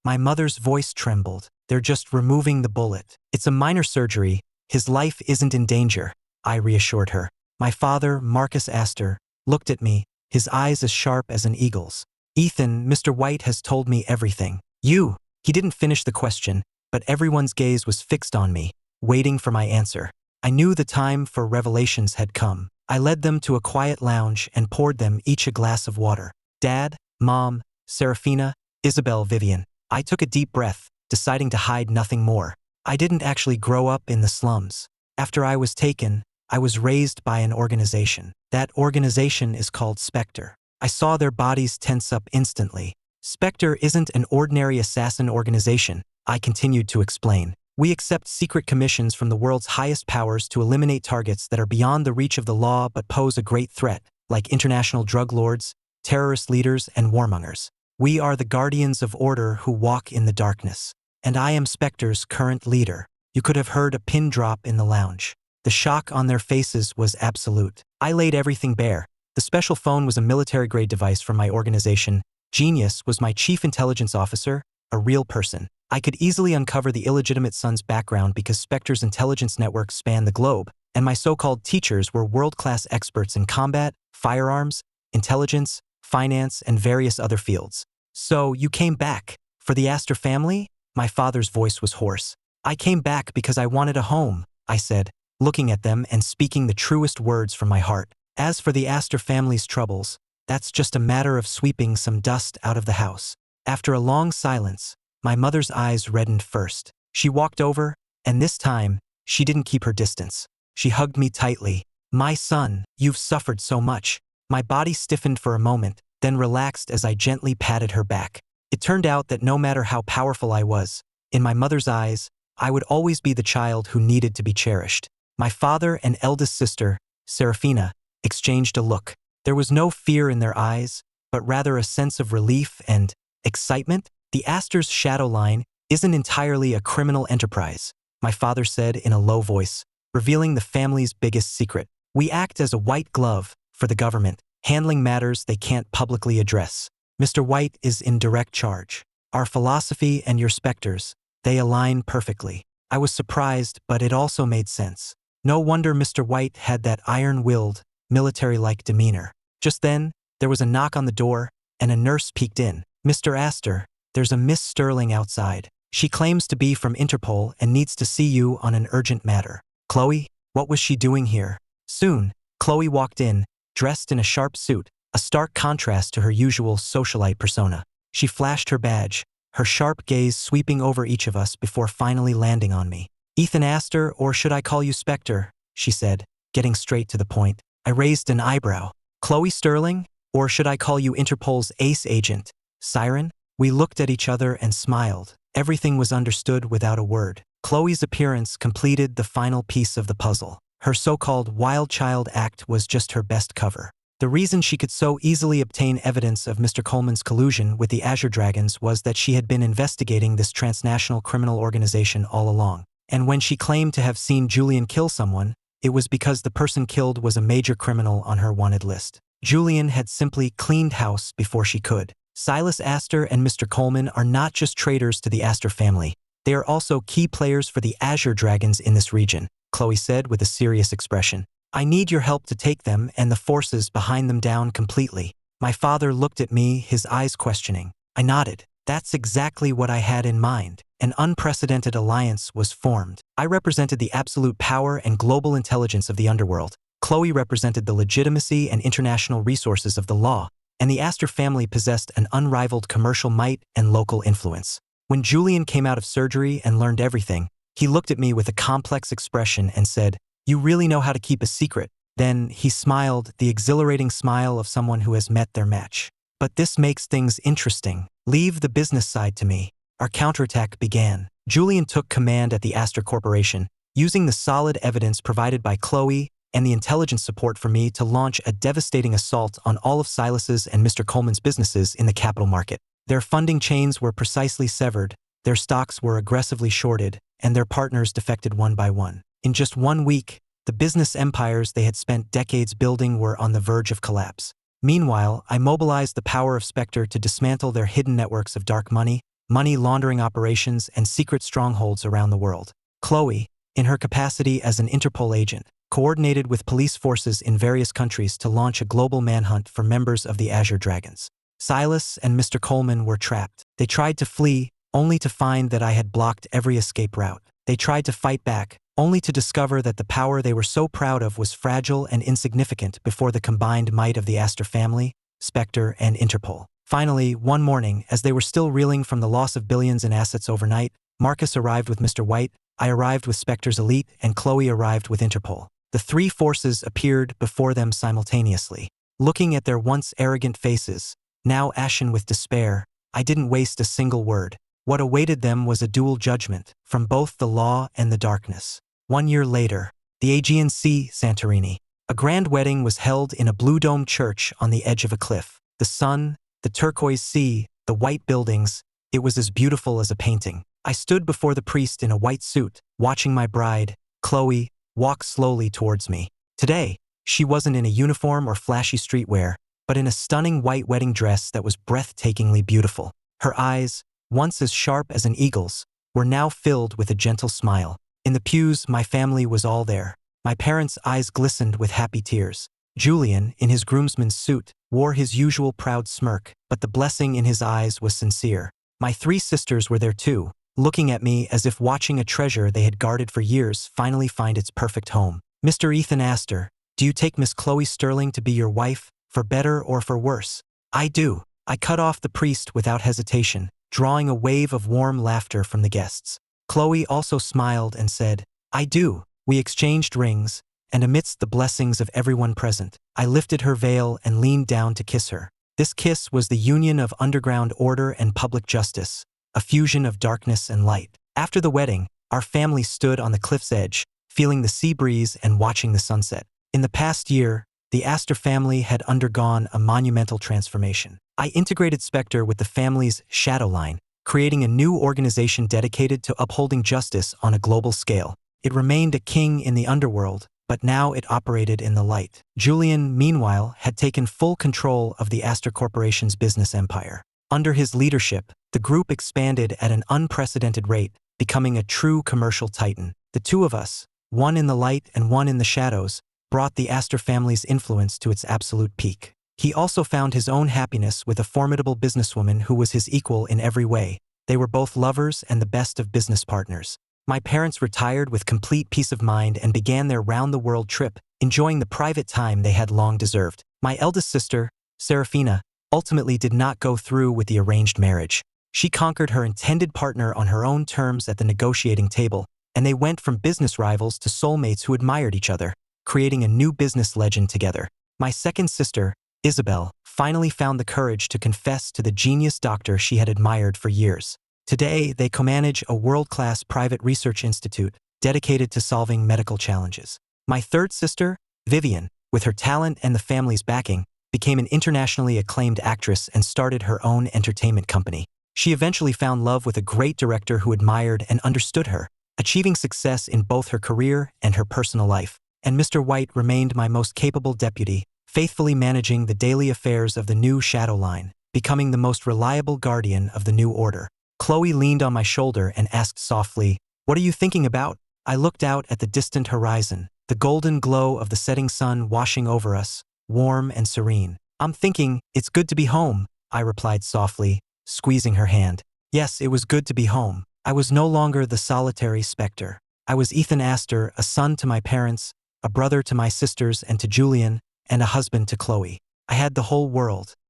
my mother's voice trembled. They're just removing the bullet. It's a minor surgery. His life isn't in danger, I reassured her. My father, Marcus Astor, looked at me, his eyes as sharp as an eagle's. Ethan, Mr. White has told me everything. He didn't finish the question, but everyone's gaze was fixed on me, waiting for my answer. I knew the time for revelations had come. I led them to a quiet lounge and poured them each a glass of water. Dad, Mom, Serafina, Isabel, Vivian. I took a deep breath, deciding to hide nothing more. I didn't actually grow up in the slums. After I was taken, I was raised by an organization. That organization is called Spectre. I saw their bodies tense up instantly. Spectre isn't an ordinary assassin organization, I continued to explain. We accept secret commissions from the world's highest powers to eliminate targets that are beyond the reach of the law but pose a great threat, like international drug lords, terrorist leaders, and warmongers. We are the guardians of order who walk in the darkness. And I am Spectre's current leader. You could have heard a pin drop in the lounge. The shock on their faces was absolute. I laid everything bare. The special phone was a military-grade device from my organization. Genius was my chief intelligence officer, a real person. I could easily uncover the illegitimate son's background because Spectre's intelligence network spanned the globe, and my so-called teachers were world-class experts in combat, firearms, intelligence, finance, and various other fields. So, you came back. For the Astor family? My father's voice was hoarse. I came back because I wanted a home, I said, looking at them and speaking the truest words from my heart. As for the Astor family's troubles, that's just a matter of sweeping some dust out of the house. After a long silence, my mother's eyes reddened first. She walked over, and this time, she didn't keep her distance. She hugged me tightly. My son, you've suffered so much. My body stiffened for a moment, then relaxed as I gently patted her back. It turned out that no matter how powerful I was, in my mother's eyes, I would always be the child who needed to be cherished. My father and eldest sister, Serafina, exchanged a look. There was no fear in their eyes, but rather a sense of relief and excitement. The Astor's shadow line isn't entirely a criminal enterprise, my father said in a low voice, revealing the family's biggest secret. We act as a white glove for the government, handling matters they can't publicly address. Mr. White is in direct charge. Our philosophy and your specters, they align perfectly. I was surprised, but it also made sense. No wonder Mr. White had that iron-willed, military-like demeanor. Just then, there was a knock on the door, and a nurse peeked in. Mr. Astor, there's a Miss Sterling outside. She claims to be from Interpol and needs to see you on an urgent matter. Chloe, what was she doing here? Soon, Chloe walked in, dressed in a sharp suit, a stark contrast to her usual socialite persona. She flashed her badge, her sharp gaze sweeping over each of us before finally landing on me. Ethan Astor, or should I call you Spectre? She said, getting straight to the point. I raised an eyebrow. Chloe Sterling, or should I call you Interpol's ace agent, Siren? We looked at each other and smiled. Everything was understood without a word. Chloe's appearance completed the final piece of the puzzle. Her so-called wild child act was just her best cover. The reason she could so easily obtain evidence of Mr. Coleman's collusion with the Azure Dragons was that she had been investigating this transnational criminal organization all along. And when she claimed to have seen Julian kill someone, it was because the person killed was a major criminal on her wanted list. Julian had simply cleaned house before she could. Silas Astor and Mr. Coleman are not just traitors to the Astor family. They are also key players for the Azure Dragons in this region, Chloe said with a serious expression. I need your help to take them and the forces behind them down completely. My father looked at me, his eyes questioning. I nodded. That's exactly what I had in mind. An unprecedented alliance was formed. I represented the absolute power and global intelligence of the underworld. Chloe represented the legitimacy and international resources of the law, and the Astor family possessed an unrivaled commercial might and local influence. When Julian came out of surgery and learned everything, he looked at me with a complex expression and said, "You really know how to keep a secret." Then he smiled, the exhilarating smile of someone who has met their match. But this makes things interesting. Leave the business side to me. Our counterattack began. Julian took command at the Astor Corporation, using the solid evidence provided by Chloe and the intelligence support for me to launch a devastating assault on all of Silas's and Mr. Coleman's businesses in the capital market. Their funding chains were precisely severed, their stocks were aggressively shorted, and their partners defected one by one. In just 1 week, the business empires they had spent decades building were on the verge of collapse. Meanwhile, I mobilized the power of Spectre to dismantle their hidden networks of dark money, money laundering operations, and secret strongholds around the world. Chloe, in her capacity as an Interpol agent, coordinated with police forces in various countries to launch a global manhunt for members of the Azure Dragons. Silas and Mr. Coleman were trapped. They tried to flee, only to find that I had blocked every escape route. They tried to fight back, only to discover that the power they were so proud of was fragile and insignificant before the combined might of the Astor family, Spectre, and Interpol. Finally, one morning, as they were still reeling from the loss of billions in assets overnight, Marcus arrived with Mr. White, I arrived with Spectre's elite, and Chloe arrived with Interpol. The three forces appeared before them simultaneously. Looking at their once arrogant faces, now ashen with despair, I didn't waste a single word. What awaited them was a dual judgment, from both the law and the darkness. 1 year later, the Aegean Sea, Santorini. A grand wedding was held in a blue-domed church on the edge of a cliff. The sun, the turquoise sea, the white buildings, it was as beautiful as a painting. I stood before the priest in a white suit, watching my bride, Chloe, walk slowly towards me. Today, she wasn't in a uniform or flashy streetwear, but in a stunning white wedding dress that was breathtakingly beautiful. Her eyes, once as sharp as an eagle's, were now filled with a gentle smile. In the pews, my family was all there. My parents' eyes glistened with happy tears. Julian, in his groomsman's suit, wore his usual proud smirk, but the blessing in his eyes was sincere. My 3 sisters were there too, looking at me as if watching a treasure they had guarded for years finally find its perfect home. Mr. Ethan Astor, do you take Miss Chloe Sterling to be your wife, for better or for worse? I do. I cut off the priest without hesitation, drawing a wave of warm laughter from the guests. Chloe also smiled and said, I do. We exchanged rings, and amidst the blessings of everyone present, I lifted her veil and leaned down to kiss her. This kiss was the union of underground order and public justice, a fusion of darkness and light. After the wedding, our family stood on the cliff's edge, feeling the sea breeze and watching the sunset. In the past year, the Astor family had undergone a monumental transformation. I integrated Spectre with the family's shadow line, creating a new organization dedicated to upholding justice on a global scale. It remained a king in the underworld, but now it operated in the light. Julian, meanwhile, had taken full control of the Astor Corporation's business empire. Under his leadership, the group expanded at an unprecedented rate, becoming a true commercial titan. The two of us, one in the light and one in the shadows, brought the Astor family's influence to its absolute peak. He also found his own happiness with a formidable businesswoman who was his equal in every way. They were both lovers and the best of business partners. My parents retired with complete peace of mind and began their round-the-world trip, enjoying the private time they had long deserved. My eldest sister, Serafina, ultimately did not go through with the arranged marriage. She conquered her intended partner on her own terms at the negotiating table, and they went from business rivals to soulmates who admired each other, creating a new business legend together. My second sister, Isabel, finally found the courage to confess to the genius doctor she had admired for years. Today, they co-manage a world-class private research institute dedicated to solving medical challenges. My third sister, Vivian, with her talent and the family's backing, became an internationally acclaimed actress and started her own entertainment company. She eventually found love with a great director who admired and understood her, achieving success in both her career and her personal life. And Mr. White remained my most capable deputy, faithfully managing the daily affairs of the new shadow line, becoming the most reliable guardian of the new order. Chloe leaned on my shoulder and asked softly, "What are you thinking about?" I looked out at the distant horizon, the golden glow of the setting sun washing over us, warm and serene. "I'm thinking, it's good to be home," I replied softly, squeezing her hand. Yes, it was good to be home. I was no longer the solitary specter. I was Ethan Astor, a son to my parents, a brother to my sisters and to Julian, and a husband to Chloe. I had the whole world,